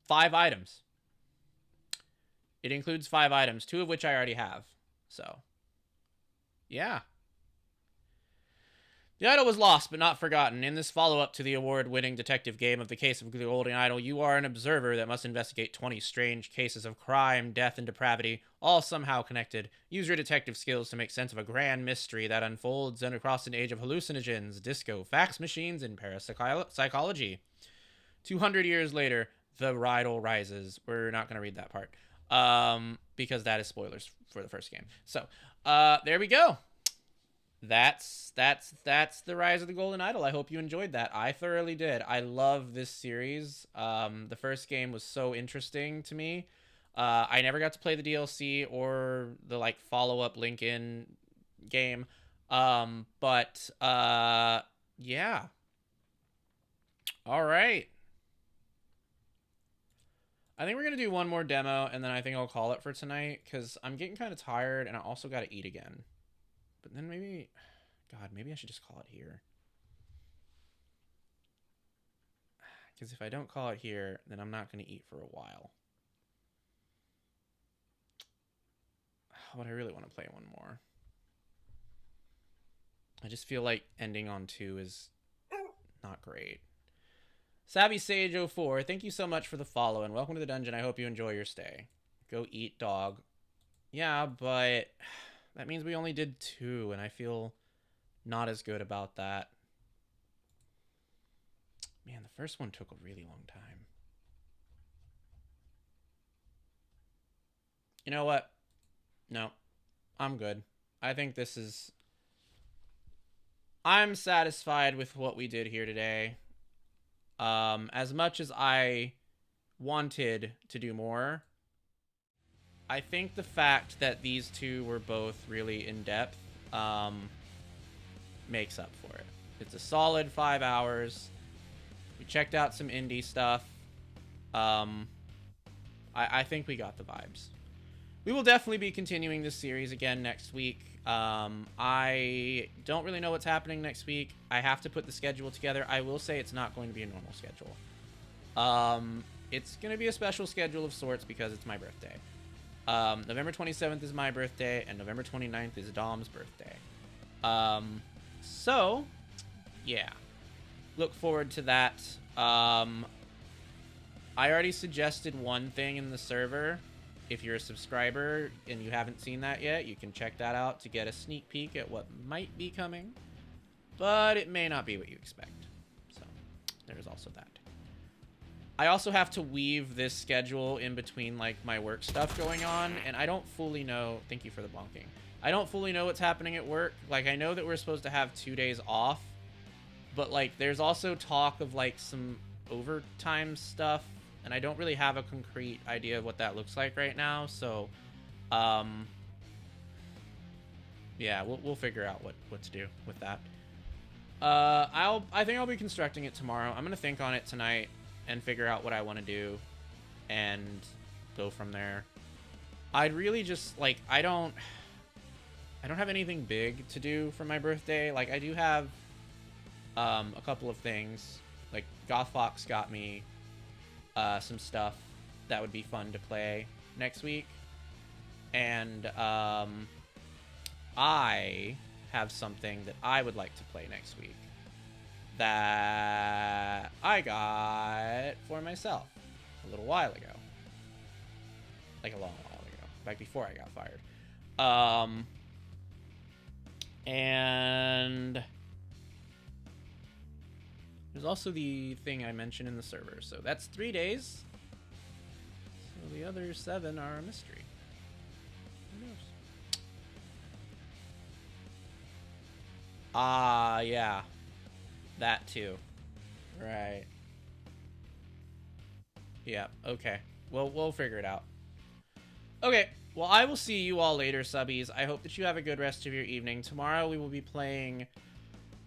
items. It includes 5 items, 2 of which I already have. So, yeah. The idol was lost but not forgotten. In this follow-up to the award-winning detective game of The Case of the Golden Idol, you are an observer that must investigate 20 strange cases of crime, death, and depravity, all somehow connected. Use your detective skills to make sense of a grand mystery that unfolds across an age of hallucinogens, disco, fax machines, and parapsychology. 200 years later, the idol rises. We're not going to read that part because that is spoilers for the first game. So there we go. That's the rise of the Golden Idol. I hope you enjoyed that. I thoroughly did. I love this series. The first game was so interesting to me. I never got to play the DLC or the like follow-up Lincoln game. But yeah. All right. I think we're gonna do one more demo, and then I think I'll call it for tonight because I'm getting kind of tired, and I also got to eat again. But then maybe, God, maybe I should just call it here. Because if I don't call it here, then I'm not going to eat for a while. But I really want to play one more. I just feel like ending on 2 is not great. Savvy Sage 04, thank you so much for the follow, and welcome to the dungeon. I hope you enjoy your stay. Go eat, dog. Yeah, but that means we only did 2, and I feel not as good about that. Man, the first one took a really long time. You know what? No, I'm good. I think this is... I'm satisfied with what we did here today. As much as I wanted to do more, I think the fact that these 2 were both really in-depth makes up for it. It's a solid 5 hours. We checked out some indie stuff. I think we got the vibes. We will definitely be continuing this series again next week. I don't really know what's happening next week. I have to put the schedule together. I will say it's not going to be a normal schedule. It's going to be a special schedule of sorts because it's my birthday. November 27th is my birthday, and November 29th is Dom's birthday. So, yeah. Look forward to that. I already suggested one thing in the server. If you're a subscriber and you haven't seen that yet, you can check that out to get a sneak peek at what might be coming. But it may not be what you expect. So, there's also that. I also have to weave this schedule in between, like, my work stuff going on, and I don't fully know... Thank you for the bonking. I don't fully know what's happening at work. Like, I know that we're supposed to have 2 days off, but, like, there's also talk of, like, some overtime stuff, and I don't really have a concrete idea of what that looks like right now, so, yeah, we'll figure out what to do with that. I think I'll be constructing it tomorrow. I'm gonna think on it tonight and figure out what I want to do and go from there. I'd really just, like, I don't have anything big to do for my birthday. Like, I do have a couple of things. Like, Gothfox got me some stuff that would be fun to play next week. And I have something that I would like to play next week that I got for myself a little while ago. Like a long while ago. Back before I got fired. Um, and there's also the thing I mentioned in the server. So that's 3 days. So the other 7 are a mystery. Who knows? Ah, yeah. That too. Right. Yeah, okay. Well, we'll figure it out. Okay, well, I will see you all later, subbies. I hope that you have a good rest of your evening. Tomorrow we will be playing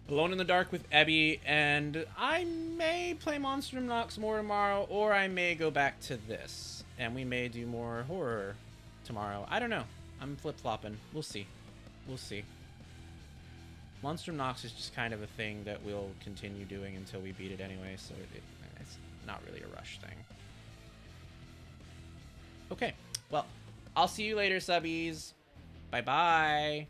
Alone in the Dark with Ebby, and I may play Monster Knocks more tomorrow, or I may go back to this, and we may do more horror tomorrow. I don't know. I'm flip-flopping. We'll see. We'll see. Monster Knocks is just kind of a thing that we'll continue doing until we beat it anyway, so it's not really a rush thing. Okay, well, I'll see you later, subbies. Bye-bye.